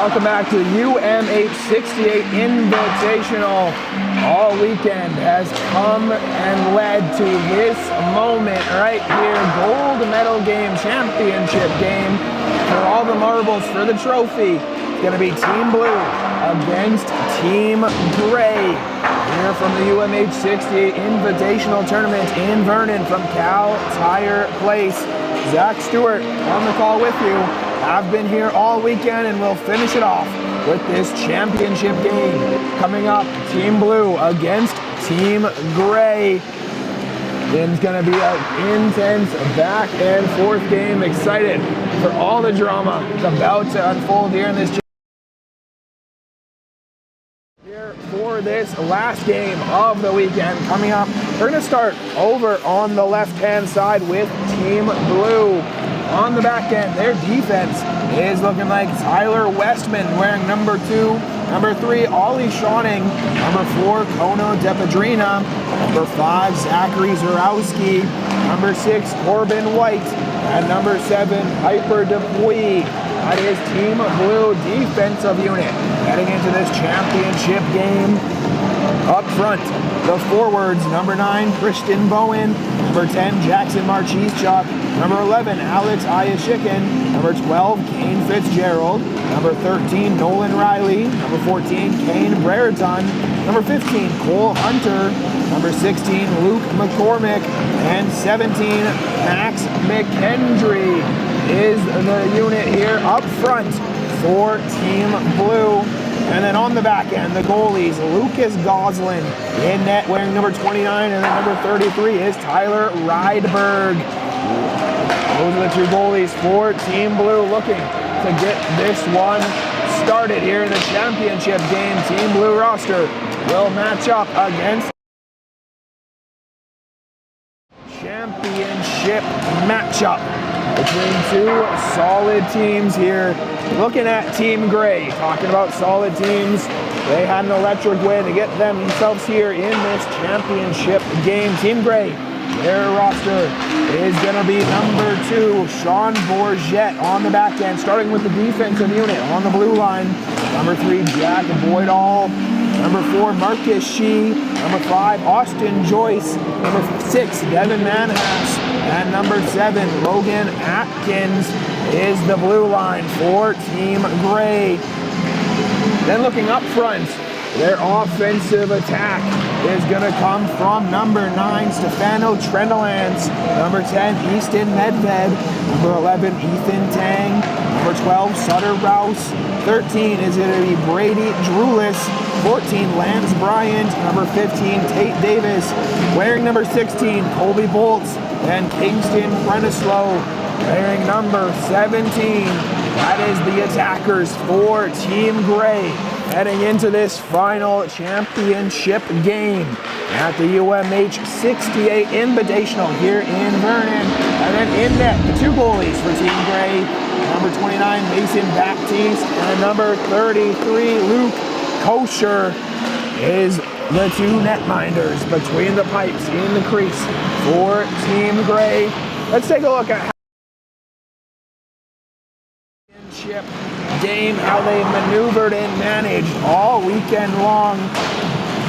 Welcome back to UMH-68 Invitational. All weekend has come and led to this moment right here. Gold medal game, championship game for all the marbles for the trophy. It's going to be Team Blue against Team Gray here from the UMH-68 Invitational Tournament in Vernon from Cal Tire Place. Zach Stewart on the call with you. I've been here all weekend and we'll finish it off with this championship game. Coming up, Team Blue against Team Gray. It's going to be an intense back and forth game. Excited for all the drama that's about to unfold here in this for this last game of the weekend. Coming up, we're going to start over on the left-hand side with Team Blue. On the back end, their defense is looking like Tyler Westman wearing number 2, number 3, Ollie Schawning, number 4, Kono Depedrina, number 5, Zachary Zarowski, number 6, Corbin White, and number 7, Piper Dupuy. That is Team Blue defensive unit heading into this championship game. Up front, the forwards, number 9, Christian Bowen, number 10, Jackson Marchischuk, number 11, Alex Ayashikin, number 12, Kane Fitzgerald, number 13, Nolan Riley, number 14, Kane Brereton, number 15, Cole Hunter, number 16, Luke McCormick, and 17, Max McKendry is the unit here up front for Team Blue. And then on the back end, the goalies, Lucas Goslin in net wearing number 29, and then number 33 is Tyler Rydberg. Those are the two goalies for Team Blue looking to get this one started here in the championship game. Team Blue roster will match up against championship matchup between two solid teams here. Looking at Team Gray, talking about solid teams. They had an electric win to get themselves here in this championship game. Team Gray, their roster is going to be number 2, Sean Bourget on the back end, starting with the defensive unit on the blue line. Number 3, Jack Boydall. Number 4, Marcus Shee. Number 5, Austin Joyce. Number 6, Devin Manhas. And number 7, Logan Atkins is the blue line for Team Gray. Then looking up front, their offensive attack is going to come from number 9, Stefano Trendelans, number 10, Easton Medved, number 11, Ethan Tang, number 12, Sutter Rouse, 13 is going to be Brady Drulis, 14, Lance Bryant, number 15, Tate Davis, wearing number 16, Colby Bolts, and Kingston Prenislow, wearing number 17. That is the attackers for Team Gray heading into this final championship game at the UMH-68 Invitational here in Vernon. And then in net, the two goalies for Team Gray, number 29, Mason Baptiste, and number 33, Luke Kosher, is the two netminders between the pipes in the crease for Team Gray. Let's take a look at game, how they maneuvered and managed all weekend long.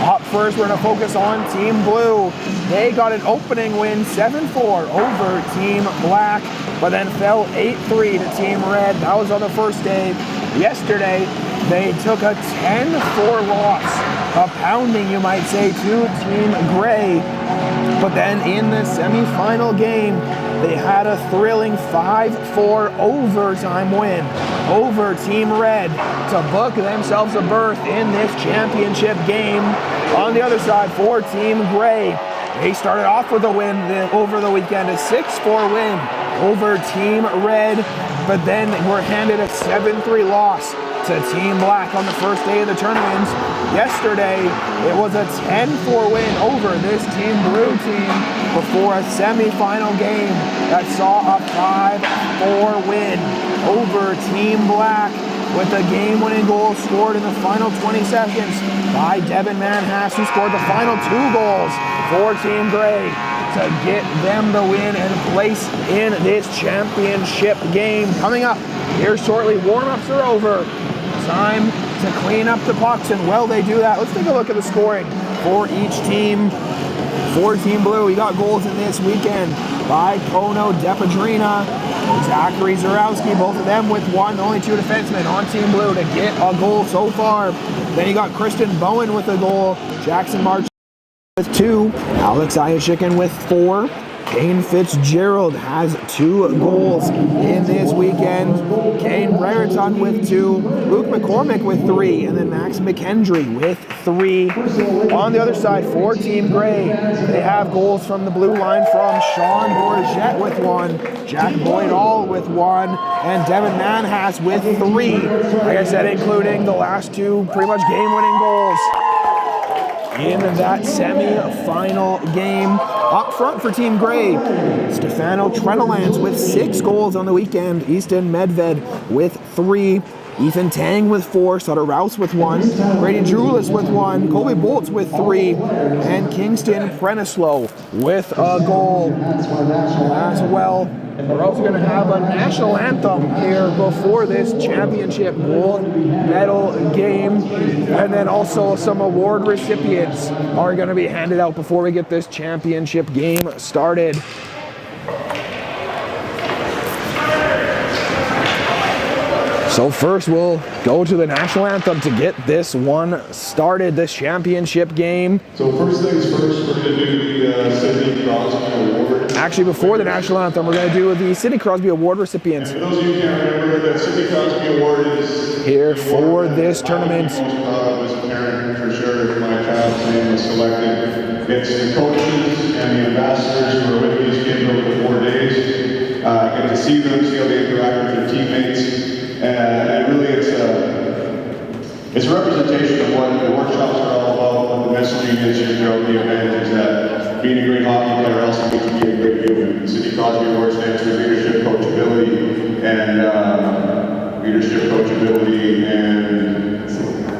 Up first, we're going to focus on Team Blue. They got an opening win 7-4 over Team Black, but then fell 8-3 to Team Red. That was on the first day. Yesterday, they took a 10-4 loss, a pounding, you might say, to Team Gray. But then in the semifinal game, they had a thrilling 5-4 overtime win over Team Red to book themselves a berth in this championship game. On the other side, for Team Gray, they started off with a win over the weekend, a 6-4 win over Team Red, but then were handed a 7-3 loss to Team Black on the first day of the tournament. Yesterday, it was a 10-4 win over this Team Blue team before a semi-final game that saw a 5-4 win over Team Black, with a game-winning goal scored in the final 20 seconds by Devin Manhas, who scored the final 2 goals for Team Gray to get them the win and place in this championship game. Coming up here shortly, warm-ups are over. time to clean up the pucks, and well, they do that. Let's take a look at the scoring for each team. For Team Blue, we got goals in this weekend by Kono Depadrina, Zachary Zarowski, both of them with one. Only two defensemen on Team Blue to get a goal so far. Then you got Christian Bowen with a goal, Jackson March with 2, Alex Ayachikin with 4. Kane Fitzgerald has 2 goals in this weekend. Kane Brereton with 2, Luke McCormick with 3, and then Max McKendry with 3. On the other side, for Team Grey, they have goals from the blue line from Sean Bourget with 1, Jack Boyd-All with 1, and Devin Manhas with 3. Like I said, including the last 2 pretty much game-winning goals in that semi-final game. Up front for Team Grey, Stefano Trenolans with 6 goals on the weekend. Easton Medved with 3. Ethan Tang with 4. Sutter Rouse with 1. Brady Julis with 1. Colby Bolts with 3. And Kingston Prenislow with a goal as well. We're also going to have a national anthem here before this championship gold medal game. And then also some award recipients are going to be handed out before we get this championship game started. So first we'll go to the national anthem to get this one started, this championship game. So first things first, we're going to do the Sidney Crosby Award. Actually, before the national anthem, we're going to do the Sidney Crosby Award recipients. And for those of you who can't remember, the Sidney Crosby Award is here for this tournament. I'm most proud of as a parent, for sure, if my child's name was selected. It's the coaches and the ambassadors who are with these kids over the 4 days. Get to see them, see how they interact with their teammates. And really it's a representation of what the workshops are all about, what the messaging is here throughout the event, is that being a great hockey player also gets to be a great human. The Sidney Crosby Award stands for leadership, coachability,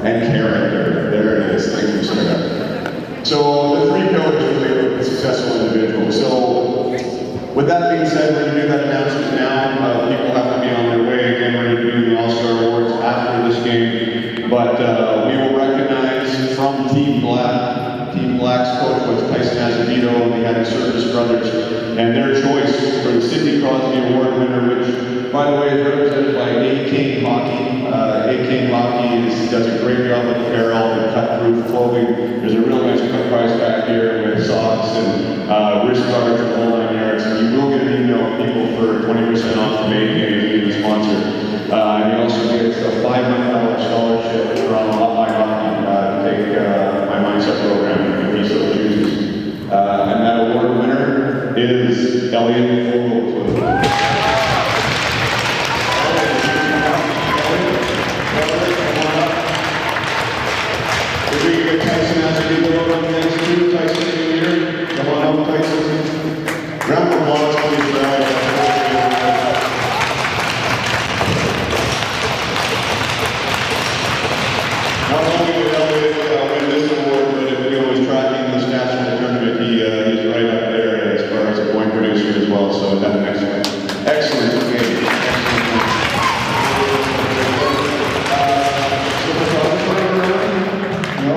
and character. There it is. Thank you, Sarah. So the 3 pillars really of a successful individual. So with that being said, we're going to do that announcement now. People have to be on their way. Again, we're going to do the All-Star Awards after this game. But we will recognize from Team Black. Team Black's coach was Tyson Azevedo, and they had the Service Brothers. And their choice for the Sidney Crosby Award winner, which, by the way, is represented by A-King Hockey. A-King Hockey does a great job with apparel and cut-through clothing. There's a real nice cut price back here with socks and wrist guards and all 9 yards. You will get an email from people for 20% off from A-King being the sponsor. And you also get a $500 scholarship from Hotline Hockey to take my Mindset program if he so chooses. And that award winner is Elliot Fogle. If we can get Tyson out to people over on the next 2, Tyson here. Come on up, Tyson. Round of applause, please, for Elliot. Not only did Elliot win this award, but if he was tracking this national tournament, he's right up there as far as a point producer as well. So that's an excellent game. No,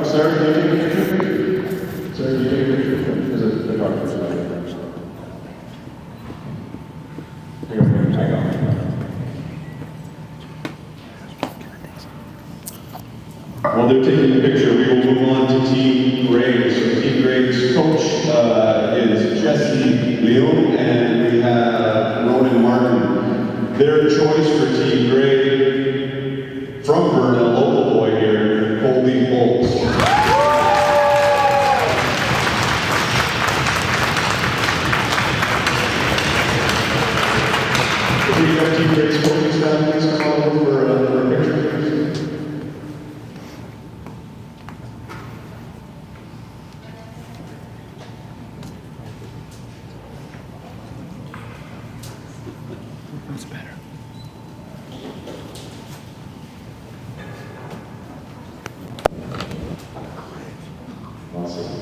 sir, do you take a picture? Sir, do you take a picture? Is it the doctor's first? I got it. While they're taking the picture, we will move on to Team Grey. So Team Grey's coach is Jesse Leon, and we have Ronan Martin. Their choice for Team Grey, from Vernon, a local boy here, Colby Bolts. Can we have Team Grey's coaching staff please come over for a picture? That's better. Awesome.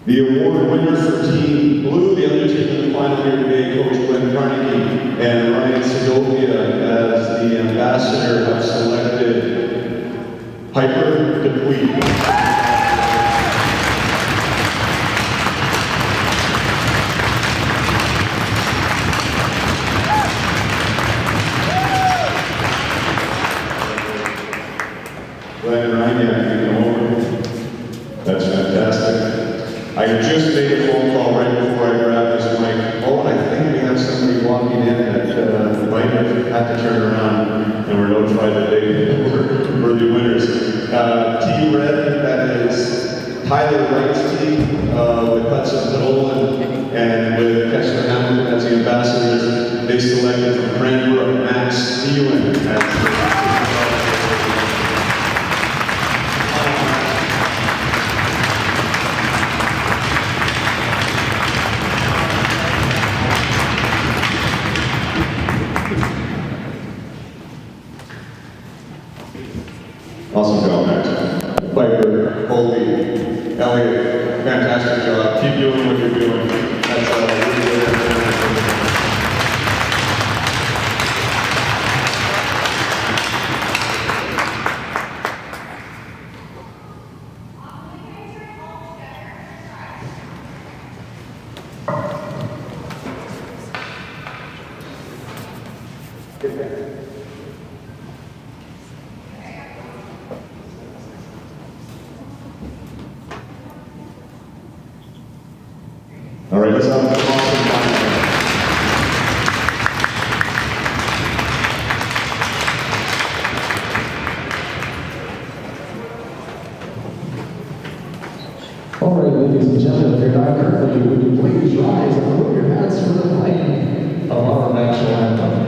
The award winner for Team Blue, the other team in the final here today, Coach Glenn Carnegie and Ryan Segovia as the ambassador have selected Piper DePuy. Glenn and Ryan, yeah, you come over. That's fantastic. I just made a phone call right before I grabbed this mic. Oh, and I think we have somebody walking in that might have had to turn around, and we're notified that they were the winners. Team Red, that is Tyler Wright's team with Hudson Nolan and with Kessler Hamilton as the ambassadors. They selected from Cranbrook, Max Thielen as awesome job, Max. Piper, Colby, Elliot, fantastic job. Keep doing what you're doing. That's really good. All right, let's have an awesome time. All right, ladies and gentlemen, if you're not currently, would you please rise and put your hands for the playing of our national anthem.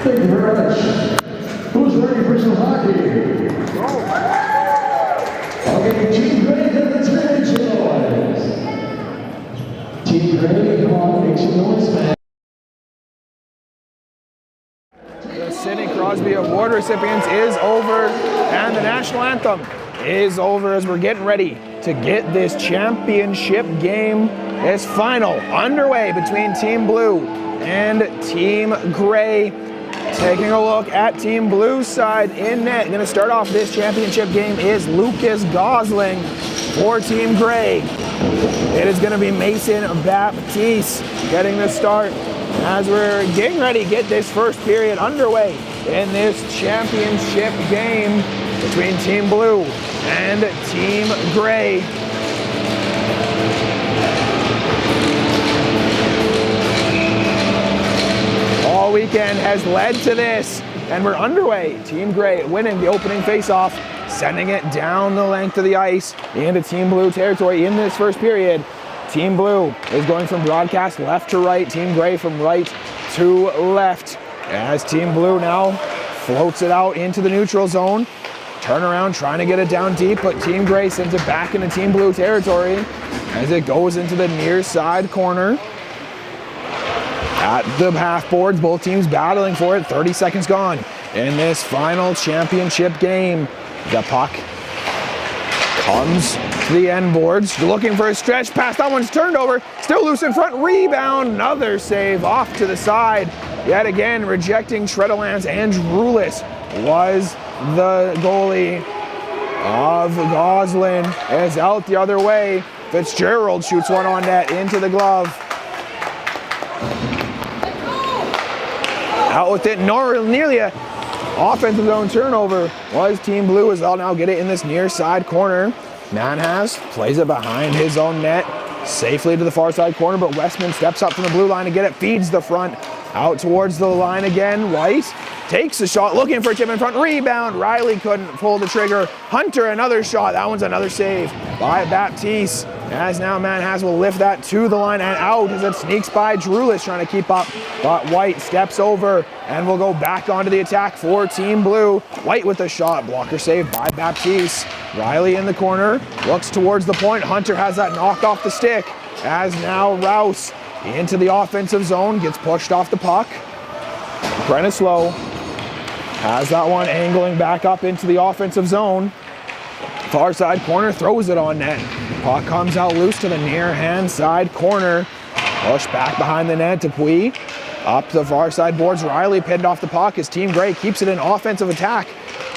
Thank you very much. Who's ready for some hockey? Okay, Team Gray, let's make some noise. Team Gray, come on, make some noise, man. The Sidney Crosby Award recipients is over, and the national anthem is over as we're getting ready to get this championship game, this final, underway between Team Blue and Team Gray. Taking a look at Team Blue's side in net. Going to start off this championship game is Lucas Gosling for Team Gray. It is going to be Mason Baptiste getting the start as we're getting ready to get this first period underway in this championship game between Team Blue and Team Gray. All weekend has led to this, and we're underway. Team Gray winning the opening face-off, sending it down the length of the ice into Team Blue territory in this first period. Team Blue is going from broadcast left to right, Team Gray from right to left, as Team Blue now floats it out into the neutral zone. Turn around, trying to get it down deep, but Team Gray sends it back into Team Blue territory as it goes into the near side corner. At the half boards, both teams battling for it. 30 seconds gone in this final championship game. The puck comes to the end boards, looking for a stretch pass. That one's turned over, still loose in front. Rebound, another save off to the side. Yet again, rejecting Shredolands. Andrew Rulis was the goalie of Goslin is out the other way. Fitzgerald shoots one on net into the glove. Out with it, nearly a offensive zone turnover was Team Blue, as they'll now get it in this near side corner. Manhas plays it behind his own net, safely to the far side corner, but Westman steps up from the blue line to get it, feeds the front, out towards the line again. White takes the shot, looking for a chip in front, rebound. Riley couldn't pull the trigger. Hunter, another shot. That one's another save by Baptiste. As now Manhas will lift that to the line and out as it sneaks by Drulis, trying to keep up. But White steps over and will go back onto the attack for Team Blue. White with the shot, blocker save by Baptiste. Riley in the corner, looks towards the point. Hunter has that knocked off the stick. As now Rouse into the offensive zone, gets pushed off the puck. Brennislow has that one angling back up into the offensive zone. Far side corner, throws it on net. Puck comes out loose to the near hand side corner. Push back behind the net to Pui. Up the far side boards, Riley pinned off the puck as Team Gray keeps it in offensive attack.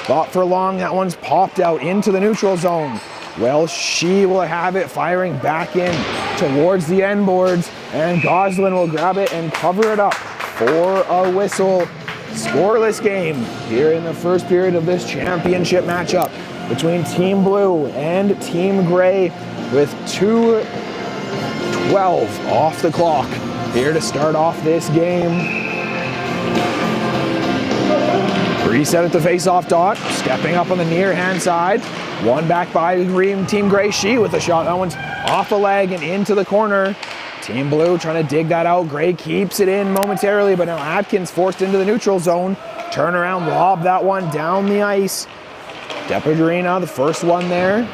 But for long, that one's popped out into the neutral zone. Well, she will have it firing back in towards the end boards, and Goslin will grab it and cover it up for a whistle. Scoreless game here in the first period of this championship matchup between Team Blue and Team Gray, with 2:12 off the clock here to start off this game. Reset at the face-off dot, stepping up on the near-hand side. One back by Team Gray. She with a shot. That one's off a leg and into the corner. Team Blue trying to dig that out. Gray keeps it in momentarily, but now Atkins forced into the neutral zone. Turn around, lob that one down the ice. Depedrina, the first one there.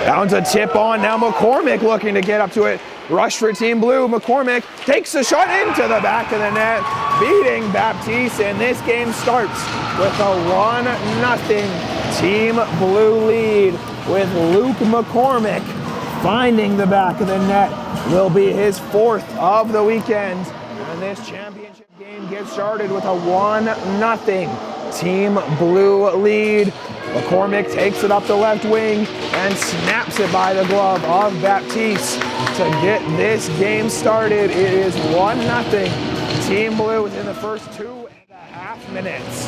That one's a tip on. Now McCormick looking to get up to it. Rush for Team Blue. McCormick takes the shot into the back of the net, beating Baptiste, and this game starts with a 1-0 Team Blue lead, with Luke McCormick finding the back of the net. Will be his 4th of the weekend, and this championship game gets started with a 1-0 Team Blue lead. McCormick takes it up the left wing and snaps it by the glove of Baptiste to get this game started. It is 1-0 Team Blue within the first 2.5 minutes.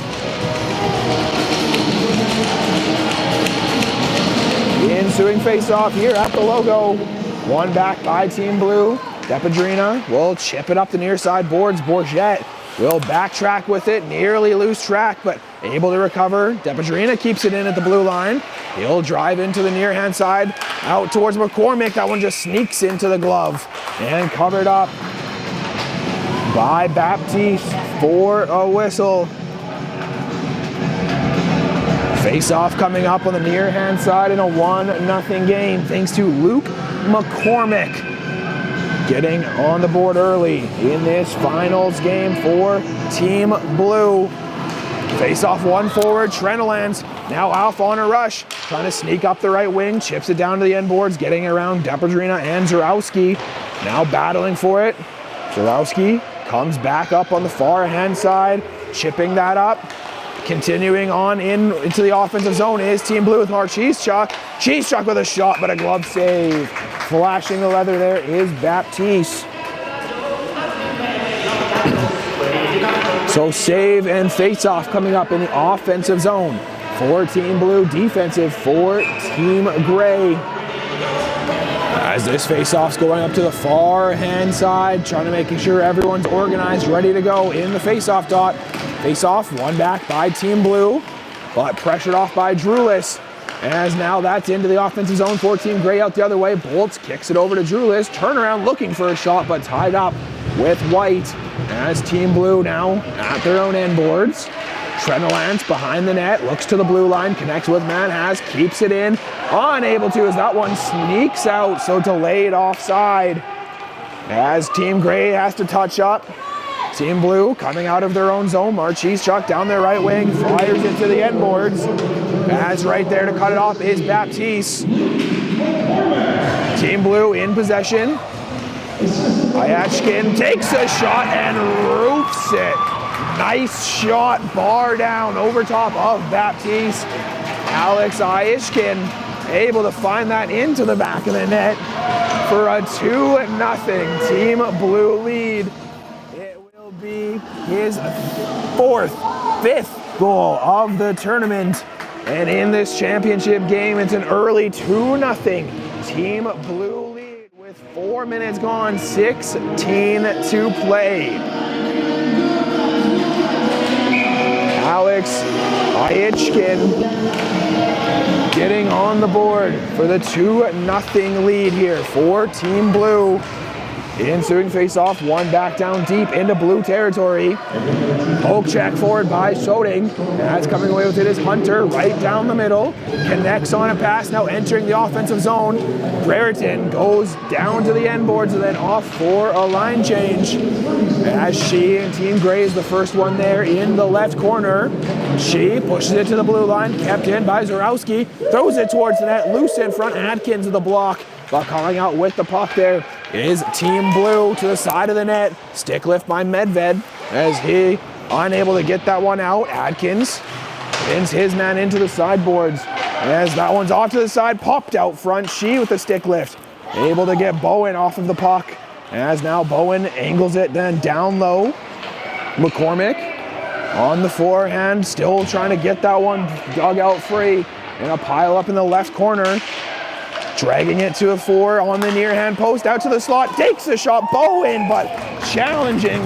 The ensuing face-off here at the logo. One back by Team Blue. Depedrina will chip it up the near side boards. Bourget will backtrack with it, nearly lose track, but able to recover. Depedrina keeps it in at the blue line. He'll drive into the near hand side, out towards McCormick. That one just sneaks into the glove and covered up by Baptiste for a whistle. Face-off coming up on the near hand side in a 1-0 game, thanks to Luke McCormick getting on the board early in this finals game for Team Blue. Face-off one forward, Trenolans now off on a rush, trying to sneak up the right wing, chips it down to the end boards, getting around Depedrina and Zarowski, now battling for it. Zarowski comes back up on the far hand side, chipping that up. Continuing on into the offensive zone is Team Blue with Mark Cheesechuck. Cheesechuck with a shot, but a glove save. Flashing the leather there is Baptiste. So save and face-off coming up in the offensive zone for Team Blue, defensive for Team Gray. As this face-off's going up to the far hand side, trying to make sure everyone's organized, ready to go in the face-off dot. Face-off, one back by Team Blue, but pressured off by Drulis. As now that's into the offensive zone for Team Gray out the other way. Bolts kicks it over to Drulis. Turnaround looking for a shot, but tied up with White. As Team Blue now at their own end boards. Trenolance behind the net, looks to the blue line, connects with Manhas, keeps it in. Unable to as that one sneaks out, so delayed offside. As Team Gray has to touch up. Team Blue coming out of their own zone. Marchesechuck down their right wing, fires it to the end boards. As right there to cut it off is Baptiste. Team Blue in possession. Ayachkin takes a shot and roofs it. Nice shot, bar down over top of Baptiste. Alex Aishkin able to find that into the back of the net for a 2-0 Team Blue lead. It will be his fifth goal of the tournament. And in this championship game, it's an early 2-0 Team Blue lead with 4 minutes gone, 16 to play. Alex Aishkin getting on the board for the 2-0 lead here for Team Blue. Ensuing face-off, one back down deep into blue territory. Poke check forward by Shoding. That's coming away with it is Hunter right down the middle. Connects on a pass, now entering the offensive zone. Brereton goes down to the end boards and then off for a line change. As she and Team Gray is the first one there in the left corner. She pushes it to the blue line, kept in by Zarowski. Throws it towards the net, loose in front, Atkins of the block. But calling out with the puck there is Team Blue to the side of the net. Stick lift by Medved as he unable to get that one out. Atkins pins his man into the sideboards as that one's off to the side, popped out front. She with the stick lift, able to get Bowen off of the puck as now Bowen angles it then down low. McCormick on the forehand, still trying to get that one dug out free in a pile up in the left corner. Dragging it to a 4 on the near hand post, out to the slot, takes the shot, Bowen, but challenging,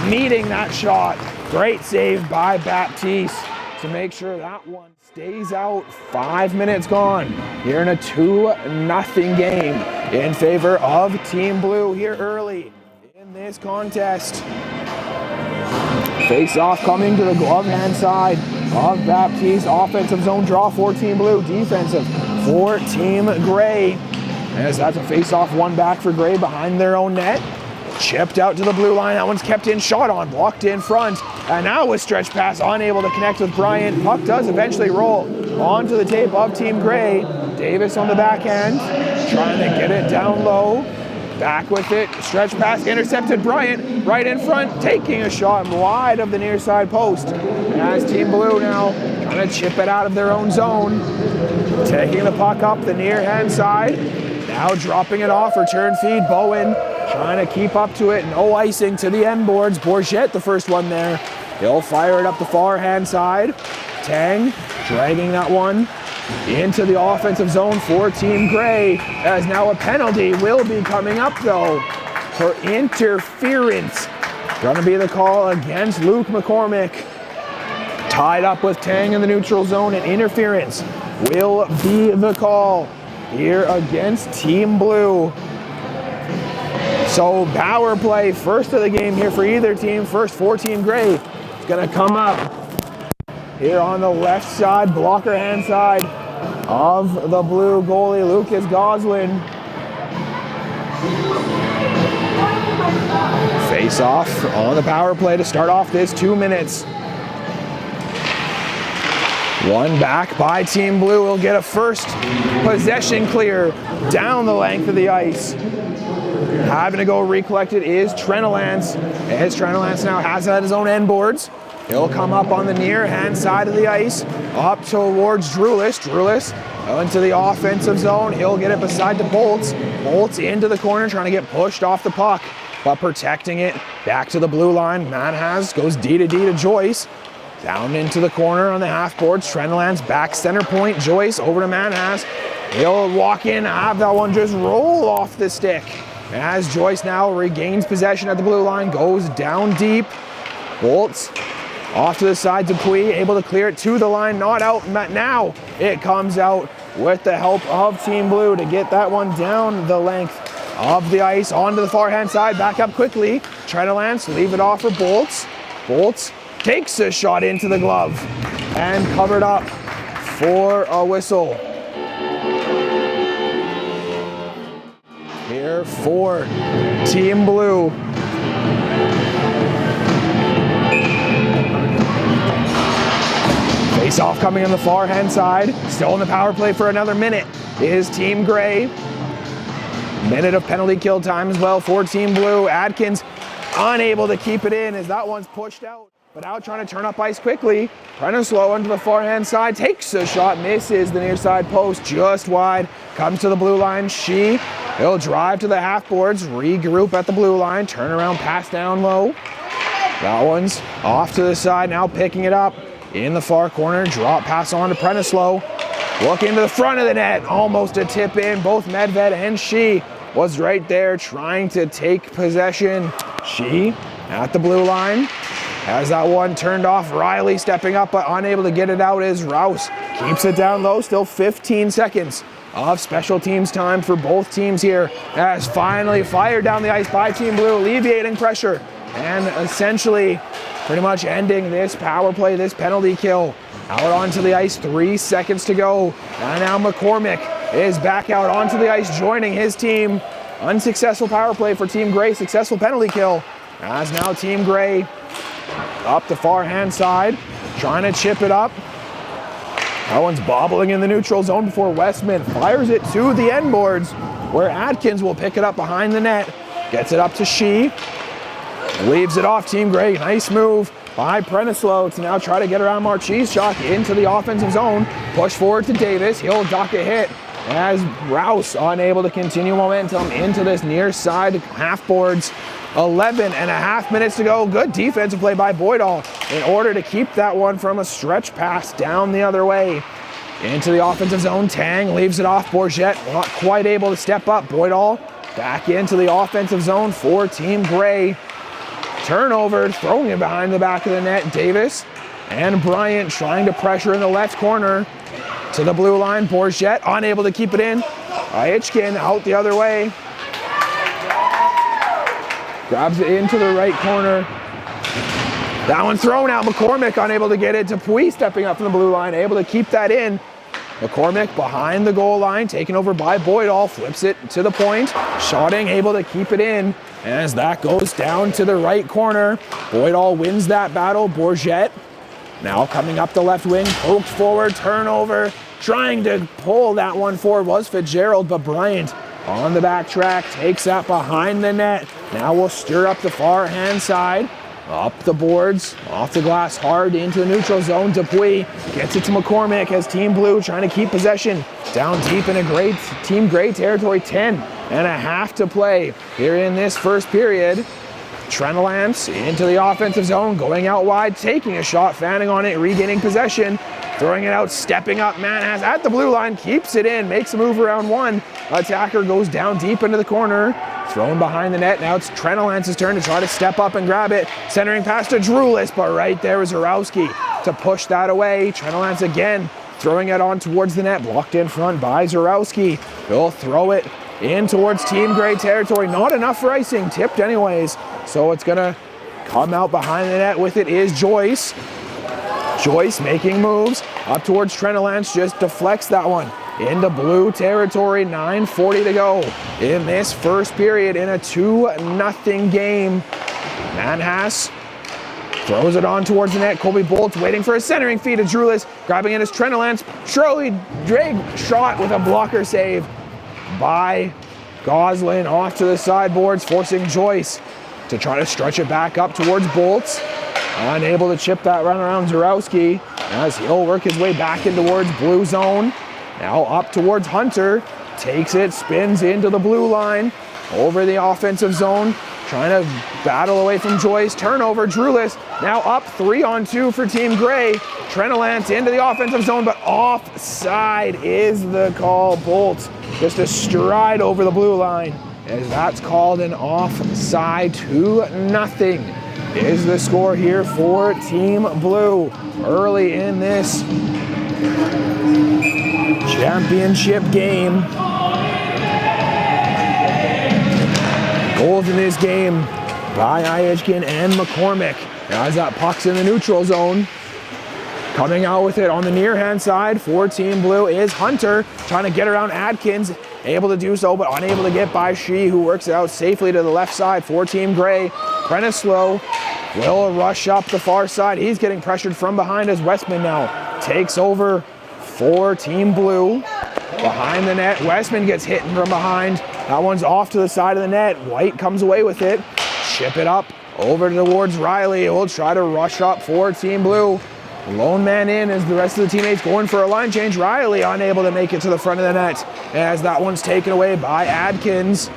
meeting that shot. Great save by Baptiste to make sure that one stays out. 5 minutes gone here in a 2-0 game in favor of Team Blue here early in this contest. Face off coming to the glove hand side of Baptiste. Offensive zone draw for Team Blue, defensive for Team Gray. As that's a face-off, one back for Gray behind their own net. Chipped out to the blue line, that one's kept in, shot on, blocked in front. And now with stretch pass, unable to connect with Bryant. Puck does eventually roll onto the tape of Team Gray. Davis on the backhand, trying to get it down low. Back with it, stretch pass, intercepted Bryant, right in front, taking a shot wide of the near side post. As Team Blue now trying to chip it out of their own zone. Taking the puck up the near hand side, now dropping it off, return feed, Bowen trying to keep up to it, no icing to the end boards. Bourget the first one there, he'll fire it up the far hand side. Tang dragging that one into the offensive zone for Team Gray, as now a penalty will be coming up though for interference. Going to be the call against Luke McCormick. Tied up with Tang in the neutral zone, and interference will be the call here against Team Blue. So power play, first of the game here for either team, first for Team Gray. It's going to come up here on the left side, blocker hand side of the Blue goalie, Lucas Goslin. Face off on the power play to start off this 2 minutes. One back by Team Blue will get a first possession clear down the length of the ice. Having to go recollect it is Trenolance, as Trenolance now has it at his own end boards. He'll come up on the near hand side of the ice, up towards Drulis. Drulis into the offensive zone. He'll get it beside the Bolts. Bolts into the corner, trying to get pushed off the puck, but protecting it back to the blue line. Manhas goes D to Joyce. Down into the corner on the half boards. Trenolance back center point. Joyce over to Manhas. He'll walk in, have that one just roll off the stick. As Joyce now regains possession at the blue line, goes down deep. Bolts off to the side, Dupuis able to clear it to the line, not out, but now it comes out with the help of Team Blue to get that one down the length of the ice onto the far hand side, back up quickly. Trenolance, leave it off for Bolts. Bolts takes a shot into the glove and covered up for a whistle. Here for Team Blue. Face off coming on the far hand side. Still in the power play for another minute is Team Gray. Minute of penalty kill time as well for Team Blue. Atkins unable to keep it in as that one's pushed out. But now trying to turn up ice quickly. Prenislow into the forehand side, takes a shot, misses the near side post, just wide. Comes to the blue line, he'll drive to the half boards, regroup at the blue line, turn around, pass down low. That one's off to the side, now picking it up in the far corner, drop pass on to Prenislow. Look into the front of the net, almost a tip in. Both Medved and She was right there trying to take possession. She at the blue line. Has that one turned off. Riley stepping up but unable to get it out as Rouse keeps it down low. Still 15 seconds of special teams time for both teams here. As finally fired down the ice by Team Blue, alleviating pressure and essentially pretty much ending this power play, this penalty kill. Out onto the ice, 3 seconds to go. And now McCormick is back out onto the ice, joining his team. Unsuccessful power play for Team Gray, successful penalty kill. As now Team Gray up the far hand side, trying to chip it up. That one's bobbling in the neutral zone before Westman fires it to the end boards, where Atkins will pick it up behind the net. Gets it up to She. Leaves it off Team Gray. Nice move by Prenislow to now try to get around Marchesechock into the offensive zone. Push forward to Davis. He'll dock a hit as Rouse unable to continue momentum into this near side half boards. 11.5 minutes to go. Good defensive play by Boydall in order to keep that one from a stretch pass down the other way. Into the offensive zone, Tang leaves it off. Bourget not quite able to step up. Boydall back into the offensive zone for Team Gray. Turnover, throwing it behind the back of the net. Davis and Bryant trying to pressure in the left corner. To the blue line, Bourget unable to keep it in. Hitchkin out the other way. Grabs it into the right corner. That one thrown out. McCormick unable to get it. Dupuis stepping up from the blue line, able to keep that in. McCormick behind the goal line, taken over by Boydall, flips it to the point. Shotting able to keep it in as that goes down to the right corner. Boydall wins that battle. Bourget now coming up the left wing, poked forward, turnover. Trying to pull that one forward was Fitzgerald, but Bryant on the backtrack takes that behind the net. Now we'll stir up the far hand side. Up the boards, off the glass hard into the neutral zone. Dupuis gets it to McCormick as Team Blue trying to keep possession. Down deep in a great Team Gray territory, 10.5 to play here in this first period. Trenelance into the offensive zone, going out wide, taking a shot, fanning on it, regaining possession. Throwing it out, stepping up, Manhas at the blue line, keeps it in, makes a move around one. Attacker goes down deep into the corner. Thrown behind the net. Now it's Trenelance's turn to try to step up and grab it. Centering pass to Drulis, but right there is Zarowski to push that away. Trenelance again throwing it on towards the net. Blocked in front by Zarowski. He'll throw it in towards Team Gray territory. Not enough for icing. Tipped anyways. So it's going to come out behind the net with it is Joyce. Joyce making moves up towards Trenelance. Just deflects that one into blue territory. 9:40 to go in this first period in a 2-0 game. Manhas throws it on towards the net. Colby Bolt's waiting for a centering feed to Drulis. Grabbing it as Trenelance. Shirley Drake shot with a blocker save by Goslin off to the sideboards, forcing Joyce to try to stretch it back up towards Bolts. Unable to chip that run around Zarowski as he'll work his way back in towards blue zone. Now up towards Hunter, takes it, spins into the blue line, over the offensive zone, trying to battle away from Joyce. Turnover, Drulis now up 3-on-2 for Team Gray. Trenelance into the offensive zone, but offside is the call. Bolt just a stride over the blue line, as that's called an offside. 2-0 is the score here for Team Blue early in this championship game. Goals in this game by Hitchkin and McCormick. As that puck's in the neutral zone. Coming out with it on the near hand side for Team Blue is Hunter, trying to get around Atkins. Able to do so, but unable to get by She, who works it out safely to the left side for Team Gray. Prenislow will rush up the far side. He's getting pressured from behind as Westman now takes over for Team Blue. Behind the net, Westman gets hit from behind. That one's off to the side of the net. White comes away with it. Chip it up over towards Riley. He'll try to rush up for Team Blue. Lone man in as the rest of the teammates going for a line change. Riley unable to make it to the front of the net as that one's taken away by Adkins.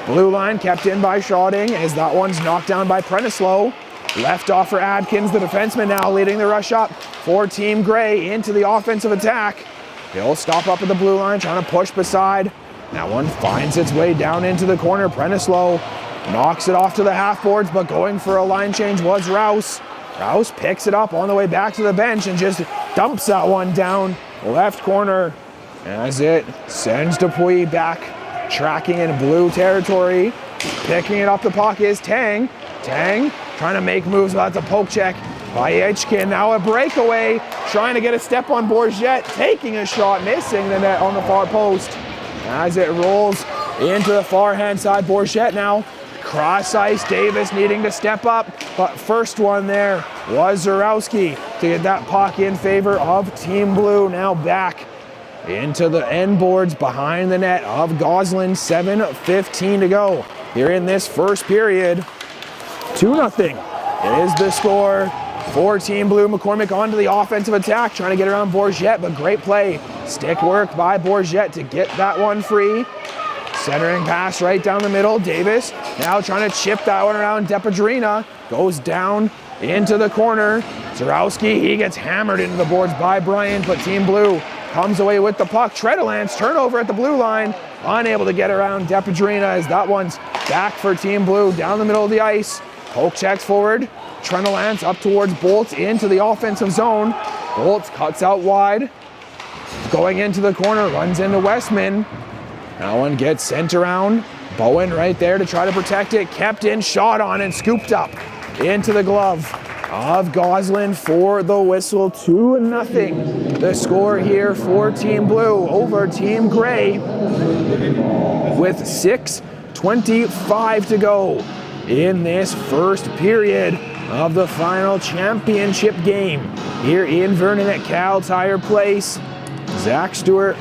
Blue line kept in by Shotting as that one's knocked down by Prenislow. Left off for Adkins, the defenseman now leading the rush up for Team Gray into the offensive attack. He'll stop up at the blue line, trying to push beside. That one finds its way down into the corner. Prenislow knocks it off to the half boards, but going for a line change was Rouse. Rouse picks it up on the way back to the bench and just dumps that one down left corner as it sends Dupuis back, tracking in blue territory. Picking it up the puck is Tang. Tang trying to make moves, but that's a poke check by Hitchkin. Now a breakaway, trying to get a step on Bourget, taking a shot, missing the net on the far post. As it rolls into the far hand side, Bourget now cross ice, Davis needing to step up, but first one there was Zarowski to get that puck in favor of Team Blue. Now back into the end boards behind the net of Goslin. 7:15 to go here in this first period. 2-0 is the score for Team Blue. McCormick onto the offensive attack, trying to get around Bourget, but great play. Stick work by Bourget to get that one free. Centering pass right down the middle. Davis now trying to chip that one around. Depedrina goes down into the corner. Zarowski, he gets hammered into the boards by Bryant, but Team Blue comes away with the puck. Tredelance turnover at the blue line. Unable to get around Depedrina as that one's back for Team Blue down the middle of the ice. Poke checks forward. Tredelance up towards Bolt into the offensive zone. Bolt cuts out wide. Going into the corner, runs into Westman. That one gets sent around. Bowen right there to try to protect it. Kept in, shot on, and scooped up into the glove of Goslin for the whistle. 2-0. The score here for Team Blue over Team Gray with 6:25 to go in this first period of the final championship game here in Vernon at Cal Tire Place. Zach Stewart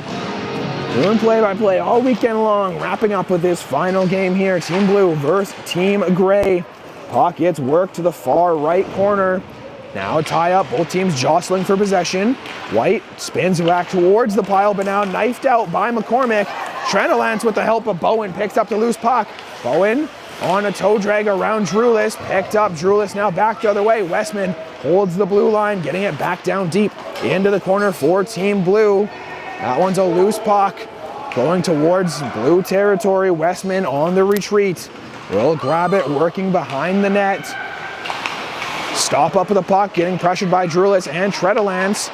doing play-by-play all weekend long, wrapping up with this final game here. Team Blue versus Team Gray. Puck gets worked to the far right corner. Now a tie-up, both teams jostling for possession. White spins back towards the pile, but now knifed out by McCormick. Tredelance with the help of Bowen picks up the loose puck. Bowen on a toe drag around Drulis, picked up. Drulis now back the other way. Westman holds the blue line, getting it back down deep into the corner for Team Blue. That one's a loose puck going towards blue territory. Westman on the retreat. Will grab it, working behind the net. Stop up with the puck, getting pressured by Drulis and Tredelance.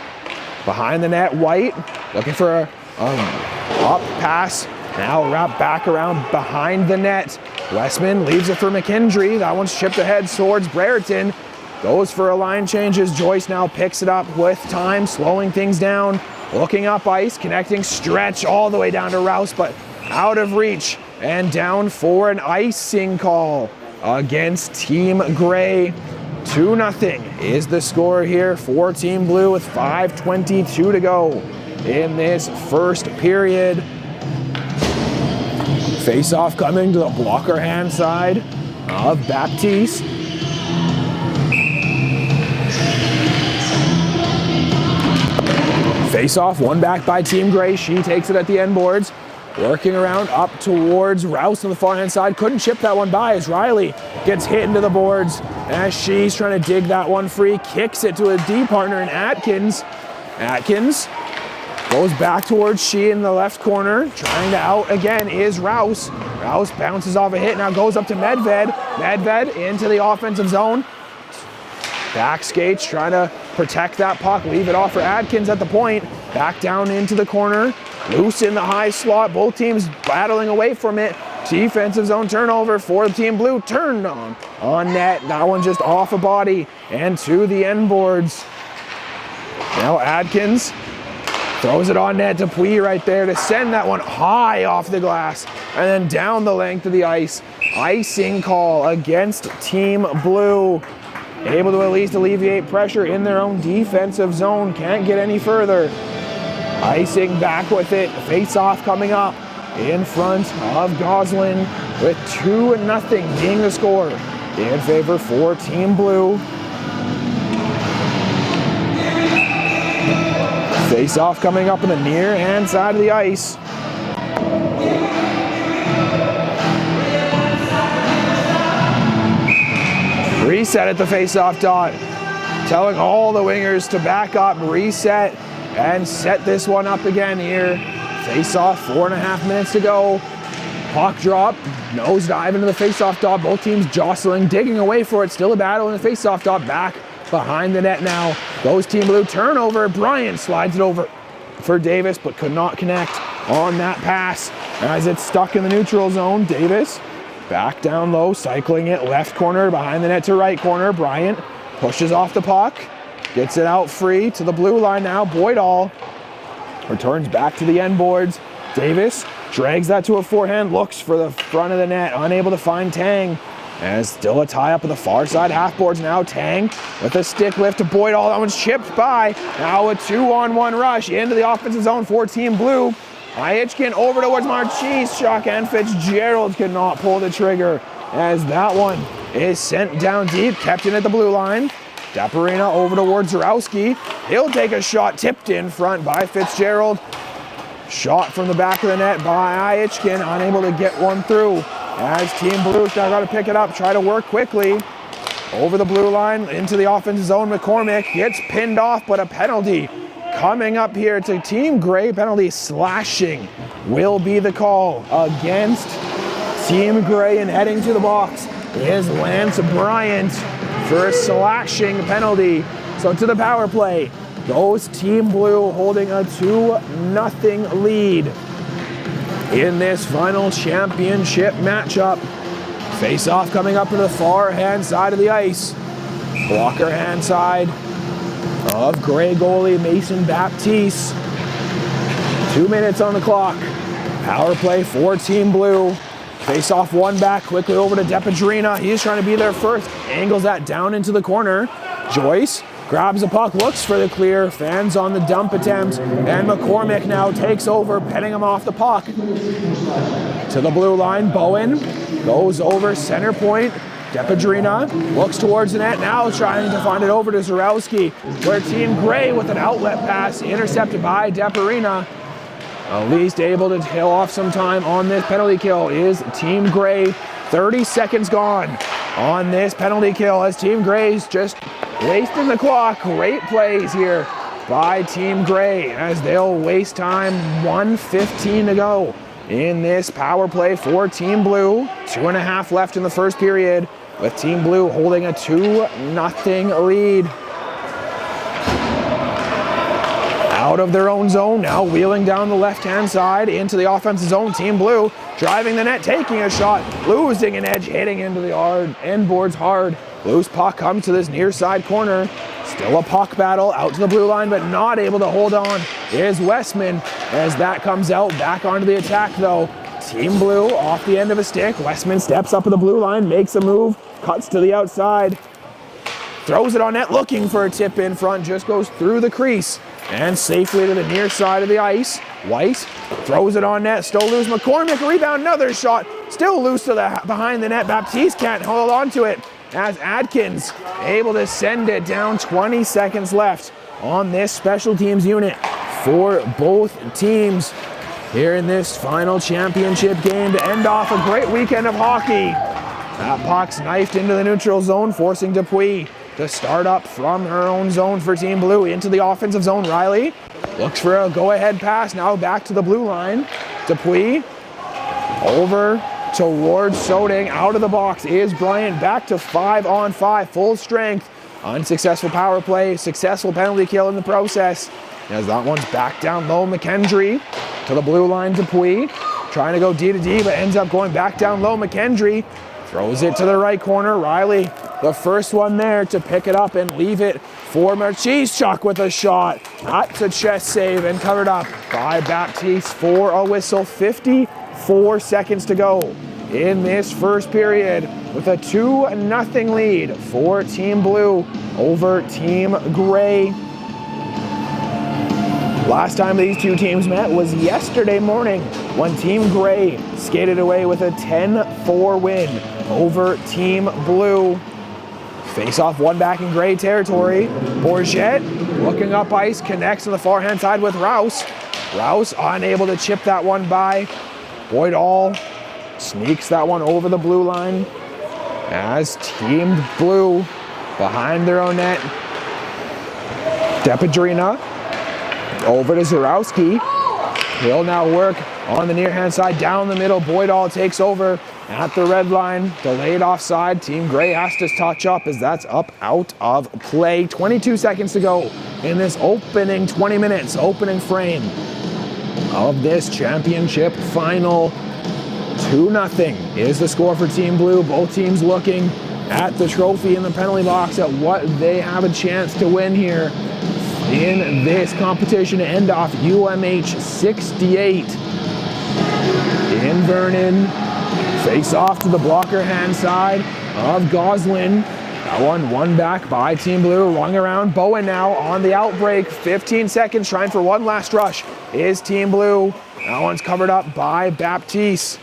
Behind the net, White looking for a up pass. Now wrapped back around behind the net. Westman leaves it for McKendry. That one's chipped ahead towards Brereton. Goes for a line change as Joyce now picks it up with time, slowing things down. Looking up ice, connecting stretch all the way down to Rouse, but out of reach and down for an icing call against Team Gray. 2-0 is the score here for Team Blue with 5:22 to go in this first period. Face-off coming to the blocker hand side of Baptiste. Face-off, one back by Team Gray. She takes it at the end boards. Working around up towards Rouse on the far hand side. Couldn't chip that one by as Riley gets hit into the boards as she's trying to dig that one free. Kicks it to a D partner in Atkins. Atkins goes back towards she in the left corner. Trying to out again is Rouse. Rouse bounces off a hit, now goes up to Medved. Medved into the offensive zone. Back skates, trying to protect that puck. Leave it off for Atkins at the point. Back down into the corner. Loose in the high slot. Both teams battling away from it. Defensive zone turnover for Team Blue. Turned on net. That one just off a body and to the end boards. Now Atkins throws it on net. Dupuis right there to send that one high off the glass and then down the length of the ice. Icing call against Team Blue. Able to at least alleviate pressure in their own defensive zone. Can't get any further. Icing back with it. Face-off coming up in front of Goslin with 2-0 being the score in favor for Team Blue. Face-off coming up on the near hand side of the ice. Reset at the face-off dot. Telling all the wingers to back up, reset, and set this one up again here. Face-off, 4.5 minutes to go. Puck drop, nose dive into the face-off dot. Both teams jostling, digging away for it. Still a battle in the face-off dot. Back behind the net now. Goes Team Blue, turnover. Bryant slides it over for Davis, but could not connect on that pass as it's stuck in the neutral zone. Davis back down low, cycling it left corner, behind the net to right corner. Bryant pushes off the puck, gets it out free to the blue line now. Boydall returns back to the end boards. Davis drags that to a forehand, looks for the front of the net, unable to find Tang. And still a tie up at the far side half boards now. Tang with a stick lift to Boydall. That one's chipped by. Now a 2-on-1 rush into the offensive zone for Team Blue. Iachkin over towards Marchishuk, and Fitzgerald could not pull the trigger as that one is sent down deep, kept in at the blue line. Deparina over towards Zarowski. He'll take a shot, tipped in front by Fitzgerald. Shot from the back of the net by Iachkin, unable to get one through. As Team Blue's now got to pick it up, try to work quickly. Over the blue line, into the offensive zone, McCormick gets pinned off, but a penalty coming up here to Team Gray. Penalty slashing will be the call against Team Gray, and heading to the box is Lance Bryant for a slashing penalty. So to the power play goes Team Blue, holding a 2-0 lead in this final championship matchup. Face-off coming up to the far hand side of the ice. Blocker hand side of Gray goalie Mason Baptiste. 2 minutes on the clock. Power play for Team Blue. Face-off one back, quickly over to Depadrina. He's trying to be there first. Angles that down into the corner. Joyce grabs the puck, looks for the clear, fans on the dump attempt, and McCormick now takes over, petting him off the puck. To the blue line, Bowen goes over center point. Depadrina looks towards the net, now trying to find it over to Zarowski, where Team Gray with an outlet pass intercepted by Deparina. At least able to tail off some time on this penalty kill is Team Gray. 30 seconds gone on this penalty kill as Team Gray's just wasting the clock. Great plays here by Team Gray as they'll waste time. 1:15 to go in this power play for Team Blue. 2.5 left in the first period, with Team Blue holding a 2-0 lead. Out of their own zone, now wheeling down the left-hand side into the offensive zone. Team Blue driving the net, taking a shot, losing an edge, hitting into the end boards hard. Loose puck comes to this near side corner. Still a puck battle out to the blue line, but not able to hold on is Westman as that comes out. Back onto the attack though. Team Blue off the end of a stick. Westman steps up at the blue line, makes a move, cuts to the outside, throws it on net, looking for a tip in front, just goes through the crease and safely to the near side of the ice. White throws it on net, still loose. McCormick, rebound, another shot, still loose to the behind the net. Baptiste can't hold on to it as Adkins able to send it down. 20 seconds left on this special teams unit for both teams here in this final championship game to end off a great weekend of hockey. That puck's knifed into the neutral zone, forcing Dupuis to start up from her own zone for Team Blue into the offensive zone. Riley looks for a go-ahead pass, now back to the blue line. Dupuis over towards Soding, out of the box is Bryant, back to 5-on-5, full strength. Unsuccessful power play, successful penalty kill in the process. As that one's back down low, McKendry to the blue line. Dupuis trying to go D to D, but ends up going back down low. McKendry throws it to the right corner. Riley, the first one there to pick it up and leave it for Marchishuk with a shot. That's a chest save and covered up by Baptiste for a whistle. 54 seconds to go in this first period with a 2-0 lead for Team Blue over Team Gray. Last time these two teams met was yesterday morning when Team Gray skated away with a 10-4 win over Team Blue. Face-off one back in Gray territory. Bourget looking up ice, connects on the far-hand side with Rouse. Rouse unable to chip that one by. Boydall sneaks that one over the blue line as Team Blue behind their own net. Depadrina over to Zarowski. He'll now work on the near-hand side, down the middle. Boydall takes over at the red line. Delayed offside. Team Gray has to touch up as that's up out of play. 22 seconds to go in this opening 20 minutes, opening frame of this championship final. 2-0 is the score for Team Blue. Both teams looking at the trophy in the penalty box at what they have a chance to win here in this competition to end off UMH-68 in Vernon. Face off to the blocker hand side of Goslin. That one won back by Team Blue. Rung around. Bowen now on the outbreak. 15 seconds, trying for one last rush is Team Blue. That one's covered up by Baptiste.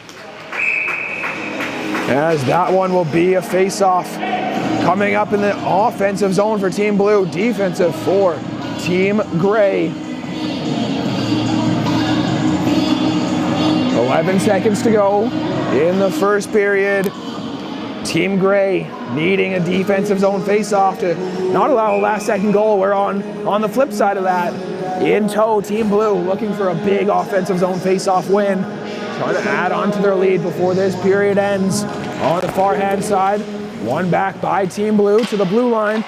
As that one will be a face-off. Coming up in the offensive zone for Team Blue. Defensive for Team Gray. 11 seconds to go in the first period. Team Gray needing a defensive zone face-off to not allow a last-second goal. We're on the flip side of that. In tow, Team Blue looking for a big offensive zone face-off win. Trying to add on to their lead before this period ends. On the far-hand side, one back by Team Blue to the blue line.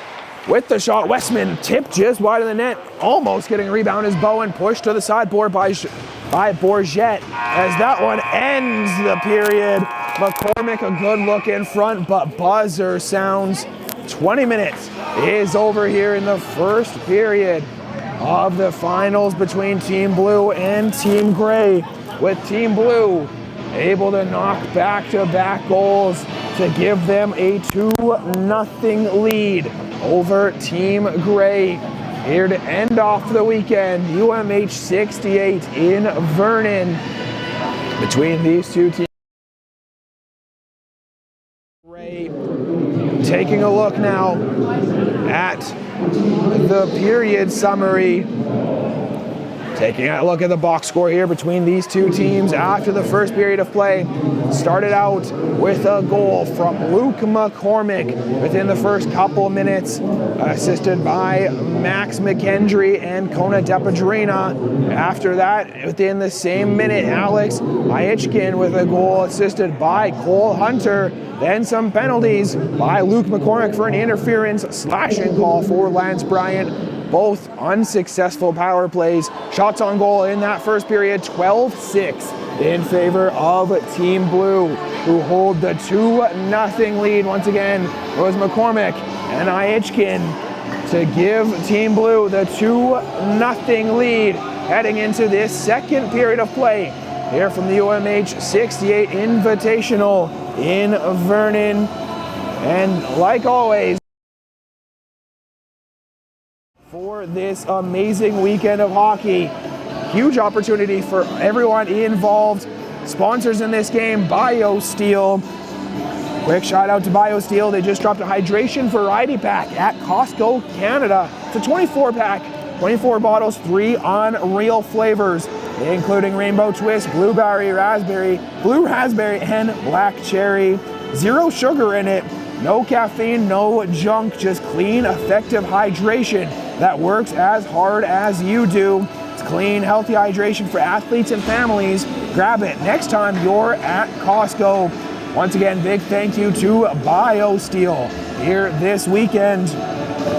With the shot, Westman tipped just wide of the net. Almost getting a rebound as Bowen pushed to the sideboard by Bourget. As that one ends the period. McCormick a good look in front, but buzzer sounds. 20 minutes is over here in the first period of the finals between Team Blue and Team Gray. With Team Blue able to knock back-to-back goals to give them a 2-0 lead over Team Gray. Here to end off the weekend, UMH-68 in Vernon. Between these two teams. Gray taking a look now at the period summary. Taking a look at the box score here between these two teams after the first period of play. Started out with a goal from Luke McCormick within the first couple of minutes, assisted by Max McKendry and Kona Depadrina. After that, within the same minute, Alex Iachkin with a goal assisted by Cole Hunter. Then some penalties by Luke McCormick for an interference slashing call for Lance Bryant. Both unsuccessful power plays. Shots on goal in that first period, 12-6 in favor of Team Blue, who hold the 2-0 lead. Once again, it was McCormick and Iachkin to give Team Blue the 2-0 lead heading into this second period of play here from the UMH-68 Invitational in Vernon. And like always, for this amazing weekend of hockey. Huge opportunity for everyone involved. Sponsors in this game, BioSteel. Quick shout out to BioSteel. They just dropped a hydration variety pack at Costco, Canada. It's a 24-pack, 24 bottles, 3 unreal flavors, including rainbow twist, blueberry, raspberry, blue raspberry, and black cherry. 0 sugar in it. No caffeine, no junk, just clean, effective hydration that works as hard as you do. It's clean, healthy hydration for athletes and families. Grab it next time you're at Costco. Once again, big thank you to BioSteel here this weekend.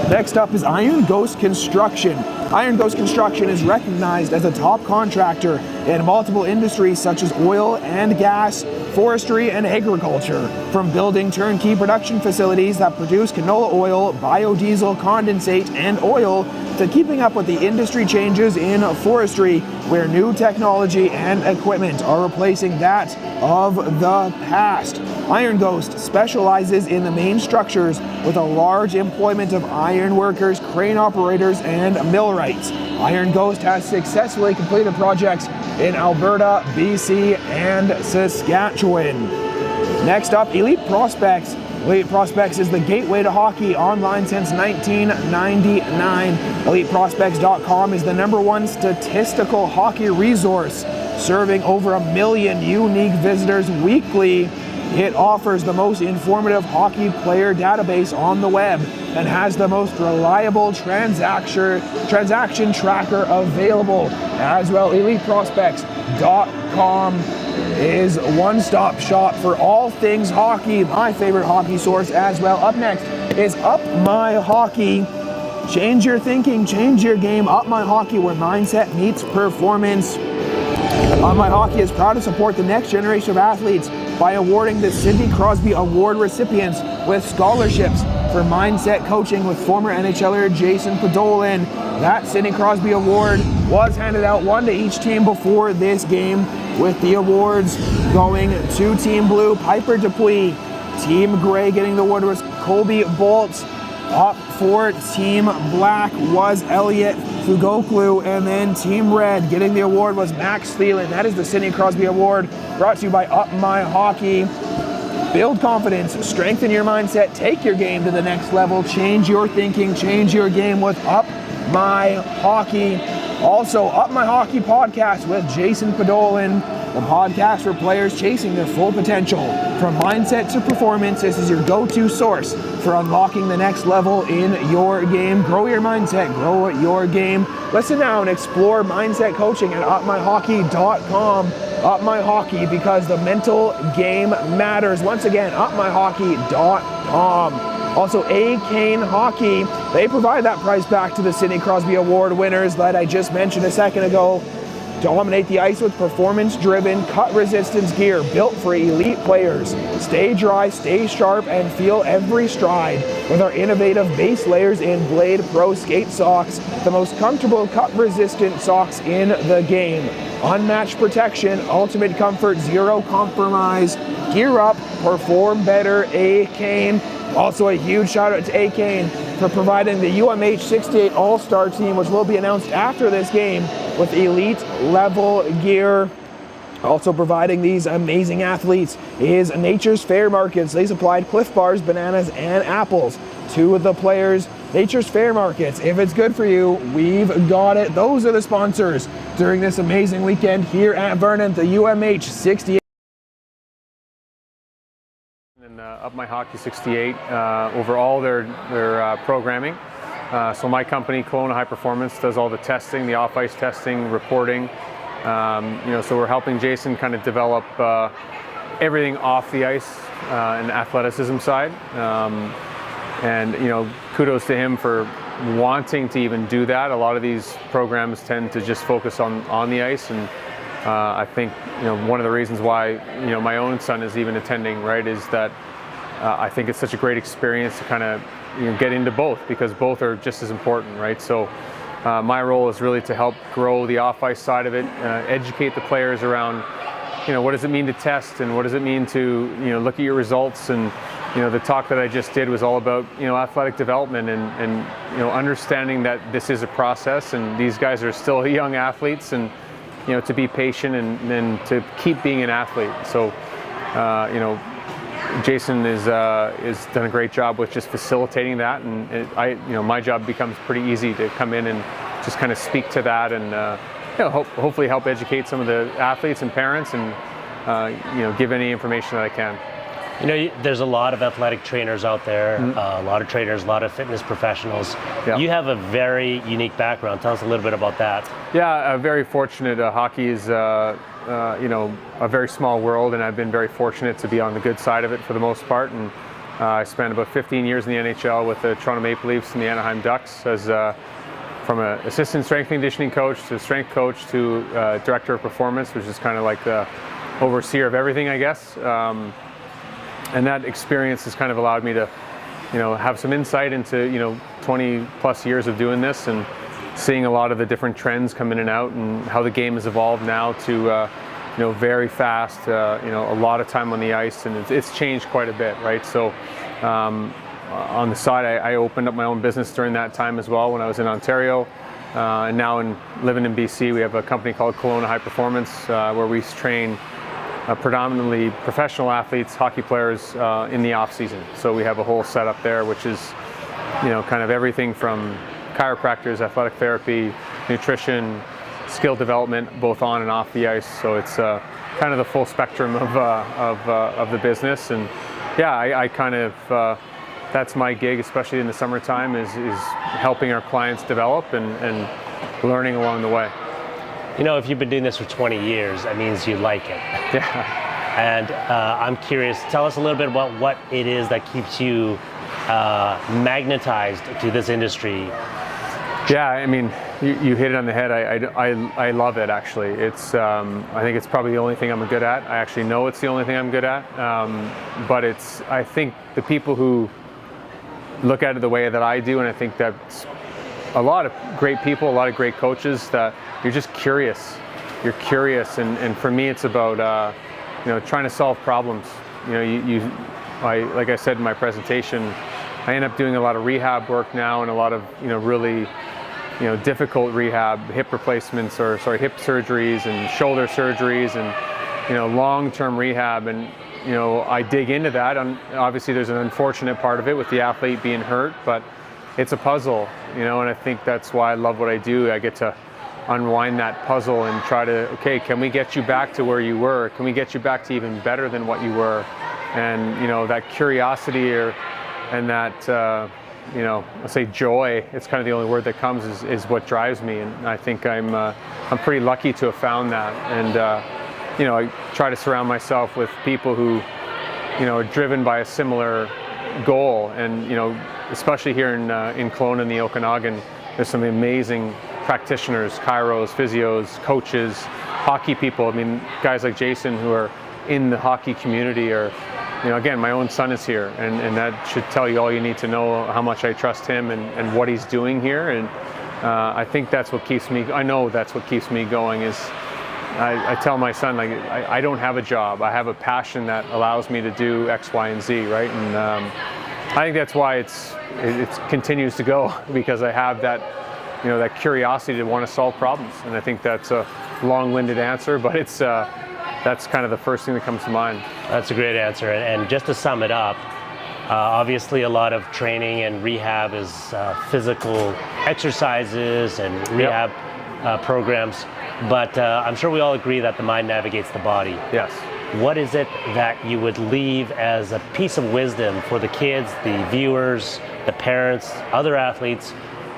Next up is Iron Ghost Construction. Iron Ghost Construction is recognized as a top contractor in multiple industries such as oil and gas, forestry, and agriculture. From building turnkey production facilities that produce canola oil, biodiesel, condensate, and oil, to keeping up with the industry changes in forestry, where new technology and equipment are replacing that of the past. Iron Ghost specializes in the main structures with a large employment of iron workers, crane operators, and millwrights. Iron Ghost has successfully completed projects in Alberta, BC, and Saskatchewan. Next up, Elite Prospects. Elite Prospects is the gateway to hockey, online since 1999. EliteProspects.com is the #1 statistical hockey resource, serving over 1 million unique visitors weekly. It offers the most informative hockey player database on the web and has the most reliable transaction tracker available as well. EliteProspects.com is a one-stop shop for all things hockey, my favorite hockey source as well. Up next is Up My Hockey. Change your thinking, change your game. Up My Hockey, where mindset meets performance. Up My Hockey is proud to support the next generation of athletes by awarding the Sidney Crosby Award recipients with scholarships for mindset coaching with former NHLer Jason Podolin. That Sidney Crosby Award was handed out, one to each team before this game, with the awards going to Team Blue, Piper Dupuis. Team Gray getting the award was Colby Bolt. Up for Team Black was Elliot Fugoklu, and then Team Red getting the award was Max Thielen. That is the Sidney Crosby Award, brought to you by Up My Hockey. Build confidence, strengthen your mindset, take your game to the next level, change your thinking, change your game with Up My Hockey. Also, Up My Hockey podcast with Jason Podolin, the podcast for players chasing their full potential. From mindset to performance, this is your go-to source for unlocking the next level in your game. Grow your mindset, grow your game. Listen now and explore mindset coaching at upmyhockey.com. Up My Hockey, because the mental game matters. Once again, upmyhockey.com. Also, A. Kane Hockey, they provide that prize back to the Sidney Crosby Award winners that I just mentioned a second ago. Dominate the ice with performance-driven, cut-resistance gear built for elite players. Stay dry, stay sharp, and feel every stride with our innovative base layers in Blade Pro Skate Socks, the most comfortable cut-resistant socks in the game. Unmatched protection, ultimate comfort, zero compromise. Gear up, perform better, A. Kane. Also, a huge shout out to A. Kane for providing the UMH-68 All-Star team, which will be announced after this game, with elite level gear. Also providing these amazing athletes is Nature's Fair Markets. They supplied Cliff Bars, bananas, and apples to the players. Nature's Fair Markets, if it's good for you, we've got it. Those are the sponsors during this amazing weekend here at Vernon, the UMH-68. And Up My Hockey 68 over all their programming. So my company, Kelowna High Performance, does all the testing, the off-ice testing, reporting. So we're helping Jason kind of develop everything off the ice and athleticism side. And kudos to him for wanting to even do that. A lot of these programs tend to just focus on the ice, and I think one of the reasons why my own son is even attending, right, is that I think it's such a great experience to kind of get into both, because both are just as important, right? So my role is really to help grow the off-ice side of it, educate the players around what does it mean to test, and what does it mean to look at your results. And the talk that I just did was all about athletic development and understanding that this is a process, and these guys are still young athletes, and to be patient and to keep being an athlete. So Jason is done a great job with just facilitating that, and my job becomes pretty easy to come in and just kind of speak to that, and hopefully help educate some of the athletes and parents, and give any information that I can. There's a lot of athletic trainers out there, a lot of trainers, a lot of fitness professionals. Yeah. You have a very unique background. Tell us a little bit about that. Yeah, very fortunate. Hockey is a very small world, and I've been very fortunate to be on the good side of it for the most part. And I spent about 15 years in the NHL with the Toronto Maple Leafs and the Anaheim Ducks, as from an assistant strength and conditioning coach to strength coach to director of performance, which is kind of like the overseer of everything, I guess. And that experience has kind of allowed me to, have some insight into, 20 plus years of doing this, and seeing a lot of the different trends come in and out, and how the game has evolved now to, very fast, a lot of time on the ice, and it's changed quite a bit, right? So on the side, I opened up my own business during that time as well when I was in Ontario. And now living in BC, we have a company called Kelowna High Performance, where we train predominantly professional athletes, hockey players in the off season. So we have a whole setup there, which is, kind of everything from chiropractors, athletic therapy, nutrition, skill development, both on and off the ice. So it's kind of the full spectrum of the business. And yeah, I kind of, that's my gig, especially in the summertime, is helping our clients develop and learning along the way. If you've been doing this for 20 years, that means you like it. Yeah. And I'm curious, tell us a little bit about what it is that keeps you magnetized to this industry. Yeah, I mean, you hit it on the head. I love it, actually. It's I think it's probably the only thing I'm good at. I actually know it's the only thing I'm good at. But I think the people who look at it the way that I do, and I think that's a lot of great people, a lot of great coaches, that you're just curious. You're curious, and for me, it's about trying to solve problems. Like I said in my presentation, I end up doing a lot of rehab work now, and a lot of really difficult rehab, hip replacements, hip surgeries and shoulder surgeries, and long-term rehab, and I dig into that. And obviously, there's an unfortunate part of it with the athlete being hurt, but it's a puzzle, and I think that's why I love what I do. I get to unwind that puzzle and try to, okay, can we get you back to where you were? Can we get you back to even better than what you were? And that curiosity and that let's say joy, it's kind of the only word that comes, is what drives me. And I think I'm pretty lucky to have found that. And I try to surround myself with people who are driven by a similar goal. And especially here in Kelowna and the Okanagan, there's some amazing practitioners, chiros, physios, coaches, hockey people. I mean, guys like Jason who are in the hockey community are, again, my own son is here, and that should tell you all you need to know how much I trust him and what he's doing here. And I think that's what keeps me, I know that's what keeps me going, is I tell my son, like, I don't have a job. I have a passion that allows me to do X, Y, and Z, right? And I think that's why it continues to go, because I have that, that curiosity to want to solve problems. And I think that's a long-winded answer, but that's kind of the first thing that comes to mind. That's a great answer. And just to sum it up, obviously a lot of training and rehab is physical exercises and rehab programs, but I'm sure we all agree that the mind navigates the body. Yes. What is it that you would leave as a piece of wisdom for the kids, the viewers, the parents, other athletes?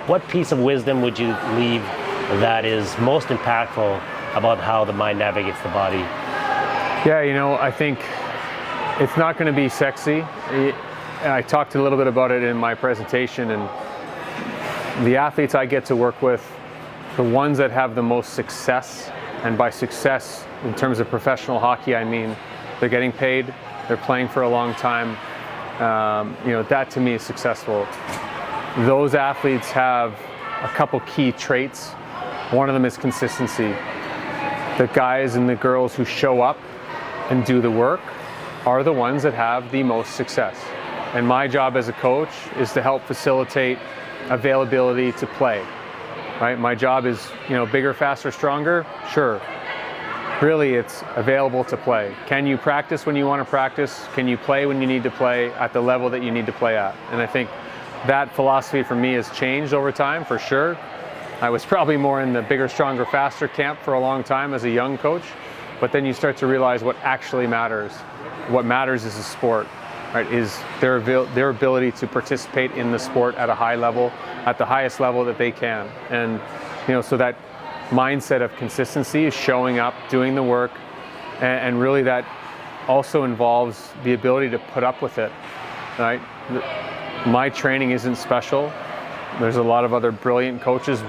What piece of wisdom would you leave that is most impactful about how the mind navigates the body? Yeah, I think it's not going to be sexy. I talked a little bit about it in my presentation, and the athletes I get to work with, the ones that have the most success, and by success in terms of professional hockey, I mean they're getting paid, they're playing for a long time, that to me is successful. Those athletes have a couple key traits. One of them is consistency. The guys and the girls who show up and do the work are the ones that have the most success. And my job as a coach is to help facilitate availability to play, right? My job is, bigger, faster, stronger, sure. Really, it's available to play. Can you practice when you want to practice? Can you play when you need to play at the level that you need to play at? And I think that philosophy for me has changed over time, for sure. I was probably more in the bigger, stronger, faster camp for a long time as a young coach, but then you start to realize what actually matters. What matters is the sport, right? Is their ability to participate in the sport at a high level, at the highest level that they can. And so that mindset of consistency is showing up, doing the work, and really that also involves the ability to put up with it, right? My training isn't special. There's a lot of other brilliant coaches,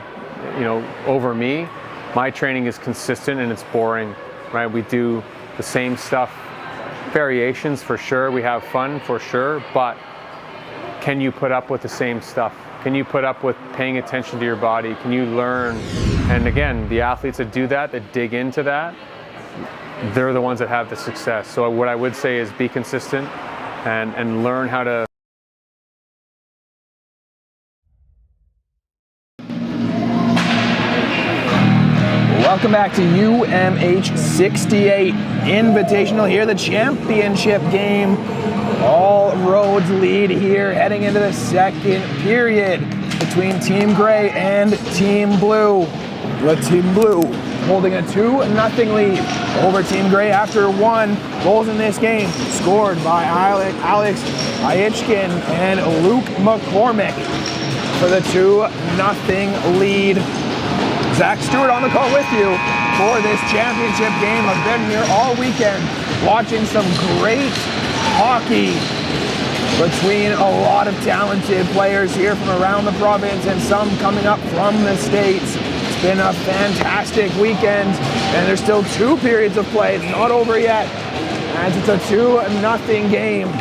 over me. My training is consistent and it's boring, right? We do the same stuff, variations for sure. We have fun for sure, but can you put up with the same stuff? Can you put up with paying attention to your body? Can you learn? And again, the athletes that do that, that dig into that, they're the ones that have the success. So what I would say is be consistent and learn how to Welcome back to UMH-68 Invitational here, the championship game. All roads lead here heading into the second period between Team Gray and Team Blue. With Team Blue holding a 2-0 lead over Team Gray after 1 goals in this game, scored by Alex Aichkin and Luke McCormick for the 2-0 lead. Zach Stewart on the call with you for this championship game. I've been here all weekend watching some great hockey between a lot of talented players here from around the province and some coming up from the States. It's been a fantastic weekend, and there's still 2 periods of play. It's not over yet, as it's a 2-0 game.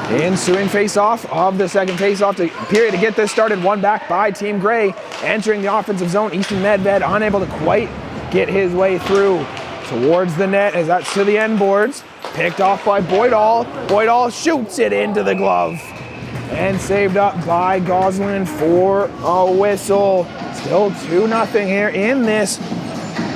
Ensuing face-off of the second face-off period to get this started. 1 back by Team Gray. Entering the offensive zone, Easton Medved unable to quite get his way through towards the net as that's to the end boards. Picked off by Boydall. Boydall shoots it into the glove. And saved up by Goslin for a whistle. Still 2-0 here in this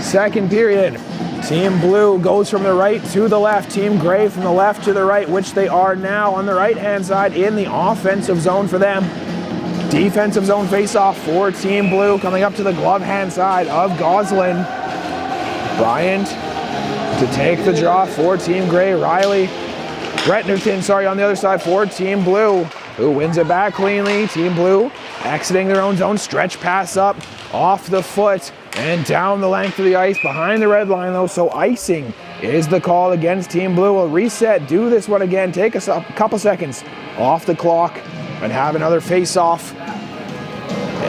second period. Team Blue goes from the right to the left. Team Gray from the left to the right, which they are now on the right-hand side in the offensive zone for them. Defensive zone face-off for Team Blue coming up to the glove-hand side of Goslin. Bryant to take the draw for Team Gray. Gretnerton, on the other side for Team Blue, who wins it back cleanly. Team Blue exiting their own zone. Stretch pass up off the foot and down the length of the ice behind the red line though, so icing is the call against Team Blue. We'll reset, do this one again, take us a couple seconds off the clock and have another face-off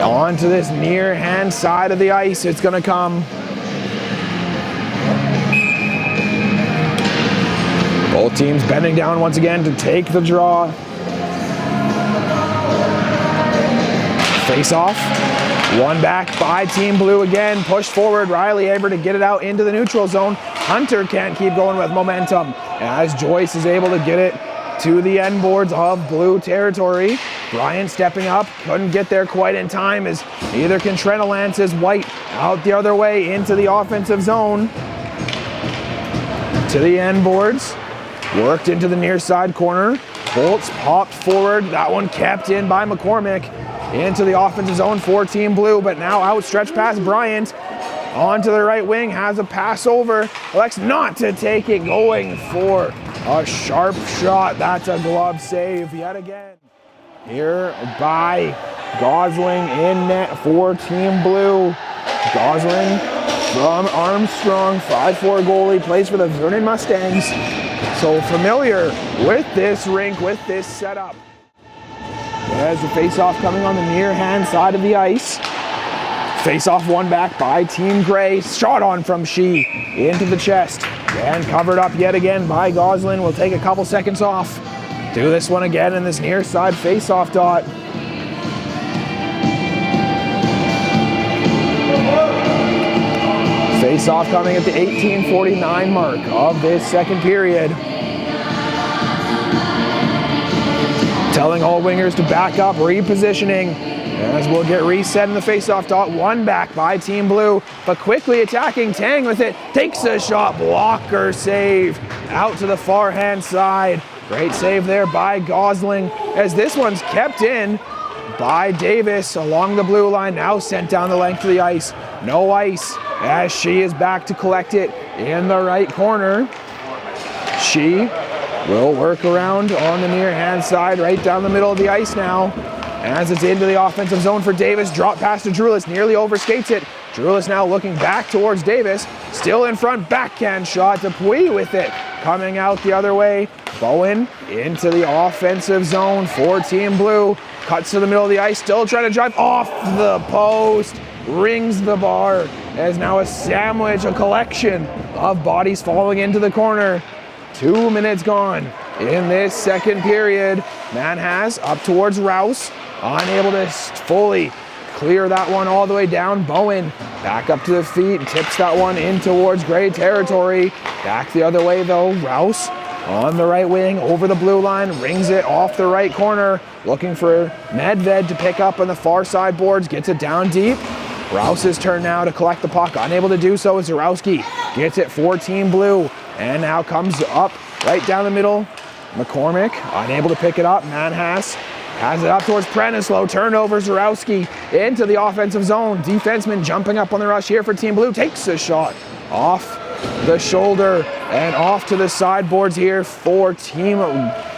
onto this near hand side of the ice. It's gonna come. Both teams bending down once again to take the draw. Face-off. 1 back by Team Blue again. Pushed forward. Riley able to get it out into the neutral zone. Hunter can't keep going with momentum as Joyce is able to get it to the end boards of Blue territory. Bryant stepping up. Couldn't get there quite in time as neither can Trent Lance's White out the other way into the offensive zone. To the end boards. Worked into the near side corner. Bolts popped forward. That one kept in by McCormick. Into the offensive zone for Team Blue, but now outstretched past Bryant. Onto the right wing, has a pass over. Elects not to take it, going for a sharp shot. That's a glove save yet again. Here by Gosling in net for Team Blue. Gosling from Armstrong, 5'4" goalie, plays for the Vernon Mustangs. So familiar with this rink, with this setup. As the face-off coming on the near hand side of the ice. Face-off 1 back by Team Gray. Shot on from Shee into the chest. And covered up yet again by Goslin. We'll take a couple seconds off. Do this one again in this near side face-off dot. Face-off coming at the 18:49 mark of this second period. Telling all wingers to back up, repositioning, as we'll get reset in the face-off dot. 1 back by Team Blue, but quickly attacking. Tang with it, takes a shot, blocker save, out to the far hand side. Great save there by Gosling, as this one's kept in by Davis along the blue line, now sent down the length of the ice. No ice, as She is back to collect it in the right corner. She will work around on the near hand side, right down the middle of the ice now. As it's into the offensive zone for Davis, drop pass to Drulis, nearly overskates it. Drulis now looking back towards Davis, still in front, backhand shot. Dupuis with it, coming out the other way. Bowen into the offensive zone for Team Blue, cuts to the middle of the ice, still trying to drive off the post, rings the bar, as now a sandwich, a collection of bodies falling into the corner. 2 minutes gone in this second period. Manhas up towards Rouse, unable to fully clear that one all the way down. Bowen back up to the feet, tips that one in towards Gray territory. Back the other way though, Rouse on the right wing, over the blue line, rings it off the right corner, looking for Medved to pick up on the far side boards, gets it down deep. Rouse's turn now to collect the puck. Unable to do so, Zarowski gets it for Team Blue. And now comes up right down the middle. McCormick unable to pick it up. Manhas has it up towards Prenislow. Turnover, Zarowski into the offensive zone. Defenseman jumping up on the rush here for Team Blue. Takes a shot off the shoulder and off to the sideboards here for Team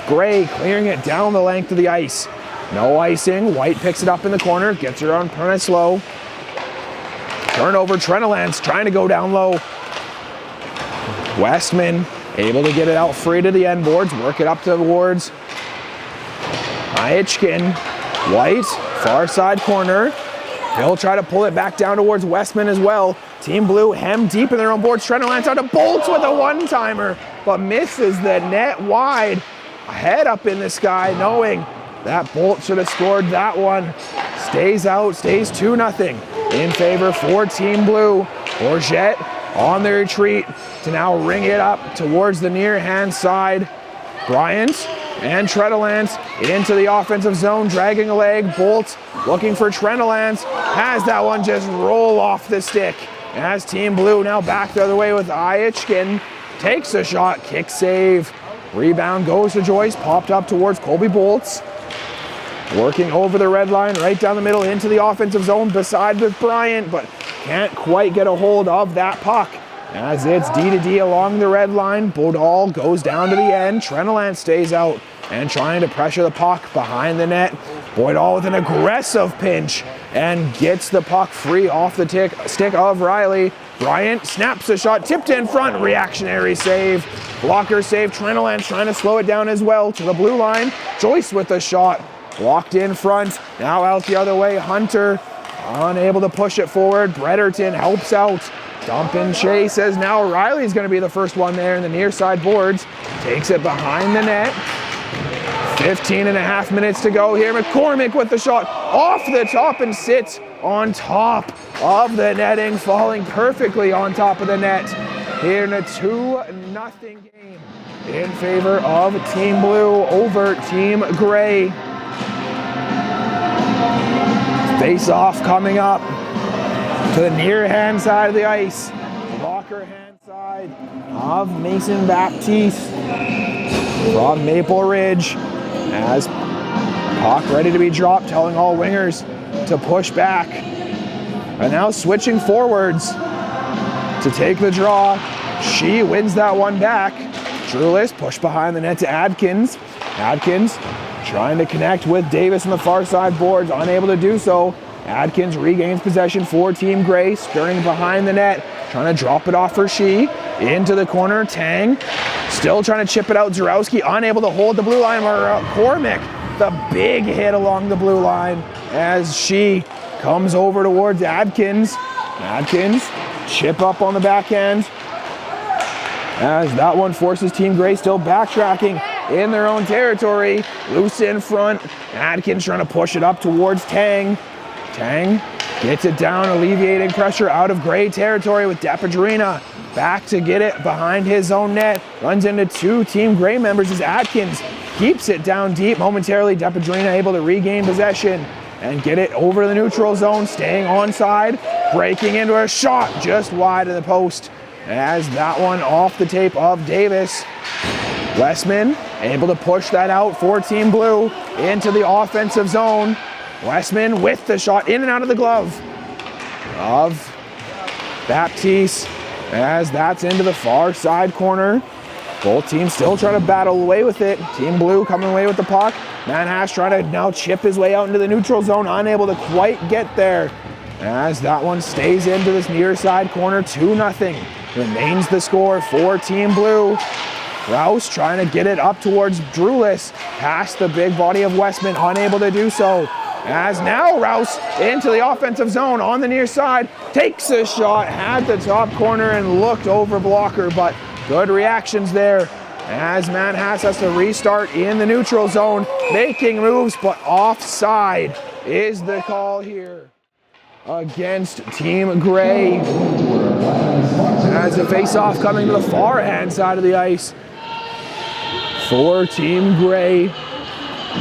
Gray, clearing it down the length of the ice. No icing. White picks it up in the corner, gets her on Prenislow. Turnover, Trenolance trying to go down low. Westman able to get it out free to the end boards, work it up towards Aichkin. White, far side corner. He'll try to pull it back down towards Westman as well. Team Blue hemmed deep in their own boards. Trenolance out to Bolts with a one-timer, but misses the net wide. Head up in the sky, knowing that Bolt should have scored that one. Stays out, stays 2-0 in favor for Team Blue. Bourget on the retreat to now ring it up towards the near hand side. Bryant and Trenolance into the offensive zone, dragging a leg. Bolt looking for Trenolance, has that one just roll off the stick. As Team Blue now back the other way with Aichkin, takes a shot, kick save. Rebound goes to Joyce, popped up towards Colby Bolts. Working over the red line, right down the middle into the offensive zone beside with Bryant, but can't quite get a hold of that puck. As it's D-to-D along the red line, Bodal goes down to the end. Trenolance stays out and trying to pressure the puck behind the net. Boydall with an aggressive pinch and gets the puck free off the stick of Riley. Bryant snaps a shot, tipped in front, reactionary save. Blocker save, Trenolance trying to slow it down as well to the blue line. Joyce with a shot, blocked in front, now out the other way. Hunter unable to push it forward. Bretterton helps out. Dump and chase as now Riley's going to be the first one there in the near side boards. Takes it behind the net. 15.5 minutes to go here. McCormick with the shot off the top and sits on top of the netting, falling perfectly on top of the net here in a 2-0 game in favor of Team Blue over Team Gray. Face off coming up to the near hand side of the ice. Blocker hand side of Mason Baptiste from Maple Ridge. As puck ready to be dropped, telling all wingers to push back. And now switching forwards to take the draw. She wins that one back. Drulis push behind the net to Adkins. Adkins trying to connect with Davis on the far side boards, unable to do so. Adkins regains possession for Team Gray, skirting behind the net, trying to drop it off for She. Into the corner, Tang still trying to chip it out. Zarowski unable to hold the blue line. McCormick, the big hit along the blue line as She comes over towards Adkins. Adkins, chip up on the backhand. As that one forces Team Gray still backtracking in their own territory. Loose in front. Adkins trying to push it up towards Tang. Tang gets it down, alleviating pressure out of Gray territory with Depadrina. Back to get it behind his own net. Runs into two Team Gray members as Atkins keeps it down deep. Momentarily, Depadrina able to regain possession and get it over the neutral zone, staying onside, breaking into a shot just wide of the post. As that one off the tape of Davis. Westman able to push that out for Team Blue into the offensive zone. Westman with the shot in and out of the glove of Baptiste as that's into the far side corner. Both teams still trying to battle away with it. Team Blue coming away with the puck. Manhash trying to now chip his way out into the neutral zone, unable to quite get there. As that one stays into this near side corner, 2-0. Remains the score for Team Blue. Rouse trying to get it up towards Drulis, past the big body of Westman, unable to do so. As now Rouse into the offensive zone on the near side, takes a shot, had the top corner and looked over blocker, but good reactions there. As Manhas has to restart in the neutral zone, making moves, but offside is the call here against Team Gray. As the face-off coming to the far hand side of the ice for Team Gray.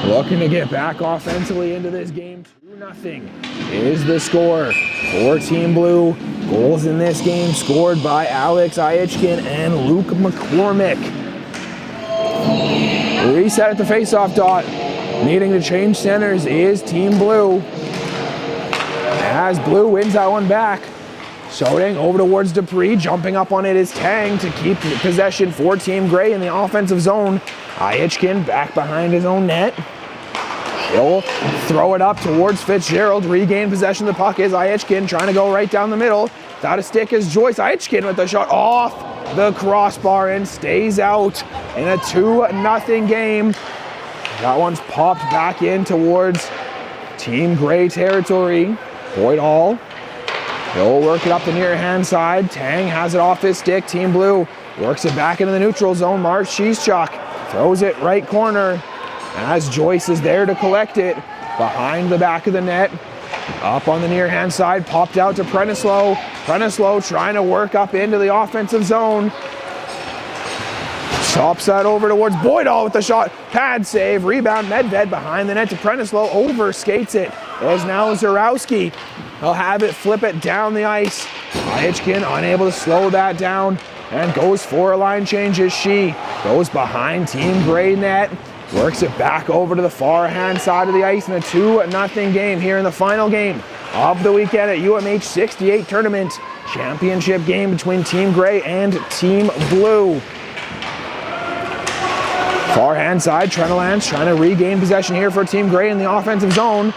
looking to get back offensively into this game. 2-0 is the score for Team Blue. Goals in this game scored by Alex Iachkin and Luke McCormick. Reset at the faceoff dot. Needing to change centers is Team Blue. As Blue wins that one back. Shooting over towards Dupree. Jumping up on it is Tang to keep possession for Team Gray in the offensive zone. Iachkin back behind his own net. He'll throw it up towards Fitzgerald. Regain possession of the puck is Iachkin trying to go right down the middle. Without a stick is Joyce. Iachkin with the shot off the crossbar and stays out in a 2-0 game. That one's popped back in towards Team Gray territory. Boyd Hall. He'll work it up the near hand side. Tang has it off his stick. Team Blue works it back into the neutral zone. Mark Sheeschuk throws it right corner as Joyce is there to collect it behind the back of the net. Up on the near hand side, popped out to Prenislow. Prenislow trying to work up into the offensive zone. Chops that over towards Boydall with the shot. Pad save, rebound, Medved behind the net to Prenislow. Overskates it. There's now Zarowski. He'll have it, flip it down the ice. Iachkin unable to slow that down and goes for a line change as she goes behind Team Gray net. Works it back over to the far hand side of the ice in a 2-0 game here in the final game of the weekend at UMH-68 tournament. Championship game between Team Gray and Team Blue. Far hand side, Trenolance trying to regain possession here for Team Gray in the offensive zone.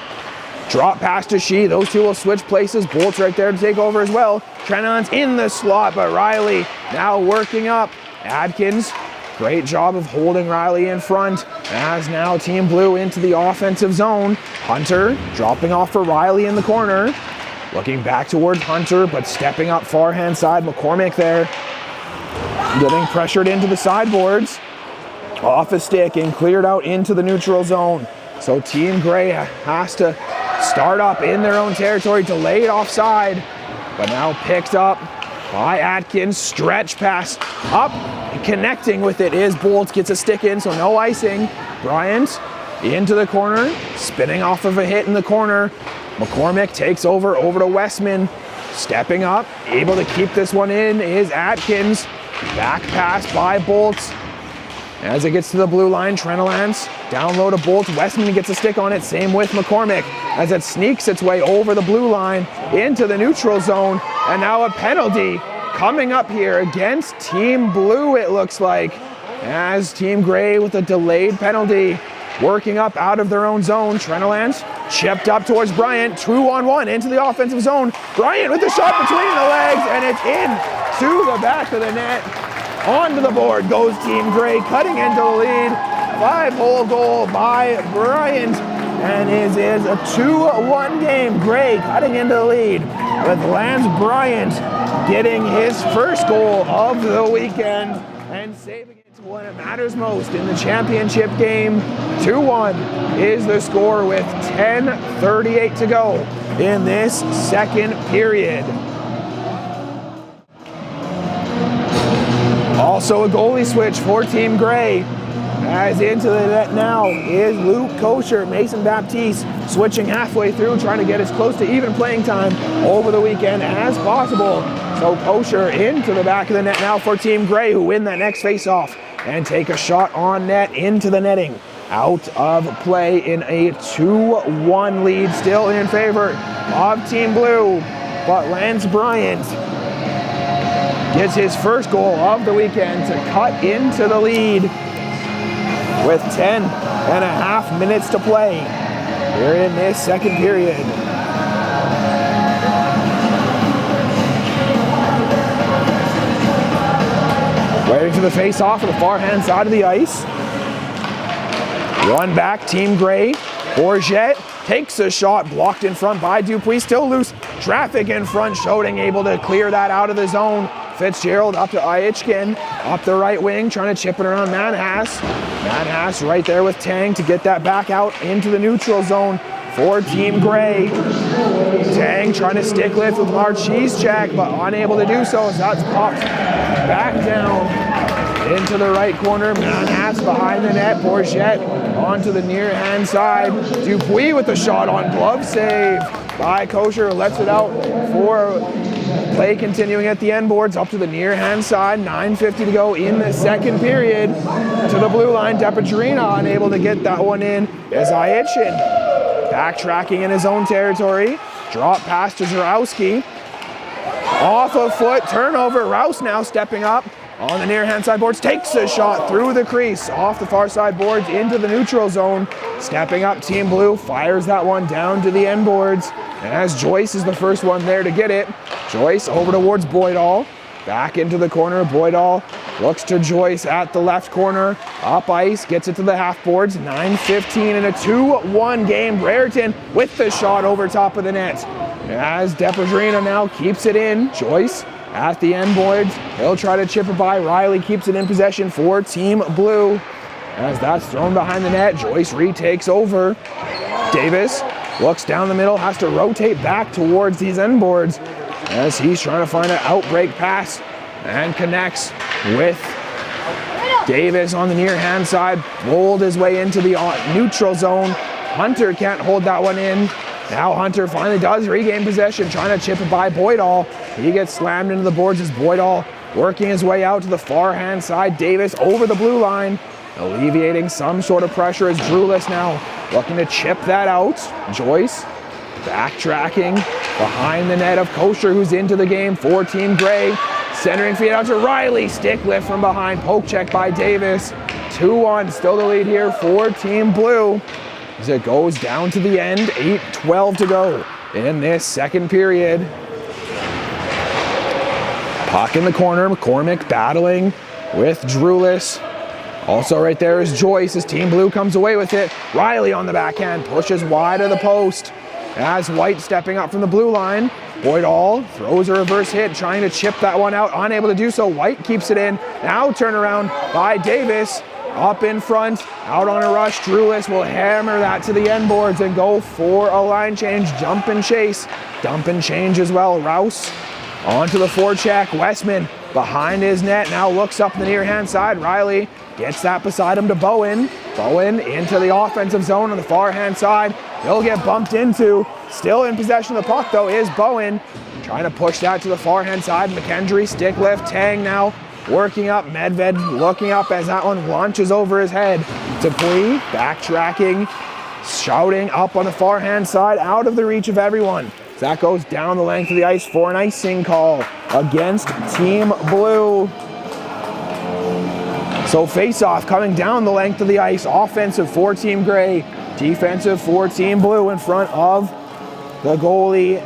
Drop pass to She. Those two will switch places. Bolt's right there to take over as well. Trenolance in the slot, but Riley now working up. Adkins, great job of holding Riley in front. As now Team Blue into the offensive zone. Hunter dropping off for Riley in the corner. Looking back towards Hunter, but stepping up far hand side. McCormick there. Getting pressured into the sideboards. Off a stick and cleared out into the neutral zone. So Team Gray has to start up in their own territory, delayed offside, but now picked up by Atkins. Stretch pass up, connecting with it is Bolts, gets a stick in, so no icing. Bryant into the corner, spinning off of a hit in the corner. McCormick takes over to Westman, stepping up, able to keep this one in is Atkins. Back pass by Bolts. As it gets to the blue line, Trenolance down low to Bolt. Westman gets a stick on it, same with McCormick as it sneaks its way over the blue line into the neutral zone. And now a penalty coming up here against Team Blue, it looks like, as Team Gray with a delayed penalty working up out of their own zone. Trenolance chipped up towards Bryant, 2-on-1 into the offensive zone. Bryant with the shot between the legs, and it's in to the back of the net. Onto the board goes Team Gray, cutting into the lead. 5-hole goal by Bryant, and it is a 2-1 game. Gray cutting into the lead with Lance Bryant getting his first goal of the weekend and saving it when it matters most in the championship game. 2-1 is the score with 10:38 to go in this second period. Also a goalie switch for Team Gray. As into the net now is Luke Kosher. Mason Baptiste switching halfway through, trying to get as close to even playing time over the weekend as possible. So Kosher into the back of the net now for Team Gray, who win that next face-off and take a shot on net into the netting. Out of play in a 2-1 lead, still in favor of Team Blue. But Lance Bryant gets his first goal of the weekend to cut into the lead with 10.5 minutes to play here in this second period. Waiting for the face-off on the far-hand side of the ice. Run back, Team Gray. Bourget takes a shot, blocked in front by Dupuis, still loose. Traffic in front, Shoding able to clear that out of the zone. Fitzgerald up to Iachkin, up the right wing, trying to chip it around Manhass. Manhass right there with Tang to get that back out into the neutral zone for Team Gray. Tang trying to stick lift with Mark Cheesejack, but unable to do so as that's popped back down into the right corner. Manhat's behind the net. Bourget onto the near hand side. Dupuis with the shot on glove save by Kosher. Lets it out for play continuing at the end boards up to the near hand side. 9:50 to go in the second period. To the blue line. Depedrina unable to get that one in as Ietchin backtracking in his own territory. Drop pass to Zurowski. Off a foot, turnover. Rouse now stepping up on the near hand side boards. Takes a shot through the crease. Off the far side boards into the neutral zone. Stepping up, Team Blue fires that one down to the end boards. And as Joyce is the first one there to get it. Joyce over towards Boydall. Back into the corner. Boydall looks to Joyce at the left corner. Up ice, gets it to the half boards. 9:15 in a 2-1 game. Brereton with the shot over top of the net. As Depedrina now keeps it in. Joyce at the end boards. He'll try to chip it by. Riley keeps it in possession for Team Blue. As that's thrown behind the net, Joyce retakes over. Davis looks down the middle, has to rotate back towards these end boards as he's trying to find an outbreak pass and connects with Davis on the near hand side. Rolled his way into the neutral zone. Hunter can't hold that one in. Now Hunter finally does regain possession, trying to chip it by Boydall. He gets slammed into the boards as Boydall working his way out to the far hand side. Davis over the blue line, alleviating some sort of pressure as Drulis now looking to chip that out. Joyce backtracking behind the net of Kosher, who's into the game for Team Gray. Centering feed out to Riley. Stick lift from behind. Poke check by Davis. 2-1. Still the lead here for Team Blue as it goes down to the end. 8:12 to go in this second period. Puck in the corner. McCormick battling with Drulis. Also right there is Joyce as Team Blue comes away with it. Riley on the backhand. Pushes wide of the post. As White stepping up from the blue line. Boydall throws a reverse hit, trying to chip that one out. Unable to do so. White keeps it in. Now turnaround by Davis. Up in front, out on a rush. Drulis will hammer that to the end boards and go for a line change. Jump and chase. Dump and change as well. Rouse onto the forecheck. Westman behind his net. Now looks up the near hand side. Riley gets that beside him to Bowen. Bowen into the offensive zone on the far hand side. He'll get bumped into. Still in possession of the puck though is Bowen. Trying to push that to the far hand side. McKendry stick lift. Tang now working up. Medved looking up as that one launches over his head. Dupuis backtracking, shouting up on the far hand side, out of the reach of everyone. That goes down the length of the ice for an icing call against Team Blue. So face-off coming down the length of the ice. Offensive for Team Gray, defensive for Team Blue in front of the goalie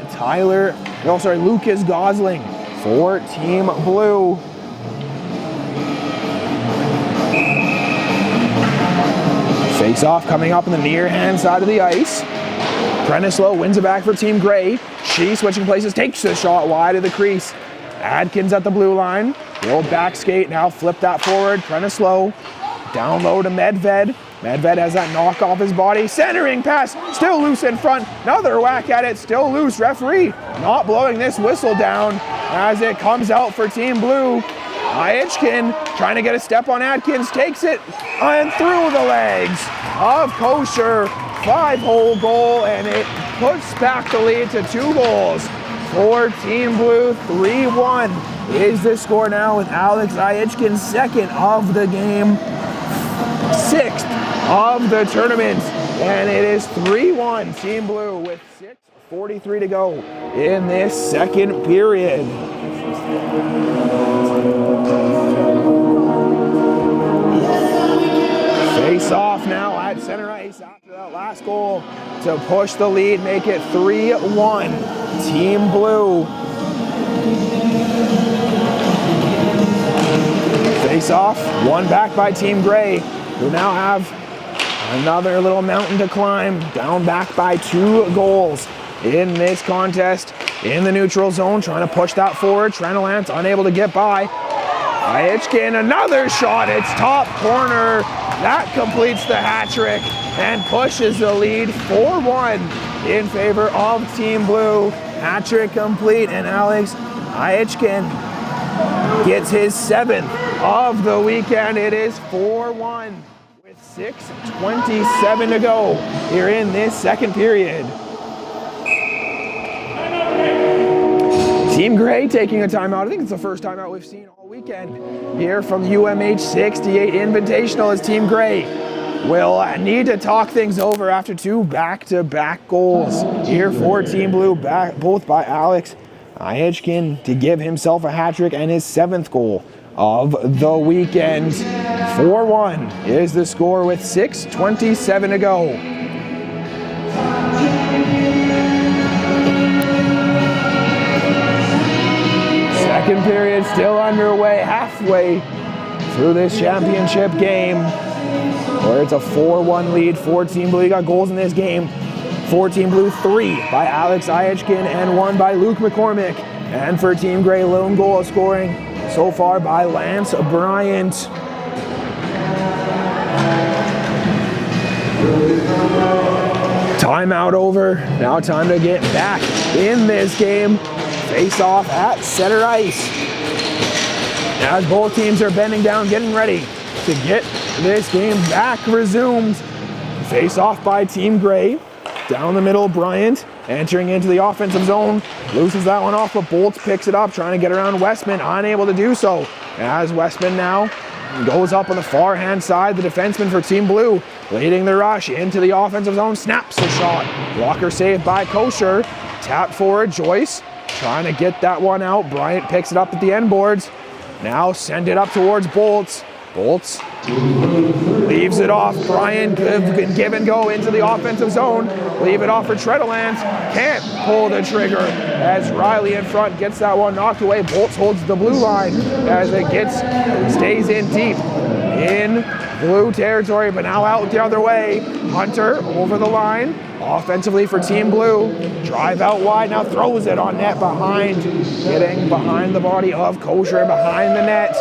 Lucas Gosling for Team Blue. Face-off coming up on the near hand side of the ice. Prenislow wins it back for Team Gray. She switching places, takes a shot wide of the crease. Adkins at the blue line. The old back skate, now flip that forward. Prenislow down low to Medved. Medved has that knock off his body. Centering pass, still loose in front. Another whack at it, still loose. Referee not blowing this whistle down as it comes out for Team Blue. Ietchin trying to get a step on Adkins, takes it and through the legs of Kosher. 5-hole goal, and it puts back the lead to 2 goals for Team Blue. 3-1 is the score now with Alex Ietchin, second of the game, 6th of the tournament, and it is 3-1 Team Blue with 6:43 to go in this second period. Face off now at center ice after that last goal to push the lead, make it 3-1 Team Blue. Face off, won back by Team Gray, who now have another little mountain to climb, down back by 2 goals in this contest. In the neutral zone, trying to push that forward. Trenolance unable to get by. Ietchin, another shot, it's top corner. That completes the hat trick and pushes the lead 4-1 in favor of Team Blue. Hat trick complete, and Alex Ietchin gets his 7th of the weekend. It is 4-1 with 6:27 to go here in this second period. Team Gray taking a timeout. I think it's the first timeout we've seen all weekend here from the UMH-68 Invitational as Team Gray will need to talk things over after two back-to-back goals here for Team Blue, both by Alex Iachkin to give himself a hat trick and his 7th goal of the weekend. 4-1 is the score with 6:27 to go. Second period still underway, halfway through this championship game, where it's a 4-1 lead for Team Blue. You got goals in this game for Team Blue, 3 by Alex Iachkin and 1 by Luke McCormick. And for Team Gray, lone goal scoring so far by Lance Bryant. Timeout over. Now time to get back in this game. Face off at center ice. As both teams are bending down, getting ready to get this game back resumed. Face off by Team Gray. Down the middle, Bryant entering into the offensive zone. Loses that one off, but Bolts picks it up, trying to get around Westman. Unable to do so. As Westman now goes up on the far hand side, the defenseman for Team Blue leading the rush into the offensive zone. Snaps a shot. Blocker saved by Kosher. Tap forward, Joyce trying to get that one out. Bryant picks it up at the end boards. Now send it up towards Bolts. Bolts leaves it off. Bryant can give and go into the offensive zone. Leave it off for Tredelant. Can't pull the trigger as Riley in front gets that one knocked away. Bolts holds the blue line as it stays in deep in blue territory, but now out the other way. Hunter over the line. Offensively for Team Blue. Drive out wide, now throws it on net behind. Getting behind the body of Kosher behind the net.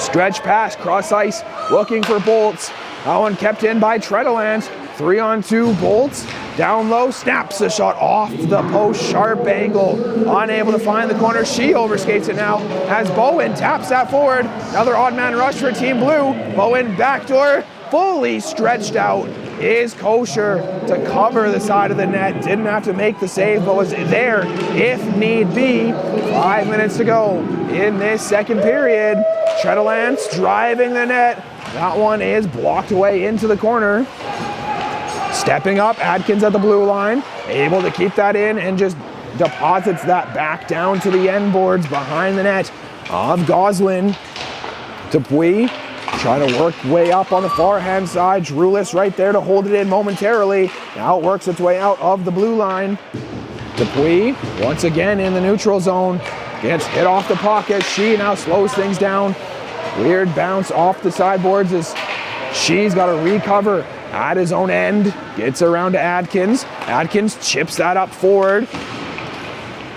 Stretch pass, cross ice, looking for Bolts. That one kept in by Tredelant. 3-on-2, Bolts. Down low, snaps the shot off the post, sharp angle. Unable to find the corner, she overskates it now. As Bowen taps that forward. Another odd man rush for Team Blue. Bowen backdoor, fully stretched out is Kosher to cover the side of the net. Didn't have to make the save, but was there if need be. 5 minutes to go in this second period. Tredelant's driving the net. That one is blocked away into the corner. Stepping up, Adkins at the blue line. Able to keep that in and just deposits that back down to the end boards behind the net of Goslin. Dupuis trying to work way up on the far hand side. Drulis right there to hold it in momentarily. Now it works its way out of the blue line. Dupuis once again in the neutral zone. Gets hit off the pocket. She now slows things down. Weird bounce off the sideboards as she's got to recover at his own end. Gets around to Adkins. Adkins chips that up forward.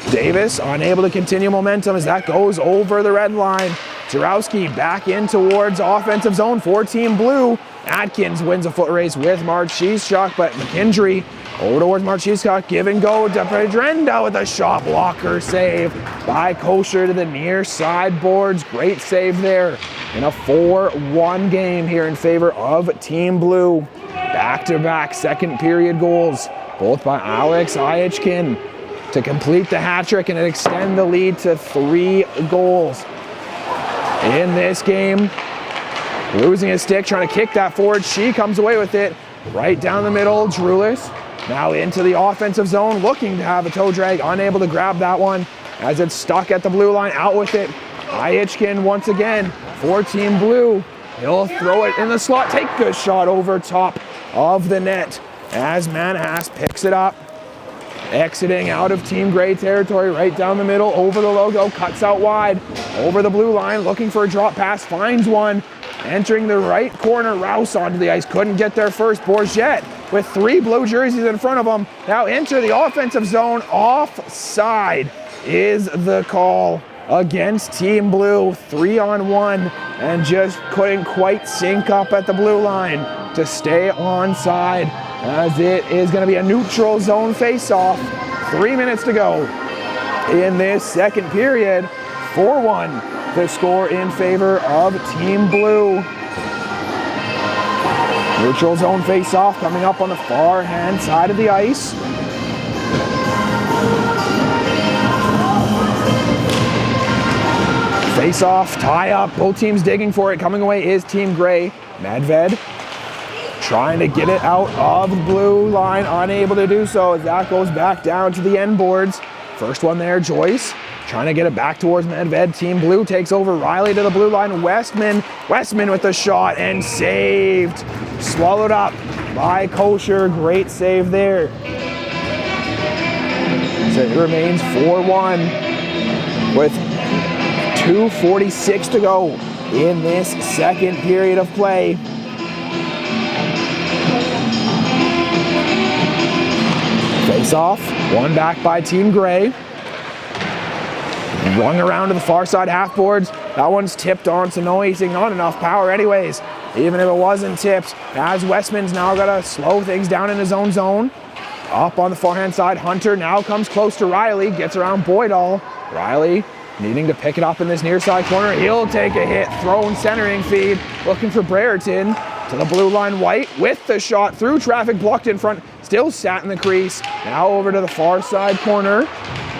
Davis unable to continue momentum as that goes over the red line. Jarowski back in towards offensive zone for Team Blue. Adkins wins a foot race with Marchishuk, but McKendry over towards Marchishuk. Give and go to Pedrenda with a shot blocker save by Kosher to the near sideboards. Great save there in a 4-1 game here in favor of Team Blue. Back-to-back second period goals, both by Alex Iachkin to complete the hat trick and extend the lead to 3 goals. In this game, losing his stick, trying to kick that forward. She comes away with it right down the middle. Drulis now into the offensive zone, looking to have a toe drag, unable to grab that one as it's stuck at the blue line. Out with it, Iachkin once again for Team Blue. He'll throw it in the slot, take a shot over top of the net as Manhas picks it up. Exiting out of Team Gray territory, right down the middle, over the logo, cuts out wide, over the blue line, looking for a drop pass, finds one, entering the right corner, Rouse onto the ice, couldn't get there first. Bourget with 3 blue jerseys in front of him, now into the offensive zone, offside is the call against Team Blue. 3-on-1, and just couldn't quite sync up at the blue line to stay onside, as it is going to be a neutral zone face-off. 3 minutes to go in this second period. 4-1 the score in favor of Team Blue. Neutral zone face-off coming up on the far hand side of the ice. Face-off, tie-up, both teams digging for it. Coming away is Team Gray. Medved trying to get it out of the blue line, unable to do so as that goes back down to the end boards. First one there, Joyce. Trying to get it back towards Medved. Team Blue takes over. Riley to the blue line. Westman with the shot and saved. Swallowed up by Kosher. Great save there. So it remains 4-1 with 2:46 to go in this second period of play. Face off. One back by Team Gray. Rung around to the far side half boards. That one's tipped on Sonoy. Not enough power anyways. Even if it wasn't tipped, as Westman's now got to slow things down in his own zone. Up on the forehand side, Hunter now comes close to Riley. Gets around Boydall. Riley needing to pick it up in this near side corner. He'll take a hit. Thrown centering feed. Looking for Brereton. To the blue line, White with the shot through traffic. Blocked in front. Still sat in the crease. Now over to the far side corner.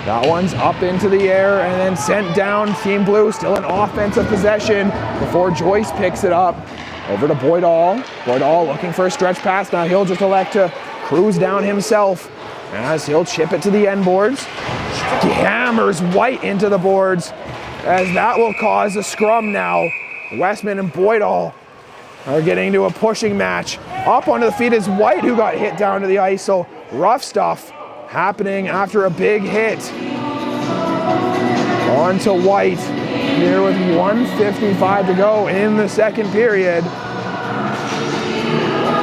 That one's up into the air and then sent down. Team Blue still in offensive possession before Joyce picks it up. Over to Boydall. Boydall looking for a stretch pass. Now he'll just elect to cruise down himself as he'll chip it to the end boards. He hammers White into the boards as that will cause a scrum now. Westman and Boydall are getting into a pushing match. Up onto the feet is White, who got hit down to the ice. So rough stuff happening after a big hit. On to White here with 1:55 to go in the second period.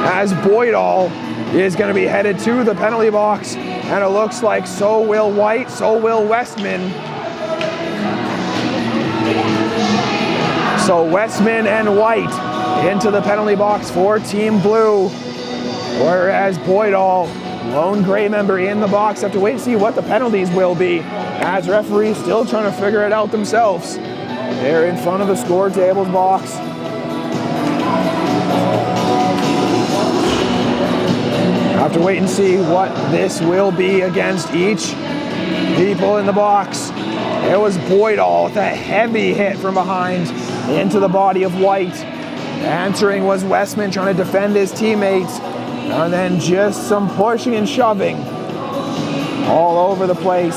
As Boydall is going to be headed to the penalty box, and it looks like so will White, so will Westman. So Westman and White into the penalty box for Team Blue, whereas Boydall, lone Gray member in the box, have to wait and see what the penalties will be, as referees still trying to figure it out themselves. They're in front of the score tables box. Have to wait and see what this will be against each people in the box. It was Boydall with a heavy hit from behind into the body of White. Answering was Westman trying to defend his teammates. And then just some pushing and shoving all over the place.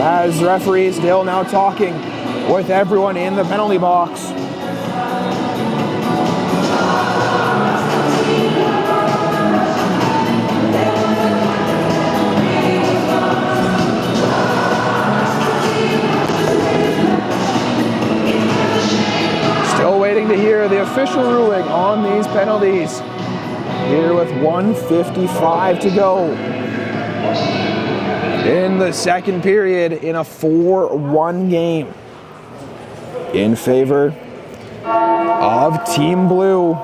As referees still now talking with everyone in the penalty box. Still waiting to hear the official ruling on these penalties. Here with 1:55 to go in the second period in a 4-1 game in favor of Team Blue.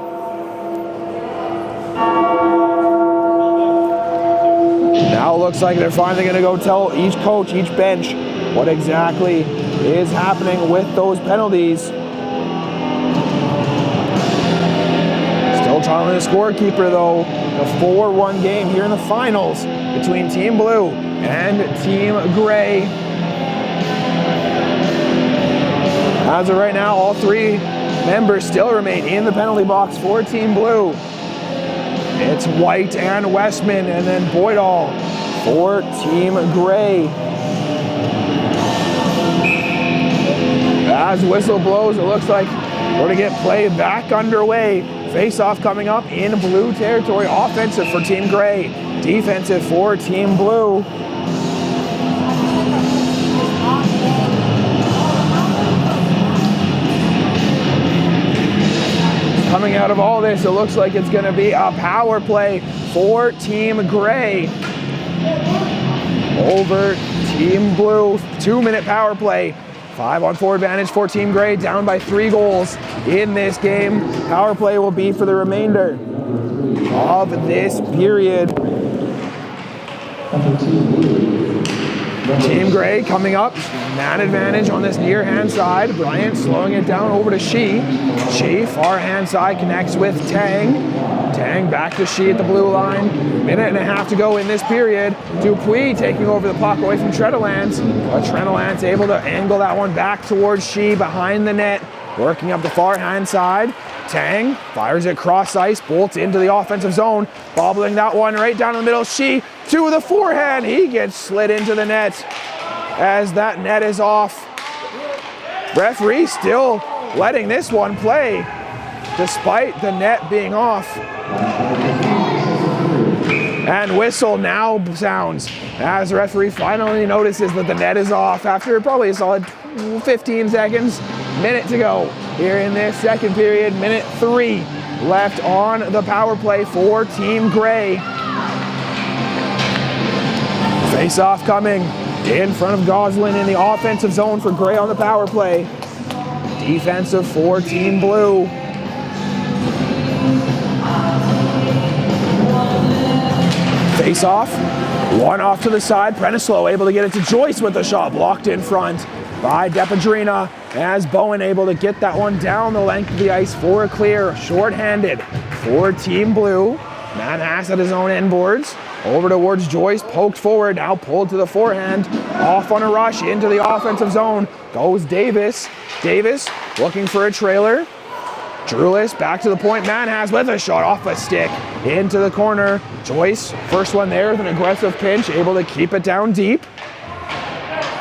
Now it looks like they're finally going to go tell each coach, each bench, what exactly is happening with those penalties. Still telling the scorekeeper though, the 4-1 game here in the finals between Team Blue and Team Gray. As of right now, all three members still remain in the penalty box for Team Blue. It's White and Westman, and then Boydall for Team Gray. As whistle blows, it looks like we're to get play back underway. Face-off coming up in blue territory. Offensive for Team Gray, defensive for Team Blue. Coming out of all this, it looks like it's going to be a power play for Team Gray over Team Blue. 2-minute power play. 5-on-4 advantage for Team Gray, down by 3 goals in this game. Power play will be for the remainder of this period. Team Gray coming up, man advantage on this near hand side. Bryant slowing it down over to Shi. Shi, far hand side, connects with Tang. Tang back to Shi at the blue line. Minute and a half to go in this period. Dupuis taking over the puck away from Tredelance. But Tredelance able to angle that one back towards Shi behind the net. Working up the far hand side. Tang fires it cross ice, bolts into the offensive zone, bobbling that one right down the middle. Shi to the forehand. He gets slid into the net as that net is off. Referee still letting this one play despite the net being off. And whistle now sounds as the referee finally notices that the net is off after probably a solid 15 seconds. Minute to go here in this second period. Minute 3 left on the power play for Team Gray. Face-off coming in front of Goslin in the offensive zone for Gray on the power play. Defensive for Team Blue. Face-off, one off to the side. Prenislow able to get it to Joyce with the shot, blocked in front by Depadrina, as Bowen able to get that one down the length of the ice for a clear. Short-handed for Team Blue. Manhass at his own end boards. Over towards Joyce, poked forward, now pulled to the forehand. Off on a rush into the offensive zone goes Davis. Davis looking for a trailer. Drulis back to the point. Manhass with a shot off a stick into the corner. Joyce, first one there with an aggressive pinch, able to keep it down deep.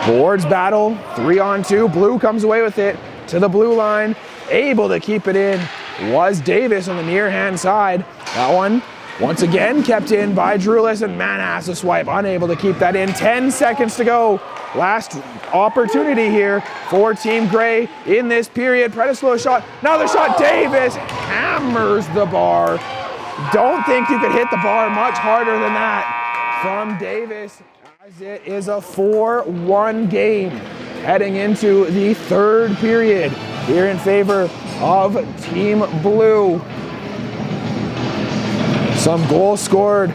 Boards battle, 3-on-2. Blue comes away with it to the blue line. Able to keep it in was Davis on the near hand side. That one once again kept in by Drulis, and Manhass a swipe, unable to keep that in. 10 seconds to go. Last opportunity here for Team Gray in this period. Predislow shot, another shot. Davis hammers the bar. Don't think you could hit the bar much harder than that from Davis, as it is a 4-1 game heading into the third period here in favor of Team Blue. Some goals scored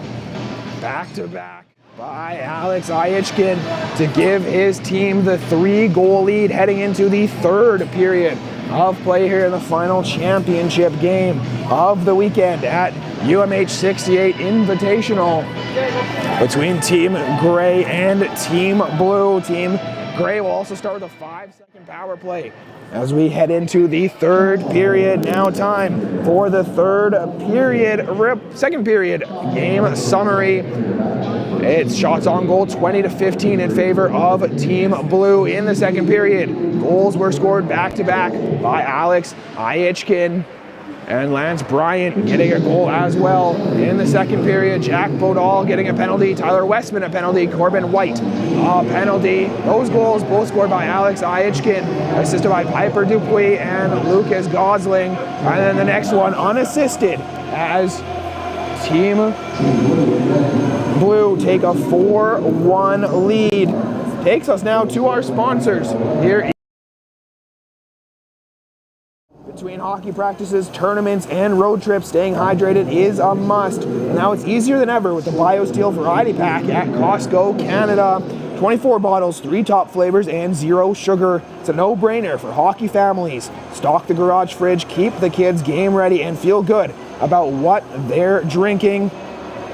back-to-back by Alex Iachkin to give his team the 3-goal lead heading into the third period of play here in the final championship game of the weekend at UMH-68 Invitational between Team Gray and Team Blue. Team Gray will also start with a 5-second power play as we head into the third period. Now time for the second period game summary. It's shots on goal 20-15 in favor of Team Blue in the second period. Goals were scored back-to-back by Alex Iachkin and Lance Bryant getting a goal as well. In the second period, Jack Bodal getting a penalty, Tyler Westman a penalty, Corbin White a penalty. Those goals both scored by Alex Iachkin, assisted by Piper Dupuis and Lucas Gosling. And then the next one unassisted as Team Blue take a 4-1 lead. Takes us now to our sponsors here. Between hockey practices, tournaments, and road trips, staying hydrated is a must. And now it's easier than ever with the BioSteel Variety Pack at Costco, Canada. 24 bottles, 3 top flavors, and 0 sugar. It's a no-brainer for hockey families. Stock the garage fridge, keep the kids game ready, and feel good about what they're drinking.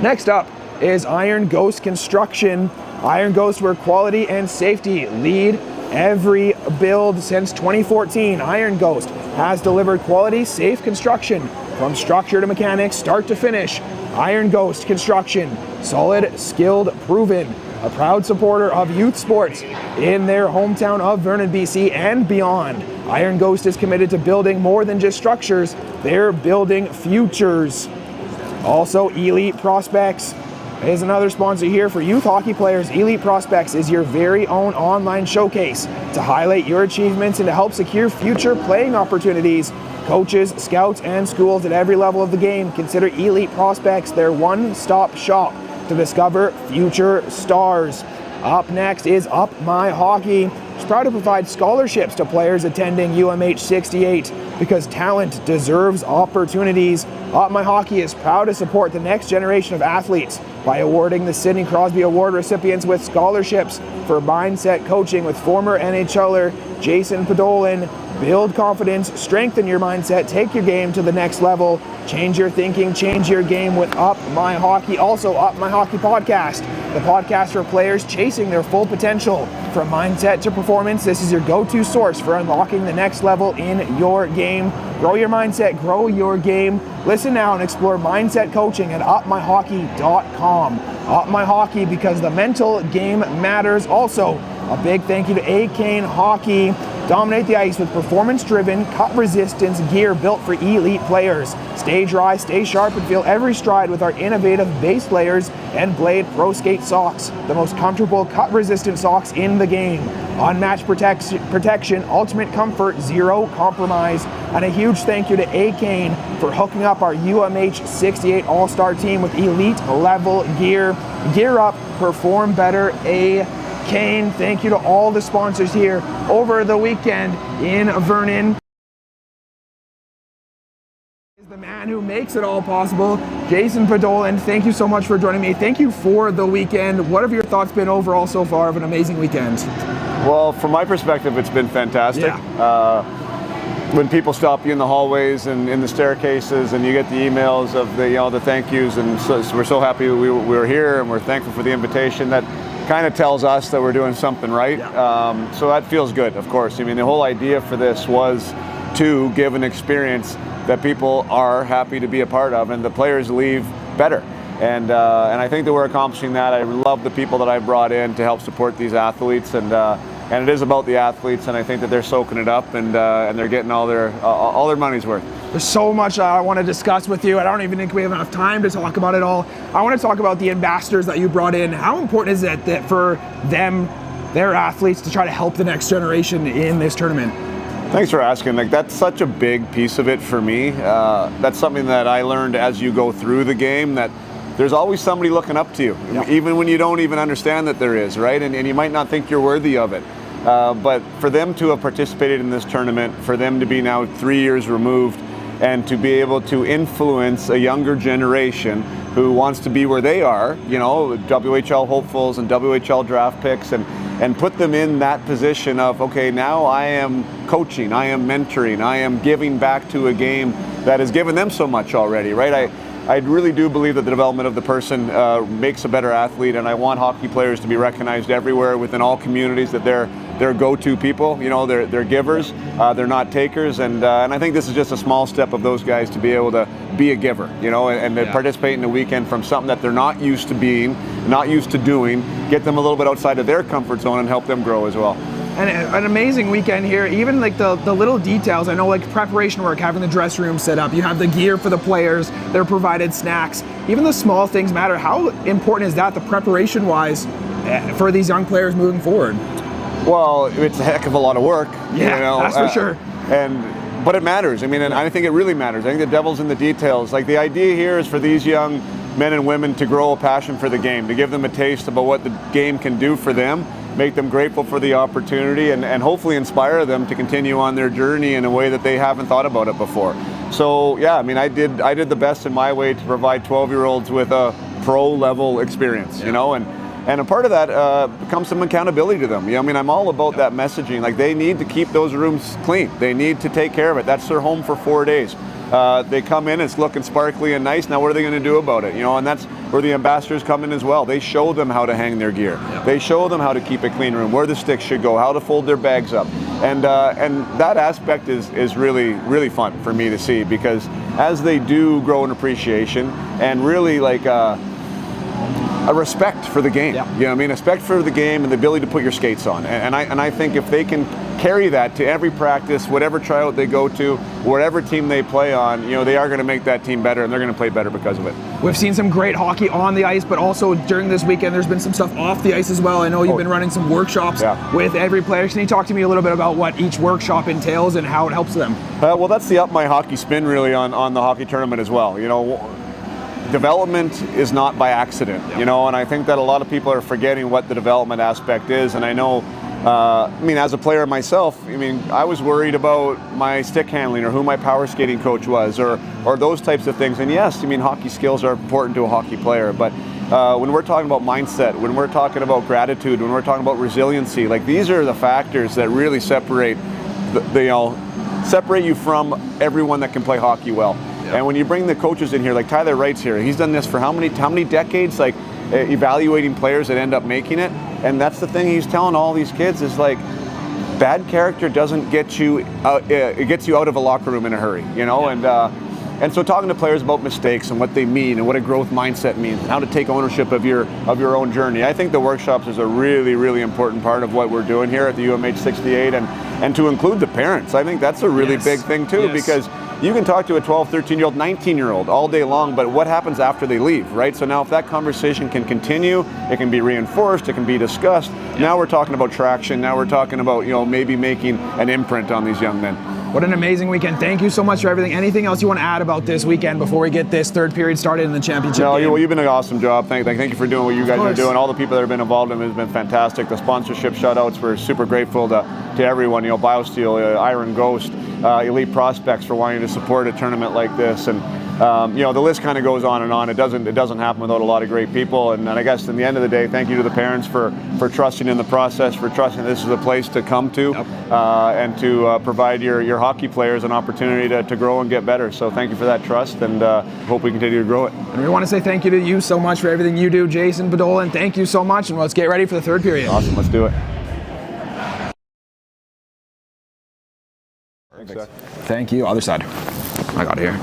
Next up is Iron Ghost Construction. Iron Ghost, where quality and safety lead every build since 2014. Iron Ghost has delivered quality, safe construction from structure to mechanics, start to finish. Iron Ghost Construction, solid, skilled, proven. A proud supporter of youth sports in their hometown of Vernon, BC and beyond. Iron Ghost is committed to building more than just structures, they're building futures. Also, Elite Prospects is another sponsor here for youth hockey players. Elite Prospects is your very own online showcase to highlight your achievements and to help secure future playing opportunities. Coaches, scouts, and schools at every level of the game consider Elite Prospects their one-stop shop to discover future stars. Up next is Up My Hockey. It's proud to provide scholarships to players attending UMH-68 because talent deserves opportunities. Up My Hockey is proud to support the next generation of athletes by awarding the Sidney Crosby Award recipients with scholarships for mindset coaching with former NHLer Jason Podolin. Build confidence, strengthen your mindset, take your game to the next level, change your thinking, change your game with Up My Hockey. Also, Up My Hockey Podcast, the podcast for players chasing their full potential. From mindset to performance, this is your go-to source for unlocking the next level in your game. Grow your mindset, grow your game. Listen now and explore mindset coaching at upmyhockey.com. Up My Hockey, because the mental game matters. Also, a big thank you to A-Kane Hockey. Dominate the ice with performance-driven, cut-resistance gear built for elite players. Stay dry, stay sharp, and feel every stride with our innovative base layers and Blade Pro Skate socks, the most comfortable cut-resistant socks in the game. Unmatched protection, ultimate comfort, zero compromise. And a huge thank you to A-Kane for hooking up our UMH-68 All-Star team with elite-level gear. Gear up, perform better, A-Kane. Thank you to all the sponsors here over the weekend in Vernon. Is the man who makes it all possible, Jason Podolin. Thank you so much for joining me. Thank you for the weekend. What have your thoughts been overall so far of an amazing weekend? Well, from my perspective, it's been fantastic. Yeah. When people stop you in the hallways and in the staircases, and you get the emails of the thank yous, and so we're so happy we were here, and we're thankful for the invitation. That kind of tells us that we're doing something right. Yeah. So that feels good, of course. I mean, the whole idea for this was to give an experience that people are happy to be a part of, and the players leave better. And I think that we're accomplishing that. I love the people that I brought in to help support these athletes, and it is about the athletes, and I think that they're soaking it up, and they're getting all their money's worth. There's so much I want to discuss with you. I don't even think we have enough time to talk about it all. I want to talk about the ambassadors that you brought in. How important is it that for them, their athletes, to try to help the next generation in this tournament? Thanks for asking. Like, that's such a big piece of it for me. That's something that I learned as you go through the game, that there's always somebody looking up to you, even when you don't even understand that there is, right? And you might not think you're worthy of it. But for them to have participated in this tournament, for them to be now 3 years removed, and to be able to influence a younger generation who wants to be where they are, WHL hopefuls and WHL draft picks, and put them in that position of, okay, now I am coaching, I am mentoring, I am giving back to a game that has given them so much already, right? I really do believe that the development of the person makes a better athlete, and I want hockey players to be recognized everywhere within all communities, that they're go-to people. They're givers, they're not takers, and I think this is just a small step of those guys to be able to be a giver, and to participate in the weekend from something that they're not used to being, not used to doing, get them a little bit outside of their comfort zone and help them grow as well. And an amazing weekend here. Even like the little details. I know, like preparation work, having the dress room set up. You have the gear for the players. They're provided snacks. Even the small things matter. How important is that, the preparation wise, for these young players moving forward? Well, it's a heck of a lot of work. Yeah, that's for sure. But it matters. I mean, and I think it really matters. I think the devil's in the details. Like, the idea here is for these young men and women to grow a passion for the game, to give them a taste about what the game can do for them, make them grateful for the opportunity, and hopefully inspire them to continue on their journey in a way that they haven't thought about it before. So yeah, I mean, I did the best in my way to provide 12-year-olds with a pro-level experience, and a part of that becomes some accountability to them. I mean, I'm all about that messaging. Like, they need to keep those rooms clean. They need to take care of it. That's their home for 4 days. They come in, it's looking sparkly and nice. Now what are they going to do about it? And that's where the ambassadors come in as well. They show them how to hang their gear. They show them how to keep a clean room, where the sticks should go, how to fold their bags up. And that aspect is really, really fun for me to see, because as they do grow in appreciation and really like a respect for the game. A respect for the game and the ability to put your skates on. And I think if they can carry that to every practice, whatever tryout they go to, whatever team they play on, they are going to make that team better, and they're going to play better because of it. We've seen some great hockey on the ice, but also during this weekend there's been some stuff off the ice as well. I know you've been running some workshops with every player. Can you talk to me a little bit about what each workshop entails and how it helps them? Well, that's the Up My Hockey spin really on the hockey tournament as well. development is not by accident, you know, and I think that a lot of people are forgetting what the development aspect is. And I know, I mean, as a player myself, I mean, I was worried about my stick handling or who my power skating coach was, or those types of things. And yes, I mean, hockey skills are important to a hockey player, but when we're talking about mindset, when we're talking about gratitude, when we're talking about resiliency, like these are the factors that really separate separate you from everyone that can play hockey well. And when you bring the coaches in here, like Tyler Wright's here, he's done this for how many decades, like evaluating players that end up making it. And that's the thing he's telling all these kids is like, bad character doesn't get you, it gets you out of a locker room in a hurry, you know? And so talking to players about mistakes and what they mean and what a growth mindset means and how to take ownership of your own journey. I think the workshops is a really, really important part of what we're doing here at the UMH-68, and to include the parents. I think that's a really big thing too, because you can talk to a 12, 13-year-old, 19-year-old all day long, but what happens after they leave, right? So now if that conversation can continue, it can be reinforced, it can be discussed. Now we're talking about traction, now we're talking about, you know, maybe making an imprint on these young men. What an amazing weekend. Thank you so much for everything. Anything else you want to add about this weekend before we get this third period started in the championship game? Well, you've been an awesome job. Thank you for doing what you guys are doing. All the people that have been involved in it has been fantastic. The sponsorship shout-outs, we're super grateful to everyone, you know, BioSteel, Iron Ghost, Elite Prospects for wanting to support a tournament like this. And you know, the list kind of goes on and on. It doesn't happen without a lot of great people. And I guess in the end of the day, thank you to the parents for trusting in the process, for trusting this is a place to come to, and to provide your hockey players an opportunity to grow and get better. So thank you for that trust, and hope we continue to grow it. And we want to say thank you to you so much for everything you do, Jason Bedolla, and thank you so much. And let's get ready for the third period. Awesome, let's do it. Thank you. Other side. I got it here.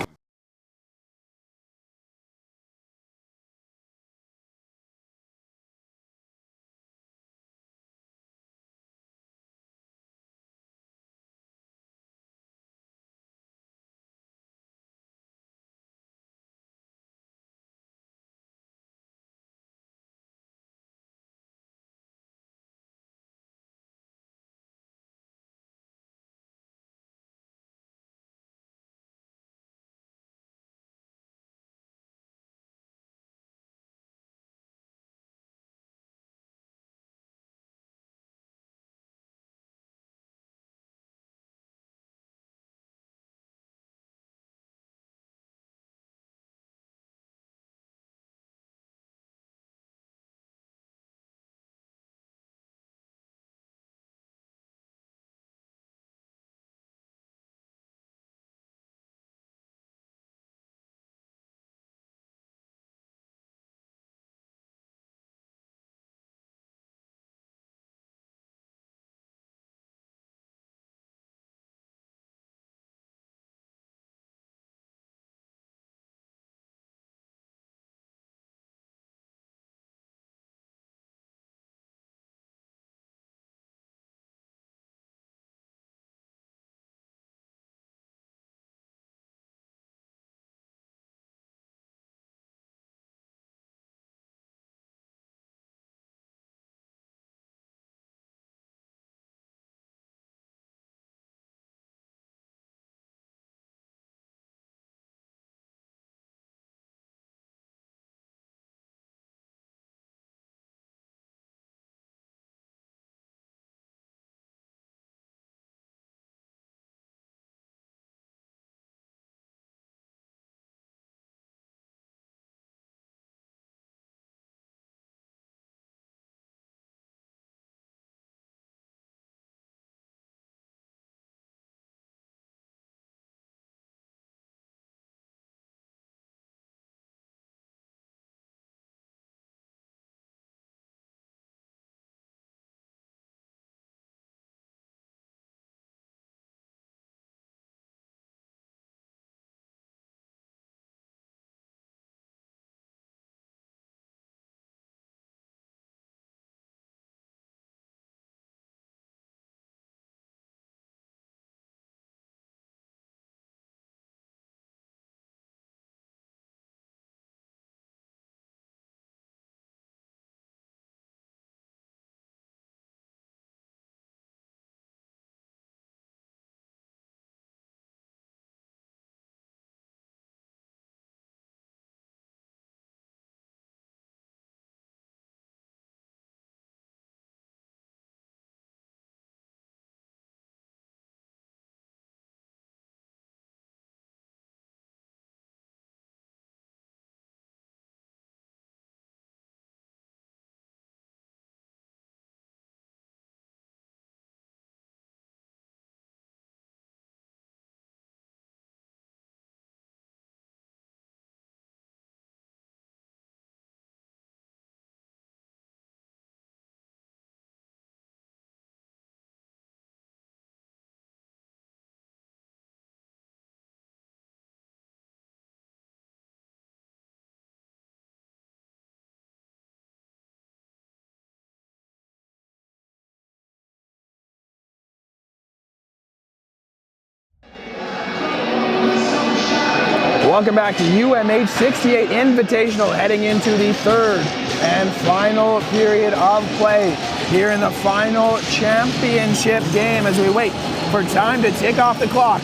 Welcome back to UMH-68 Invitational, heading into the third and final period of play here in the final championship game as we wait for time to tick off the clock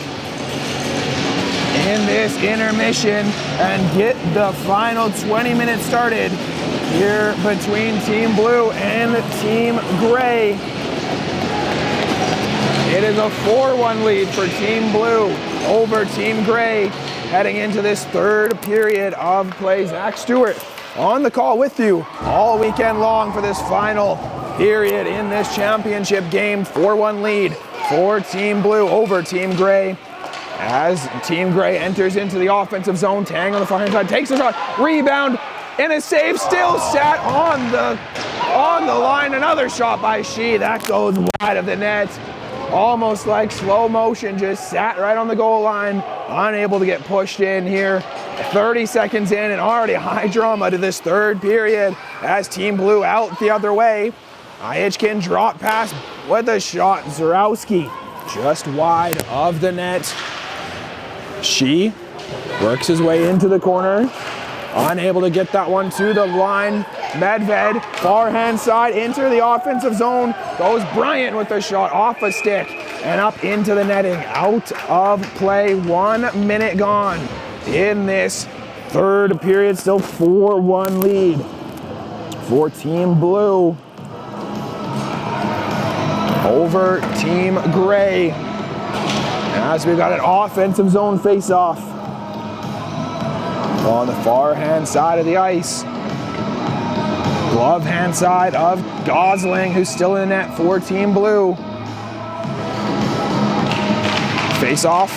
in this intermission and get the final 20 minutes started here between Team Blue and Team Gray. It is a 4-1 lead for Team Blue over Team Gray heading into this third period of play. Zach Stewart on the call with you all weekend long for this final period in this championship game. 4-1 lead for Team Blue over Team Gray as Team Gray enters into the offensive zone. Tang on the far hand side, takes a shot, rebound, and a save, still sat on the line. Another shot by Shi, that goes wide of the net. Almost like slow motion, just sat right on the goal line, unable to get pushed in here. 30 seconds in and already high drama to this third period as Team Blue out the other way. Ihichkin drop pass with a shot. Zarowski just wide of the net. Shi works his way into the corner, unable to get that one to the line. Medved, far hand side, into the offensive zone. Goes Bryant with a shot off a stick and up into the netting. Out of play, 1 minute gone in this third period. Still 4-1 lead for Team Blue over Team Gray. As we got an offensive zone face-off on the far hand side of the ice. Glove hand side of Gosling, who's still in the net for Team Blue. Face off,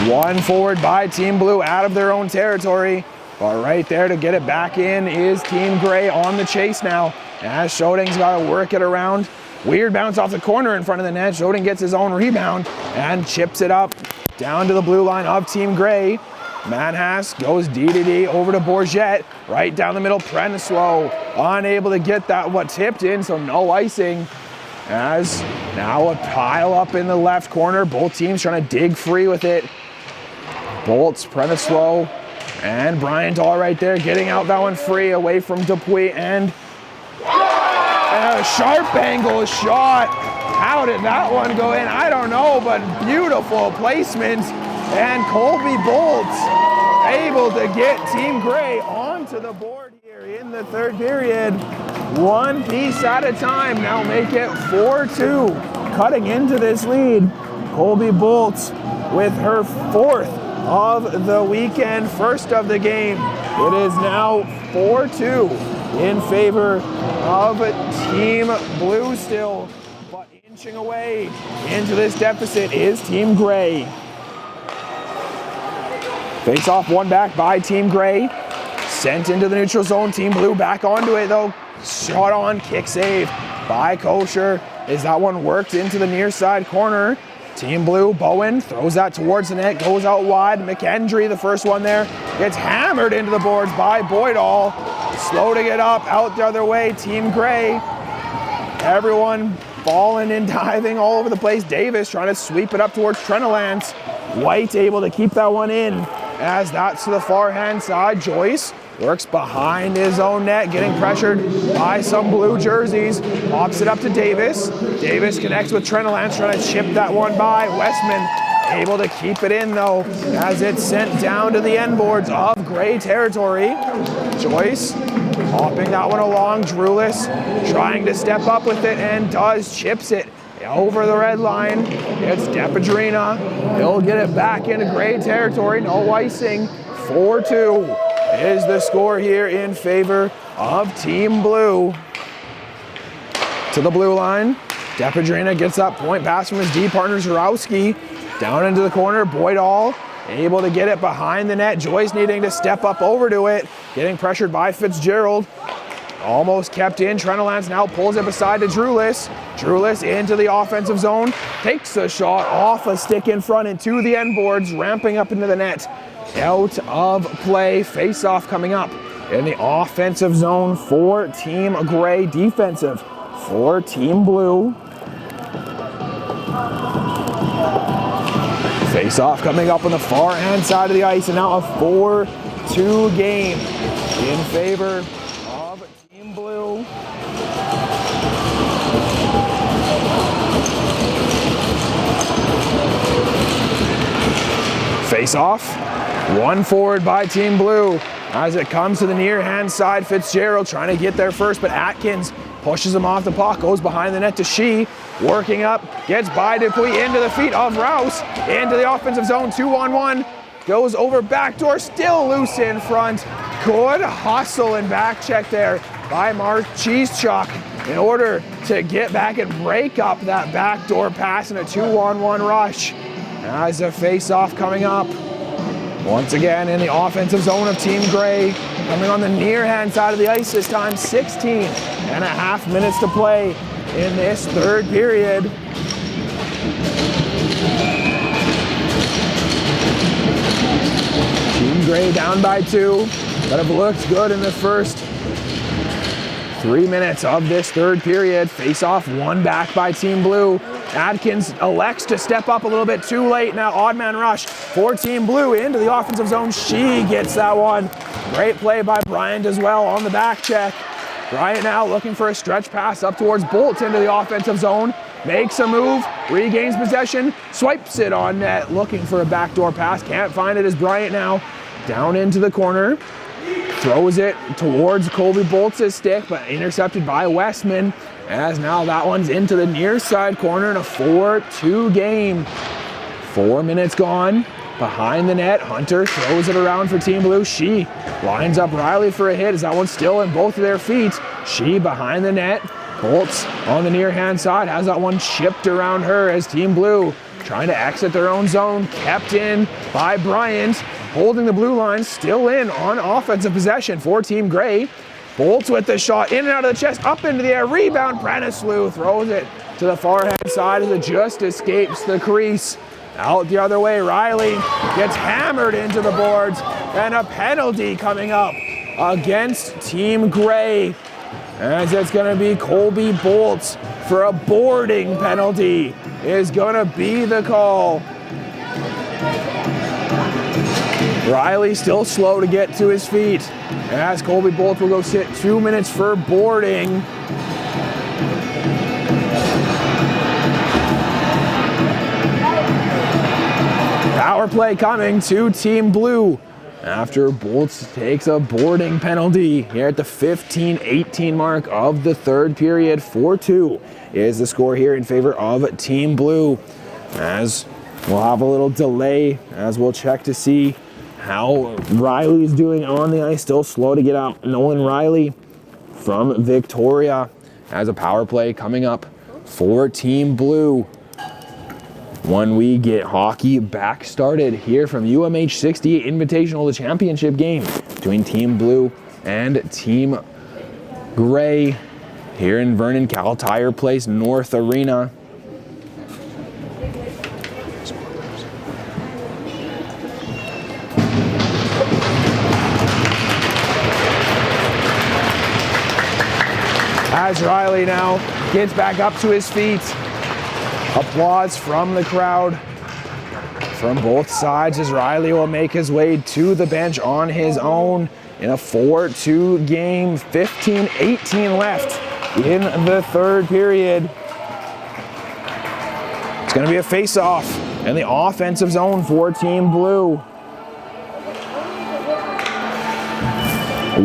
one forward by Team Blue out of their own territory. But right there to get it back in is Team Gray on the chase now. As Schoding's got to work it around. Weird bounce off the corner in front of the net. Schoding gets his own rebound and chips it up down to the blue line of Team Gray. Manhas goes D over to Bourget, right down the middle. Prenislow unable to get that one tipped in, so no icing. As now a pile up in the left corner. Both teams trying to dig free with it. Bolts, Prenislow, and Bryant all right there, getting out that one free away from Dupuis, and a sharp angle shot. How did that one go in? I don't know, but beautiful placement. And Colby Bolts able to get Team Gray onto the board here in the third period. One piece at a time. Now make it 4-2. Cutting into this lead. Colby Bolts with her fourth of the weekend, first of the game. It is now 4-2 in favor of Team Blue still. But inching away into this deficit is Team Gray. Face off, one back by Team Gray. Sent into the neutral zone. Team Blue back onto it though. Shot on, kick save by Kosher. Is that one worked into the near side corner? Team Blue, Bowen throws that towards the net, goes out wide. McKendry, the first one there, gets hammered into the boards by Boydall. Slow to get up, out the other way. Team Gray, everyone falling and diving all over the place. Davis trying to sweep it up towards Trenolance. White able to keep that one in as that's to the far hand side. Joyce works behind his own net, getting pressured by some blue jerseys. Pops it up to Davis. Davis connects with Trenolance, trying to chip that one by. Westman able to keep it in though, as it's sent down to the end boards of Gray territory. Joyce hopping that one along. Drulis trying to step up with it and does, chips it over the red line. It's Depedrina. He'll get it back into Gray territory. No icing. 4-2 is the score here in favor of Team Blue. To the blue line. Depedrina gets that point pass from his D partner Zarowski. Down into the corner. Boydall able to get it behind the net. Joyce needing to step up over to it. Getting pressured by Fitzgerald. Almost kept in. Trenolance now pulls it beside to Drulis. Drulis into the offensive zone. Takes a shot off a stick in front into the end boards. Ramping up into the net. Out of play. Face off coming up in the offensive zone for Team Gray. Defensive for Team Blue. Face off coming up on the far hand side of the ice, and now a 4-2 game in favor of Team Blue. Face off, one forward by Team Blue. As it comes to the near hand side, Fitzgerald trying to get there first, but Atkins pushes him off the puck, goes behind the net to Shee, working up, gets by Dupuis into the feet of Rouse, into the offensive zone, 2-on-1, goes over backdoor, still loose in front. Good hustle and back check there by Mark Cheesechuck in order to get back and break up that backdoor pass in a 2-on-1 rush. As a face-off coming up, once again in the offensive zone of Team Gray, coming on the near hand side of the ice this time, 16.5 minutes to play in this third period. Team Gray down by 2, but have looked good in the first 3 minutes of this third period. Face off, one back by Team Blue. Atkins elects to step up a little bit too late. Now odd man rush for Team Blue into the offensive zone. She gets that one. Great play by Bryant as well on the back check. Bryant now looking for a stretch pass up towards Bolt into the offensive zone. Makes a move, regains possession, swipes it on net, looking for a backdoor pass. Can't find it as Bryant now down into the corner. Throws it towards Colby Bolts' stick, but intercepted by Westman. As now that one's into the near side corner in a 4-2 game. 4 minutes gone. Behind the net, Hunter throws it around for Team Blue. She lines up Riley for a hit as that one's still in both of their feet. She behind the net. Bolts on the near hand side has that one chipped around her as Team Blue trying to exit their own zone. Kept in by Bryant. Holding the blue line, still in on offensive possession for Team Gray. Bolts with the shot, in and out of the chest, up into the air, rebound, Brennislew throws it to the far hand side as it just escapes the crease. Out the other way, Riley gets hammered into the boards, and a penalty coming up against Team Gray, as it's gonna be Colby Bolts for a boarding penalty is gonna be the call. Riley still slow to get to his feet, as Colby Bolts will go sit 2 minutes for boarding. Power play coming to Team Blue after Bolts takes a boarding penalty here at the 15-18 mark of the third period. 4-2 is the score here in favor of Team Blue, as we'll have a little delay as we'll check to see how Riley's doing on the ice. Still slow to get out. Nolan Riley from Victoria has a power play coming up for Team Blue when we get hockey back started here from UMH-68 Invitational, the championship game between Team Blue and Team Gray here in Vernon, Cal Tire Place North Arena. As Riley now gets back up to his feet. Applause from the crowd from both sides as Riley will make his way to the bench on his own in a 4-2 game. 15-18 left in the third period. It's going to be a face-off in the offensive zone for Team Blue,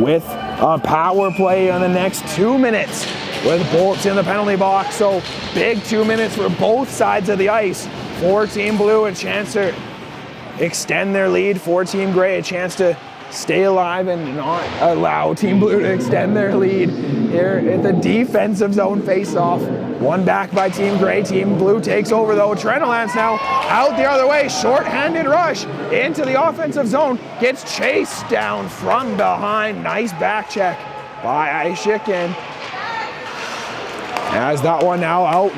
with a power play on the next 2 minutes with Bolts in the penalty box. So big 2 minutes for both sides of the ice. For Team Blue, a chance to extend their lead. For Team Gray, a chance to stay alive and not allow Team Blue to extend their lead here at the defensive zone face-off. One back by Team Gray. Team Blue takes over though. Trenolance now out the other way. Short-handed rush into the offensive zone. Gets chased down from behind. Nice back check by Aishikin. As that one now out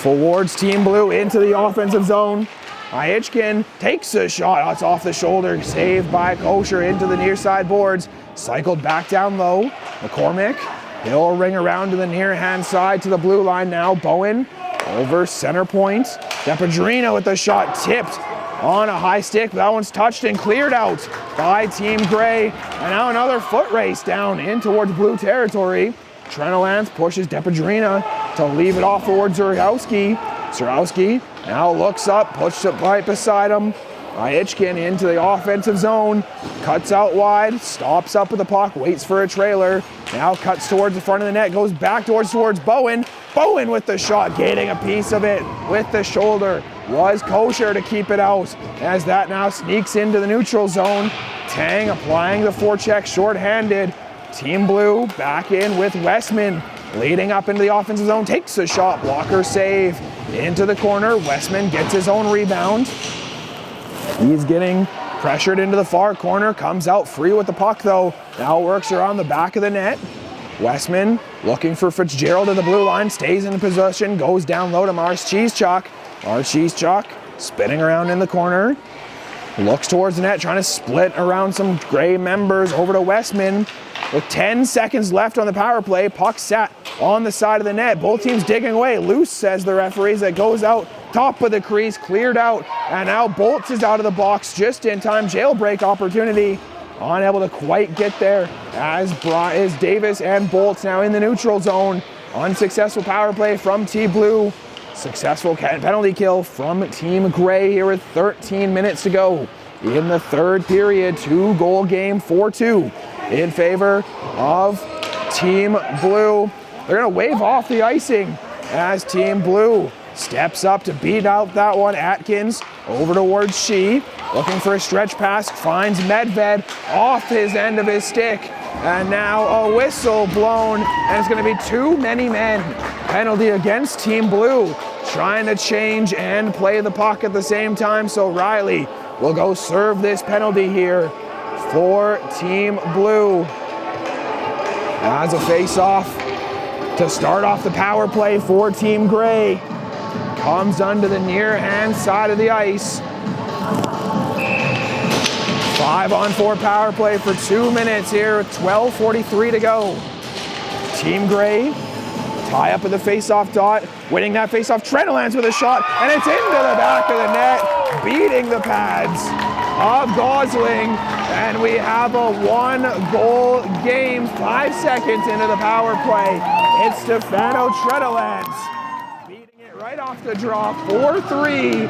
towards Team Blue into the offensive zone. Aichkin takes a shot. It's off the shoulder. Saved by Kosher into the near side boards. Cycled back down low. McCormick. He'll ring around to the near hand side to the blue line now. Bowen over center point. Depadrino with the shot tipped on a high stick. That one's touched and cleared out by Team Gray. And now another foot race down in towards blue territory. Trenolance pushes Depedrina to leave it off towards Zurowski. Zurowski now looks up, pushes it right beside him. Ryechkin into the offensive zone, cuts out wide, stops up with the puck, waits for a trailer. Now cuts towards the front of the net, goes back towards Bowen. Bowen with the shot, getting a piece of it with the shoulder. Was Kosher to keep it out as that now sneaks into the neutral zone. Tang applying the forecheck shorthanded. Team Blue back in with Westman. Leading up into the offensive zone, takes a shot, blocker save. Into the corner, Westman gets his own rebound. He's getting pressured into the far corner, comes out free with the puck though. Now works around the back of the net. Westman looking for Fitzgerald at the blue line, stays in position, goes down low to Mars Cheesechuck. Mars Cheesechuck spinning around in the corner. Looks towards the net, trying to split around some Gray members over to Westman. With 10 seconds left on the power play, puck sat on the side of the net. Both teams digging away. Loose, says the referees, that goes out top of the crease, cleared out, and now Bolts is out of the box just in time. Jailbreak opportunity, unable to quite get there as Davis and Bolts now in the neutral zone. Unsuccessful power play from Team Blue. Successful penalty kill from Team Gray here with 13 minutes to go in the third period. 2-goal game, 4-2 in favor of Team Blue. They're gonna wave off the icing as Team Blue steps up to beat out that one. Atkins over towards Shee, looking for a stretch pass, finds Medved off his end of his stick. And now a whistle blown, and it's gonna be too many men. Penalty against Team Blue, trying to change and play the puck at the same time. So Riley will go serve this penalty here for Team Blue. As a face-off to start off the power play for Team Gray. Comes under the near hand side of the ice. 5-on-4 power play for 2 minutes here with 12:43 to go. Team Gray tie up at the face-off dot, winning that face-off. Trenolance with a shot, and it's into the back of the net, beating the pads of Gosling, and we have a 1-goal game. 5 seconds into the power play. It's Stefano Trenolance beating it right off the draw, 4-3,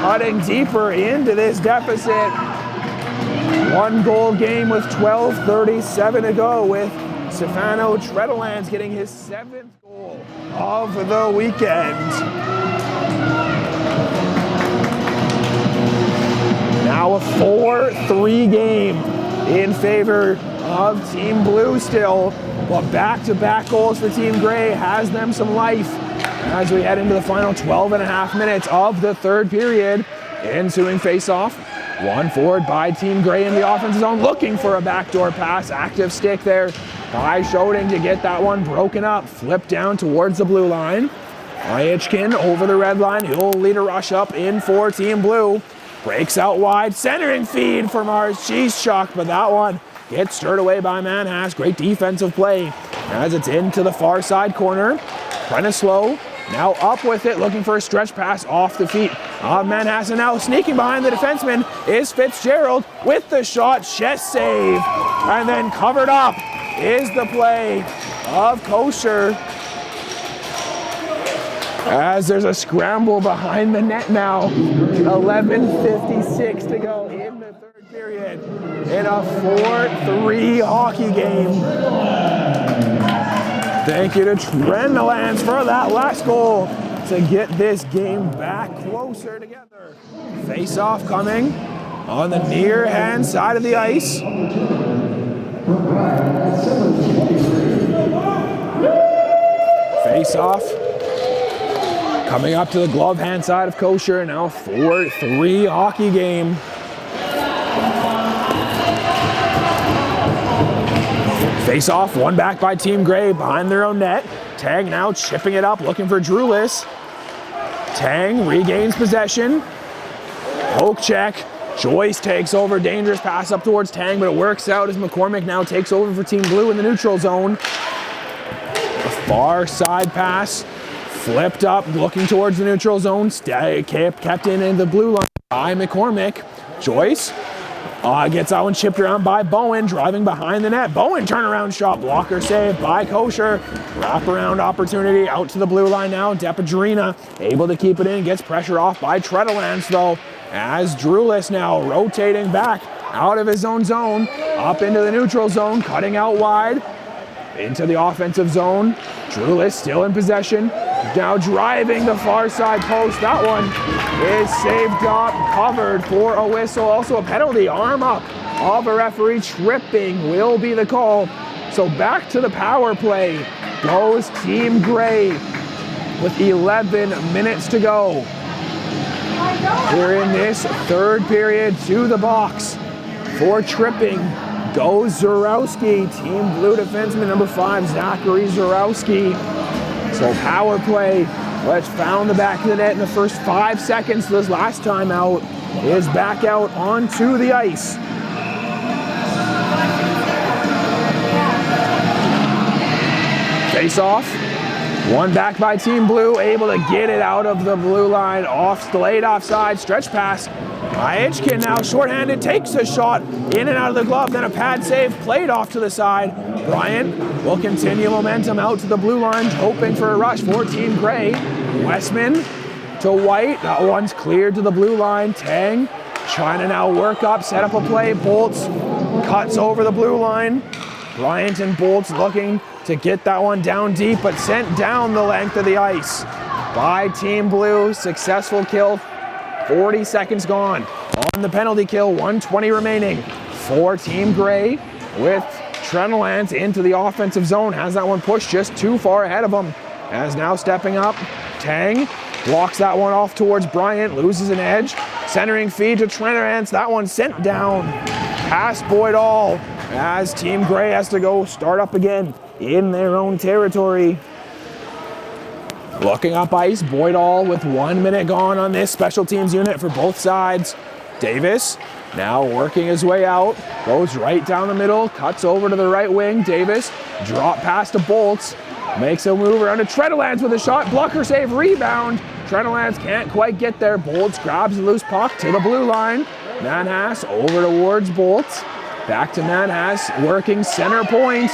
cutting deeper into this deficit. 1-goal game with 12:37 to go, with Stefano Trenolance getting his 7th goal of the weekend. Now a 4-3 game in favor of Team Blue still, but back-to-back goals for Team Gray has them some life as we head into the final 12.5 minutes of the third period. Ensuing face-off, one forward by Team Gray in the offensive zone, looking for a backdoor pass. Active stick there by Shoding to get that one broken up. Flip down towards the blue line. Ryechkin over the red line. He'll lead a rush up in for Team Blue. Breaks out wide, centering feed for Mars Cheesechuck, but that one gets stirred away by Manhas. Great defensive play as it's into the far side corner. Prenislow now up with it, looking for a stretch pass off the feet of Manhas, and now sneaking behind the defenseman is Fitzgerald with the shot, chest save, and then covered up is the play of Kosher. As there's a scramble behind the net now. 11:56 to go in the third period in a 4-3 hockey game. Thank you to Trenolance for that last goal to get this game back closer together. Face-off coming on the near hand side of the ice. Face-off coming up to the glove hand side of Kosher. Now 4-3 hockey game. Face off, one back by Team Gray behind their own net. Tang now chipping it up, looking for Drulis. Tang regains possession. Poke check. Joyce takes over, dangerous pass up towards Tang, but it works out as McCormick now takes over for Team Blue in the neutral zone. A far side pass. Flipped up, looking towards the neutral zone, kept in the blue line by McCormick. Joyce gets that one chipped around by Bowen, driving behind the net. Bowen turnaround shot, blocker save by Kosher. Wraparound opportunity out to the blue line now. Depedrina able to keep it in, gets pressure off by Tredelance though, as Drulis now rotating back out of his own zone, up into the neutral zone, cutting out wide, into the offensive zone. Drulis still in possession, now driving the far side post. That one is saved up, covered for a whistle. Also a penalty, arm up of a referee. Tripping will be the call. So back to the power play goes Team Gray with 11 minutes to go. Here in this third period, to the box for tripping goes Zarowski. Team Blue defenseman number 5, Zachary Zarowski. So power play, let's found the back of the net in the first 5 seconds. This last time out is back out onto the ice. Face off. One back by Team Blue, able to get it out of the blue line, delayed offside, stretch pass. Ichkin now shorthanded, takes a shot in and out of the glove, then a pad save, played off to the side. Bryant will continue momentum out to the blue line, hoping for a rush for Team Gray. Westman to White, that one's cleared to the blue line. Tang trying to now work up, set up a play. Bolts cuts over the blue line. Bryant and Bolts looking to get that one down deep, but sent down the length of the ice by Team Blue. Successful kill, 40 seconds gone on the penalty kill, 1:20 remaining for Team Gray, with Tredelance into the offensive zone. Has that one pushed just too far ahead of him. As now stepping up, Tang blocks that one off towards Bryant, loses an edge. Centering feed to Tredelance, that one sent down past Boyd All, as Team Gray has to go start up again in their own territory. Looking up ice, Boyd All with 1 minute gone on this special teams unit for both sides. Davis now working his way out, goes right down the middle, cuts over to the right wing. Davis drop pass to Bolts, makes a move around to Tredelance with a shot, blocker save, rebound. Tredelance can't quite get there. Bolts grabs the loose puck to the blue line. Manhas over towards Bolts, back to Manhas, working center point.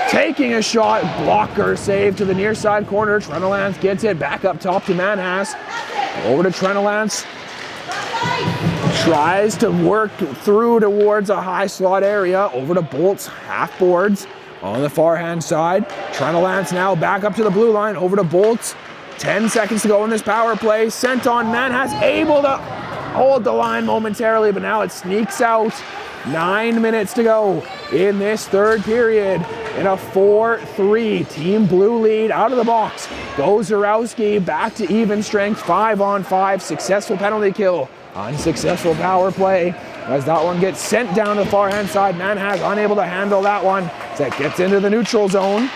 Taking a shot, blocker save to the near side corner. Tredelance gets it back up top to Manhas. Over to Tredelance. Tries to work through towards a high slot area. Over to Bolts, half boards on the far hand side. Tredelance now back up to the blue line. Over to Bolts. 10 seconds to go in this power play. Sent on Manhas, able to hold the line momentarily, but now it sneaks out. 9 minutes to go in this third period. In a 4-3 Team Blue lead, out of the box goes Zarowski, back to even strength, 5-on-5, successful penalty kill, unsuccessful power play, as that one gets sent down to the far hand side. Manhas unable to handle that one, as that gets into the neutral zone.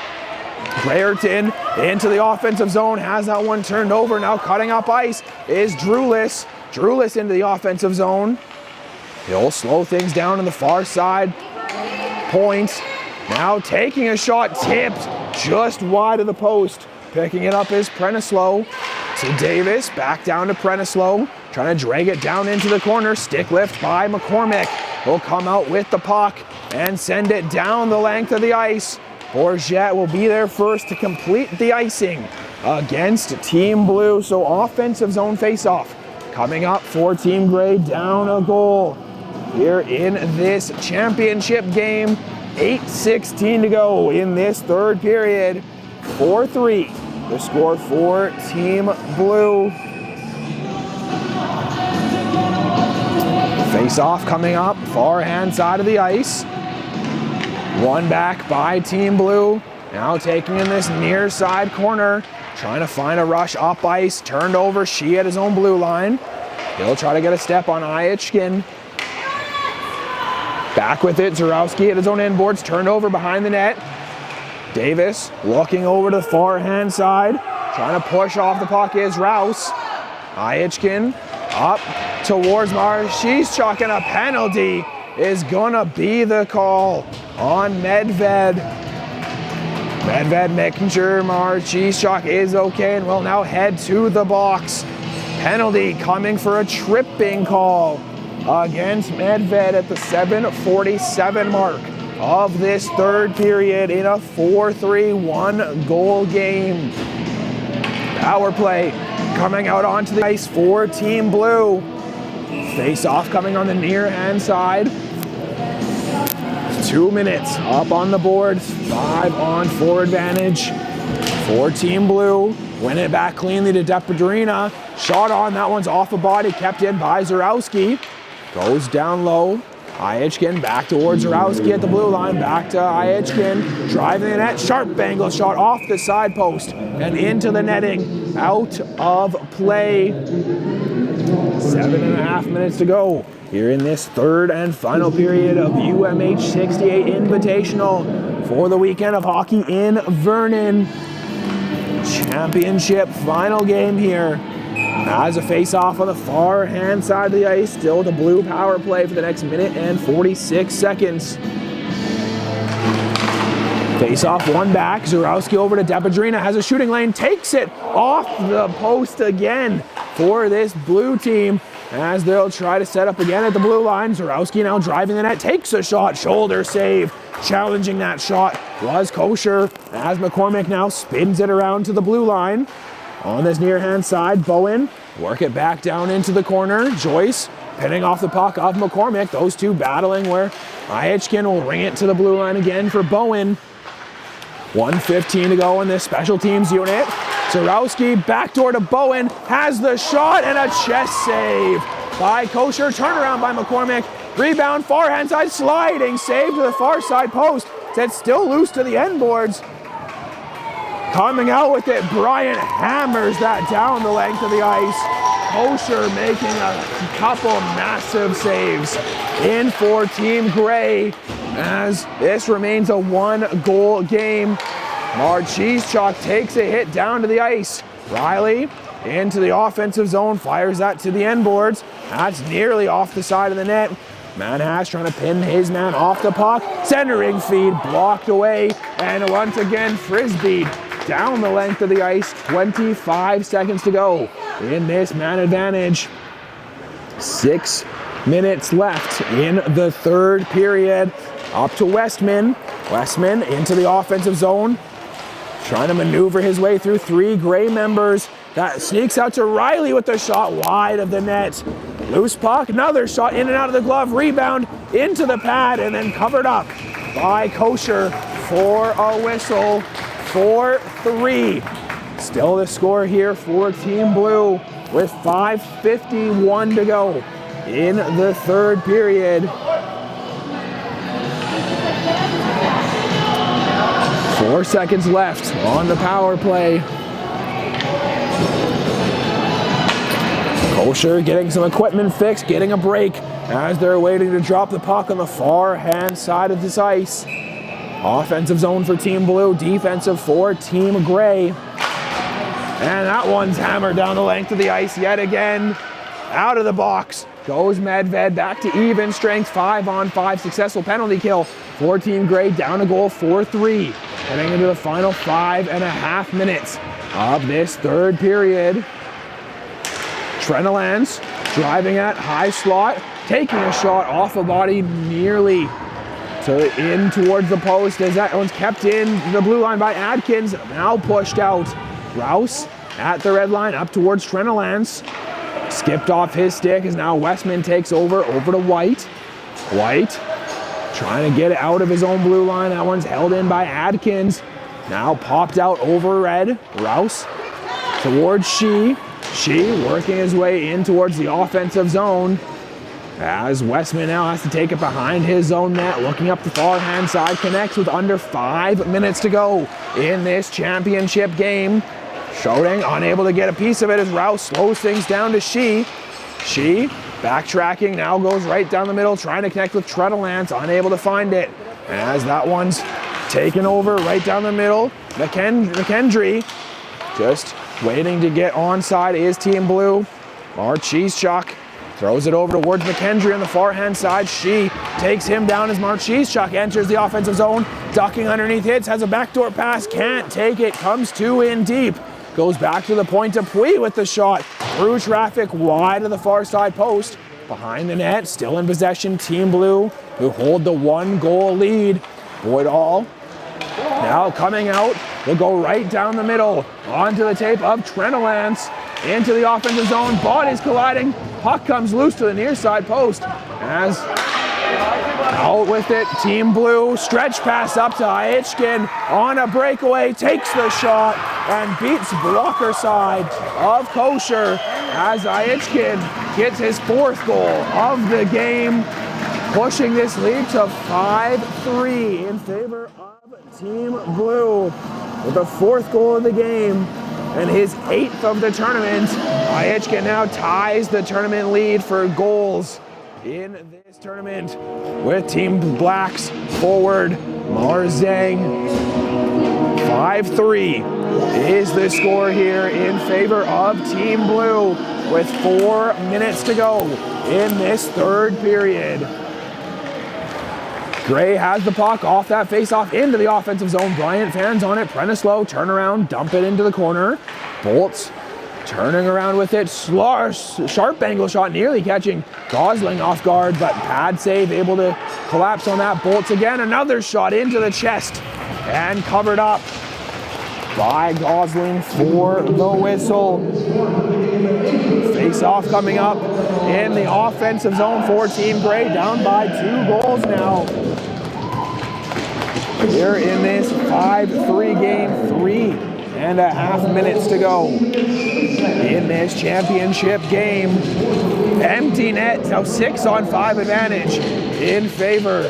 Brereton into the offensive zone, has that one turned over. Now cutting up ice is Drulis. Drulis into the offensive zone. He'll slow things down on the far side. Point. Now taking a shot, tipped just wide of the post. Picking it up is Prenislow to Davis, back down to Prenislow. Trying to drag it down into the corner. Stick lift by McCormick. Will come out with the puck and send it down the length of the ice. Bourget will be there first to complete the icing against Team Blue. So offensive zone face-off coming up for Team Gray, down a goal here in this championship game. 8:16 to go in this third period. 4-3 the score for Team Blue. Face-off coming up, far hand side of the ice. One back by Team Blue. Now taking in this near side corner. Trying to find a rush up ice. Turned over, She at his own blue line. He'll try to get a step on Ichkin. Back with it, Zarowski at his own inboards, turned over behind the net. Davis looking over to the far hand side, trying to push off the puck is Rouse. Ichkin up towards Marshishchuk, and a penalty is gonna be the call on Medved. Medved making sure Marshishchuk is okay and will now head to the box. Penalty coming for a tripping call against Medved at the 7:47 mark of this third period in a 4-3 one-goal game. Power play coming out onto the ice for Team Blue. Face off coming on the near hand side. 2 minutes up on the board, 5-on-4 advantage for Team Blue. Win it back cleanly to Depedrina. Shot on, that one's off a body, kept in by Zarowski. Goes down low. Iachkin back towards Zarowski at the blue line. Back to Iachkin. Driving the net. Sharp angle shot off the side post and into the netting. Out of play. 7.5 minutes to go here in this third and final period of UMH-68 Invitational for the weekend of hockey in Vernon. Championship final game here. As a face-off on the far hand side of the ice, still the Blue power play for the next minute and 46 seconds. Face-off, one back. Zarowski over to Depedrina, has a shooting lane, takes it off the post again for this Blue team as they'll try to set up again at the blue line. Zarowski now driving the net, takes a shot, shoulder save. Challenging that shot was Kosher as McCormick now spins it around to the blue line. On this near hand side, Bowen work it back down into the corner. Joyce pinning off the puck of McCormick. Those two battling where Iachkin will ring it to the blue line again for Bowen. 1:15 to go in this special teams unit. Zarowski backdoor to Bowen, has the shot and a chest save by Kosher. Turnaround by McCormick. Rebound, far hand side, sliding save to the far side post. It's still loose to the end boards. Coming out with it, Bryant hammers that down the length of the ice. Kosher making a couple massive saves in for Team Gray as this remains a one-goal game. Marcheschuk takes a hit down to the ice. Riley into the offensive zone, fires that to the end boards. That's nearly off the side of the net. Manhash trying to pin his man off the puck. Centering feed blocked away, and once again Frisbee down the length of the ice. 25 seconds to go in this man advantage. 6 minutes left in the third period. Up to Westman. Westman into the offensive zone. Trying to maneuver his way through three Gray members. That sneaks out to Riley with the shot wide of the net. Loose puck, another shot in and out of the glove. Rebound into the pad and then covered up by Kosher for a whistle. 4-3. Still the score here for Team Blue with 5:51 to go in the third period. 4 seconds left on the power play. Kosher getting some equipment fixed, getting a break as they're waiting to drop the puck on the far hand side of this ice. Offensive zone for Team Blue, defensive for Team Gray. And that one's hammered down the length of the ice yet again. Out of the box goes Medved, back to even strength, 5-on-5, successful penalty kill for Team Gray, down a goal, 4-3. Heading into the final 5.5 minutes of this third period. Trenelans driving at high slot, taking a shot off a body nearly in towards the post as that one's kept in the blue line by Adkins, now pushed out. Rouse at the red line up towards Trenelans. Skipped off his stick as now Westman takes over to White. White trying to get it out of his own blue line. That one's held in by Adkins. Now popped out over red. Rouse towards Shee working his way in towards the offensive zone as Westman now has to take it behind his own net, looking up the far hand side, connects with under 5 minutes to go in this championship game. Schoting unable to get a piece of it as Rouse slows things down to Shee. Shee backtracking, now goes right down the middle, trying to connect with Trenelans, unable to find it as that one's taken over right down the middle. McKendry just waiting to get onside is Team Blue. Marcheschuk throws it over towards McKendry on the far hand side. Shee takes him down as Marcheschuk enters the offensive zone. Ducking underneath, hits, has a backdoor pass, can't take it, comes two in deep. Goes back to the point to Pui with the shot. through traffic, wide of the far side post. Behind the net, still in possession, Team Blue, who hold the 1-goal lead. Boydall now coming out, will go right down the middle, onto the tape of Trenolance, into the offensive zone, bodies colliding, puck comes loose to the near side post, as out with it, Team Blue, stretch pass up to Hitchkin, on a breakaway, takes the shot, and beats blocker side of Kosher, as Hitchkin gets his 4th goal of the game, pushing this lead to 5-3 in favor of Team Blue, with the 4th goal of the game and his 8th of the tournament. Hitchkin now ties the tournament lead for goals in this tournament with Team Black's forward Marzang. 5-3 is the score here in favor of Team Blue with 4 minutes to go in this 3rd period. Gray has the puck off that face-off into the offensive zone. Bryant fans on it. Prenislow, turn around, dump it into the corner. Bolts turning around with it. Sharp angle shot, nearly catching Gosling off guard, but pad save, able to collapse on that. Bolts again, another shot into the chest and covered up by Gosling for the whistle. Face-off coming up in the offensive zone for Team Gray, down by 2 goals now. Here in this 5-3 game, 3.5 minutes to go in this championship game. Empty net, now 6-on-5 advantage in favor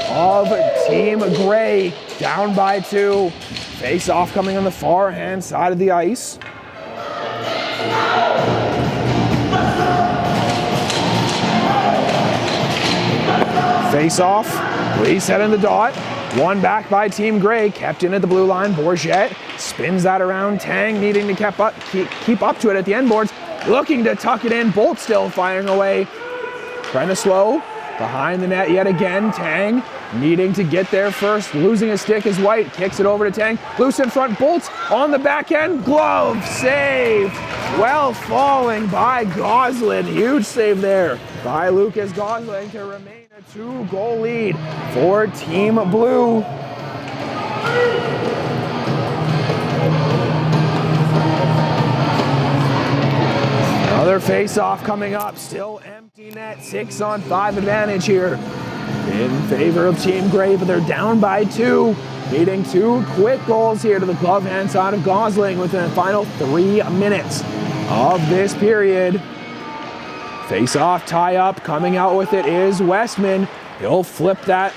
of Team Gray, down by 2. Face-off coming on the far hand side of the ice. Face-off, reset in the dot. One back by Team Gray, kept in at the blue line. Bourget spins that around. Tang needing to keep up to it at the end boards. Looking to tuck it in. Bolt still firing away. Prenislow behind the net yet again. Tang needing to get there first. Losing a stick is White. Kicks it over to Tang. Loose in front. Bolt on the back end. Glove save. Well falling by Gosling. Huge save there by Lucas Gosling to remain a 2-goal lead for Team Blue. Another face-off coming up. Still empty net. 6-on-5 advantage here in favor of Team Gray, but they're down by 2. Needing 2 quick goals here to the glove hand side of Gosling within the final 3 minutes of this period. Face-off tie-up, coming out with it is Westman. He'll flip that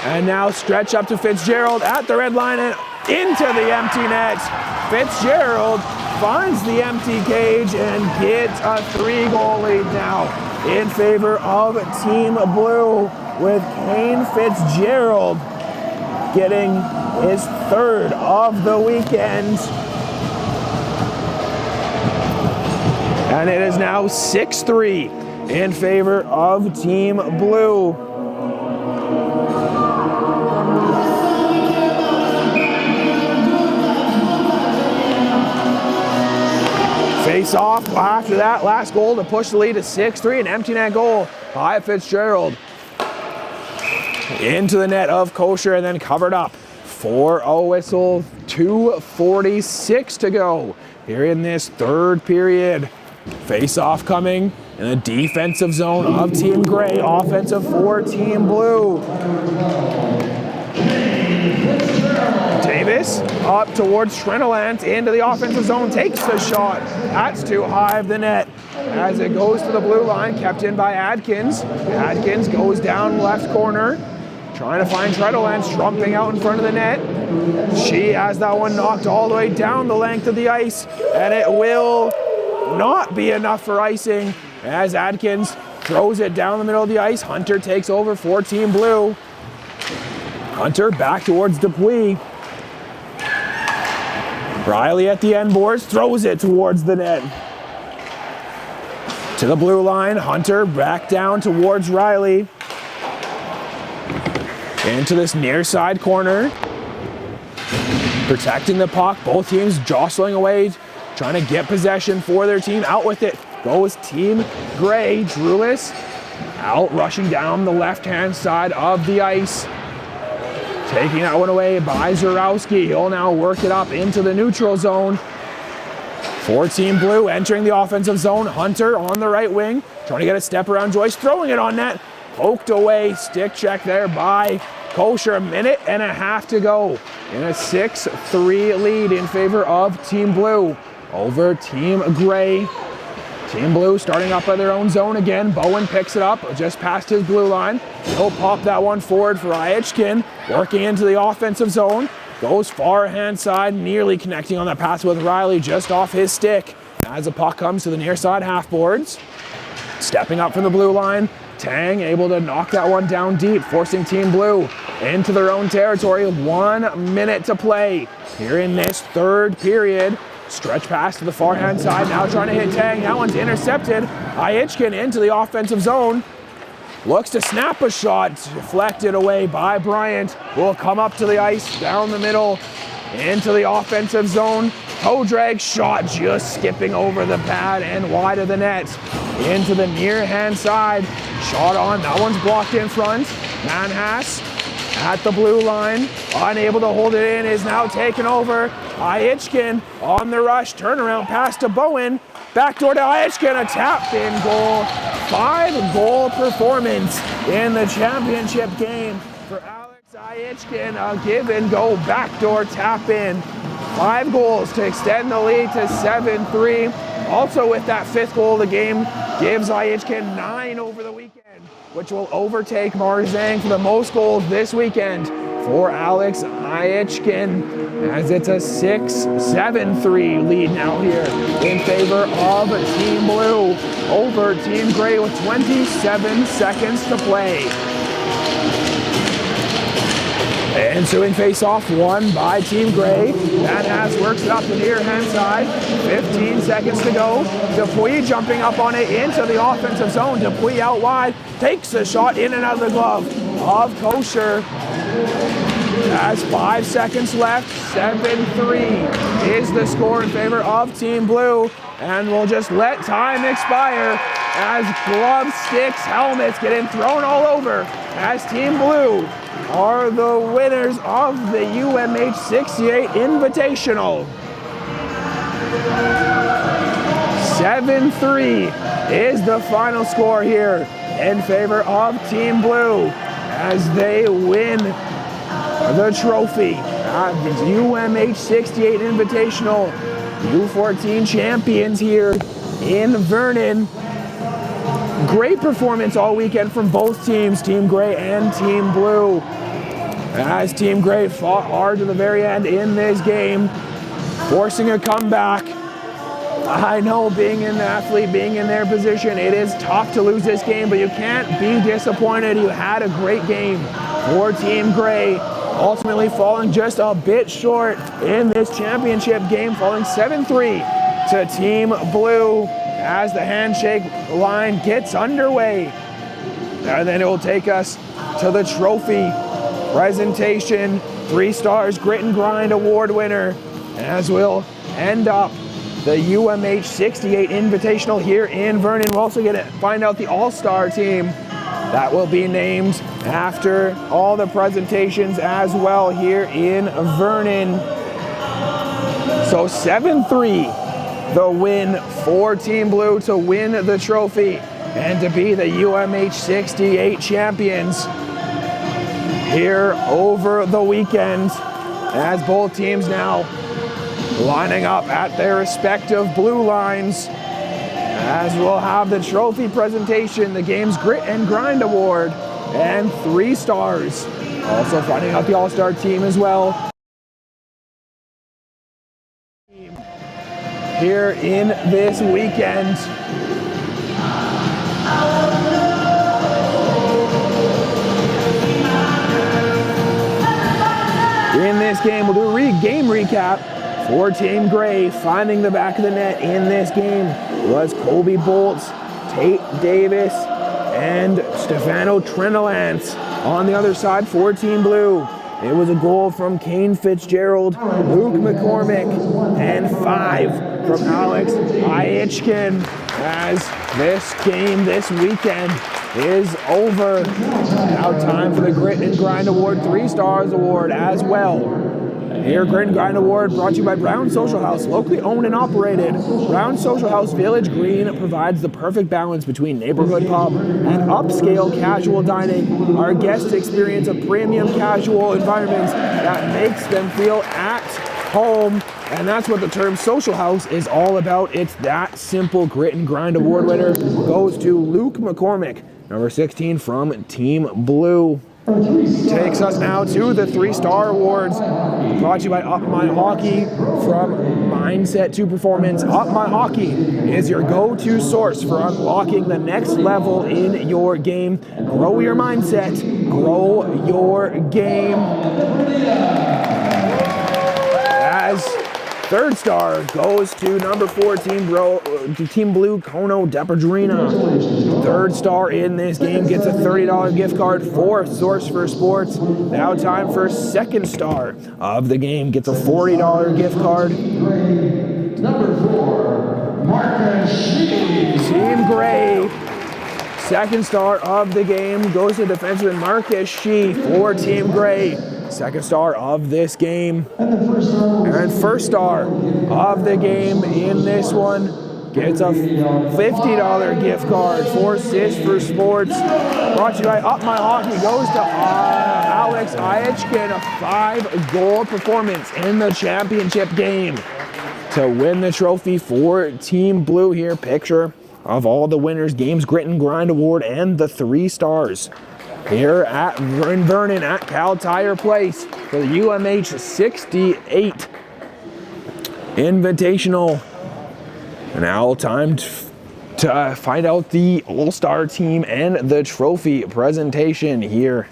and now stretch up to Fitzgerald at the red line and into the empty net. Fitzgerald finds the empty cage and gets a 3-goal lead now in favor of Team Blue, with Kane Fitzgerald getting his 3rd of the weekend. And it is now 6-3 in favor of Team Blue. Face off after that last goal to push the lead to 6-3. An empty net goal by Fitzgerald. Into the net of Kosher and then covered up for a whistle. 2:46 to go here in this 3rd period. Face-off coming in the defensive zone of Team Gray. Offensive for Team Blue. Davis up towards Trenolance into the offensive zone. Takes the shot. That's too high of the net. As it goes to the blue line, kept in by Adkins. Adkins goes down left corner. Trying to find Trenolance, trumping out in front of the net. She has that one knocked all the way down the length of the ice. And it will not be enough for icing as Adkins throws it down the middle of the ice. Hunter takes over for Team Blue. Hunter back towards Dupuis. Riley at the end boards, throws it towards the net. To the blue line, Hunter back down towards Riley. Into this near side corner. Protecting the puck, both teams jostling away, trying to get possession for their team. Out with it goes Team Gray. Drulis out rushing down the left-hand side of the ice. Taking that one away by Zarowski. He'll now work it up into the neutral zone. For Team Blue, entering the offensive zone. Hunter on the right wing, trying to get a step around Joyce, throwing it on net. Poked away, stick check there by Kosher. A minute and a half to go in a 6-3 lead in favor of Team Blue over Team Gray. Team Blue starting up by their own zone again. Bowen picks it up just past his blue line. He'll pop that one forward for Iachkin, working into the offensive zone. Goes far hand side, nearly connecting on that pass with Riley, just off his stick. As the puck comes to the near side half boards. Stepping up from the blue line, Tang able to knock that one down deep, forcing Team Blue into their own territory. 1 minute to play here in this third period. Stretch pass to the far hand side, now trying to hit Tang. That one's intercepted. Iachkin into the offensive zone. Looks to snap a shot, deflected away by Bryant. Will come up to the ice, down the middle, into the offensive zone. Toe drag shot, just skipping over the pad and wide of the net. Into the near hand side, shot on, that one's blocked in front. Manhas at the blue line, unable to hold it in, is now taken over. Iachkin on the rush, turnaround pass to Bowen. Backdoor to Iachkin, a tap-in goal. 5-goal performance in the championship game for Alex Iachkin. A give-and-go backdoor tap-in. 5 goals to extend the lead to 7-3. Also with that 5th goal of the game, gives Iachkin 9 over the weekend, which will overtake Marzang for the most goals this weekend for Alex Iachkin, as it's a 6-7-3 lead now here in favor of Team Blue over Team Gray with 27 seconds to play. Ensuing face-off won by Team Gray. Manhas works it up the near hand side. 15 seconds to go. Dupuis jumping up on it into the offensive zone. Dupuis out wide, takes a shot in and out of the glove of Kosher. As 5 seconds left, 7-3 is the score in favor of Team Blue. And we'll just let time expire as gloves, sticks, helmets getting thrown all over as Team Blue are the winners of the UMH-68 Invitational. 7-3 is the final score here in favor of Team Blue as they win the trophy at the UMH-68 Invitational. U14 champions here in Vernon. Great performance all weekend from both teams, Team Gray and Team Blue. As Team Gray fought hard to the very end in this game, forcing a comeback. I know, being an athlete, being in their position, it is tough to lose this game, but you can't be disappointed. You had a great game for Team Gray, ultimately falling just a bit short in this championship game, falling 7-3 to Team Blue as the handshake line gets underway. And then it will take us to the trophy presentation. 3 stars Grit and Grind award winner, as we'll end up the UMH-68 Invitational here in Vernon. We're also going to find out the all-star team that will be named after all the presentations as well here in Vernon. So 7-3, the win for Team Blue to win the trophy and to be the UMH-68 champions here over the weekend, as both teams now lining up at their respective blue lines, as we'll have the trophy presentation, the game's Grit and Grind Award, and 3 stars. Also finding out the all-star team as well here in this weekend. In this game, we'll do a game recap for Team Gray. Finding the back of the net in this game was Kobe Bolts, Tate Davis, and Stefano Trenolance. On the other side for Team Blue, It was a goal from Kane Fitzgerald, Luke McCormick, and 5 from Alex Iachkin, as this game this weekend is over. Now time for the Grit and Grind Award 3 Stars Award as well. Here, Grit and Grind Award brought to you by Brown Social House, locally owned and operated. Brown Social House Village Green provides the perfect balance between neighborhood pub and upscale casual dining. Our guests experience a premium casual environment that makes them feel at home. And that's what the term social house is all about. It's that simple. Grit and Grind Award winner goes to Luke McCormick, number 16 from Team Blue. Takes us now to the 3-Star Awards, brought to you by Up My Hockey. From mindset to performance, Up My Hockey is your go-to source for unlocking the next level in your game. Grow your mindset, grow your game. As 3rd star goes to number 4, Team Blue, Kono Depardrina. 3rd star in this game gets a $30 gift card for Source for Sports. Now time for 2nd star of the game, gets a $40 gift card. Number 4, Marcus Shee. Team Gray, 2nd star of the game goes to defenseman Marcus Shee for Team Gray. 2nd star of this game. And 1st star of the game in this one gets a $50 gift card for Sis for Sports. Brought to you by Up My Hockey goes to Alex Iachkin, a 5-goal performance in the championship game to win the trophy for Team Blue. Here, picture of all the winners, Games Grit and Grind Award and the 3 stars. Here at Vernon at Cal Tire Place for the UMH-68 Invitational. Now time to find out the All-Star team and the trophy presentation here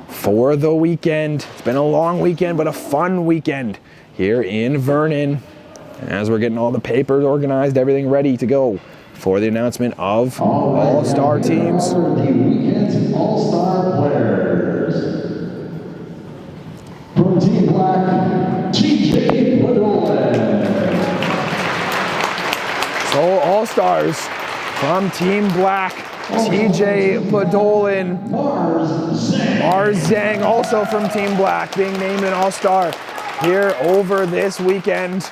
for the weekend. It's been a long weekend, but a fun weekend here in Vernon. And as we're getting all the papers organized, everything ready to go for the announcement of All-Star teams. The weekend's All-Star players. From Team Black, TJ Bedolin. So All-Stars from Team Black, TJ Bedolin. Mars Zhang, also from Team Black, being named an All-Star here over this weekend.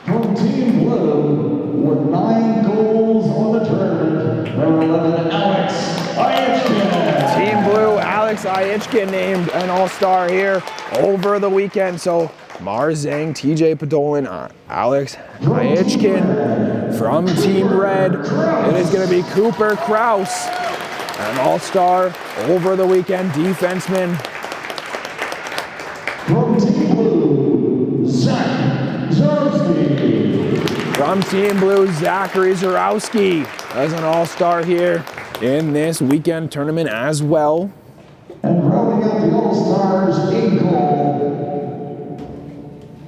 From Team Blue, with 9 goals on the tournament, number 11, Alex Iachkin. Team Blue, Alex Iachkin named an All-Star here over the weekend. So Mars Zhang, TJ Bedolin, Alex Iachkin. From Team Red, it is going to be Cooper Kraus, an All-Star over the weekend defenseman. From Team Blue, Zach Zarowski. From Team Blue, Zachary Zarowski as an All-Star here in this weekend tournament as well. And rounding out the All-Stars, 8 goal.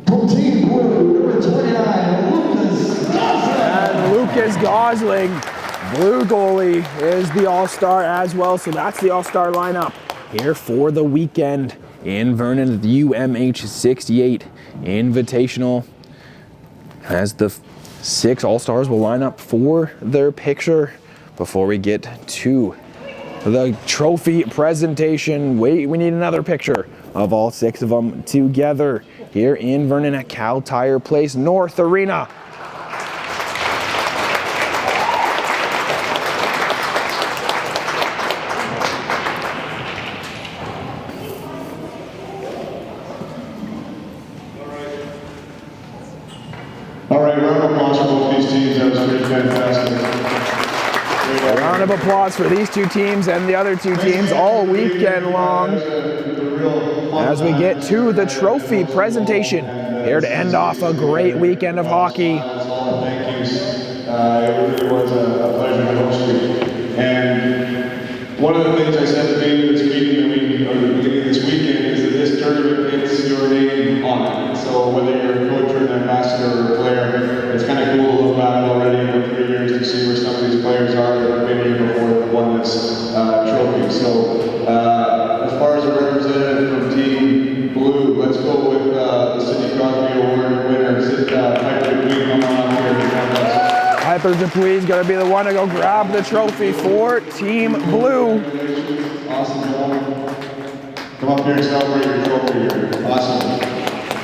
From Team Blue, number 29, Lucas Gosling. And Lucas Gosling, blue goalie, is the All-Star as well. So that's the All-Star lineup here for the weekend in Vernon at the UMH-68 Invitational. As the 6 All-Stars will line up for their picture before we get to the trophy presentation. Wait, we need another picture of all 6 of them together here in Vernon at Cal Tire Place North Arena. All right, round of applause for both these teams. That was pretty fantastic. A round of applause for these 2 teams and the other 2 teams all weekend long as we get to the trophy presentation here to end off a great weekend of hockey. Thank you. It really was a pleasure to host you. And one of the things I said at the beginning of this meeting, or the beginning of this weekend, is that this tournament gets your name on it. So whether you're a coach or an ambassador or a player, it's kind of cool to look back already in 3 years to see where some of these players are that have been here before that won this trophy. So as far as a representative from Team Blue, Petter Dupuis is going to be the one to go grab the trophy for Team Blue. Awesome, Joel. Come up here and celebrate your trophy here. Awesome.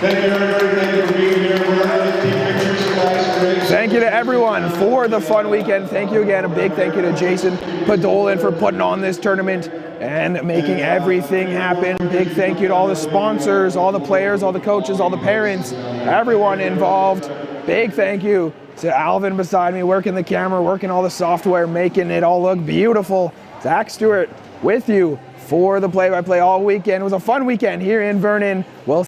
Thank you, everybody. Thank you for being here. We're going to take pictures, guys. Great. Thank you to everyone for the fun weekend. Thank you again. A big thank you to Jason Podolin for putting on this tournament and making everything happen. Big thank you to all the sponsors, all the players, all the coaches, all the parents, everyone involved. Big thank you to Alvin beside me, working the camera, working all the software, making it all look beautiful. Zach Stewart with you for the play-by-play all weekend. It was a fun weekend here in Vernon. Well.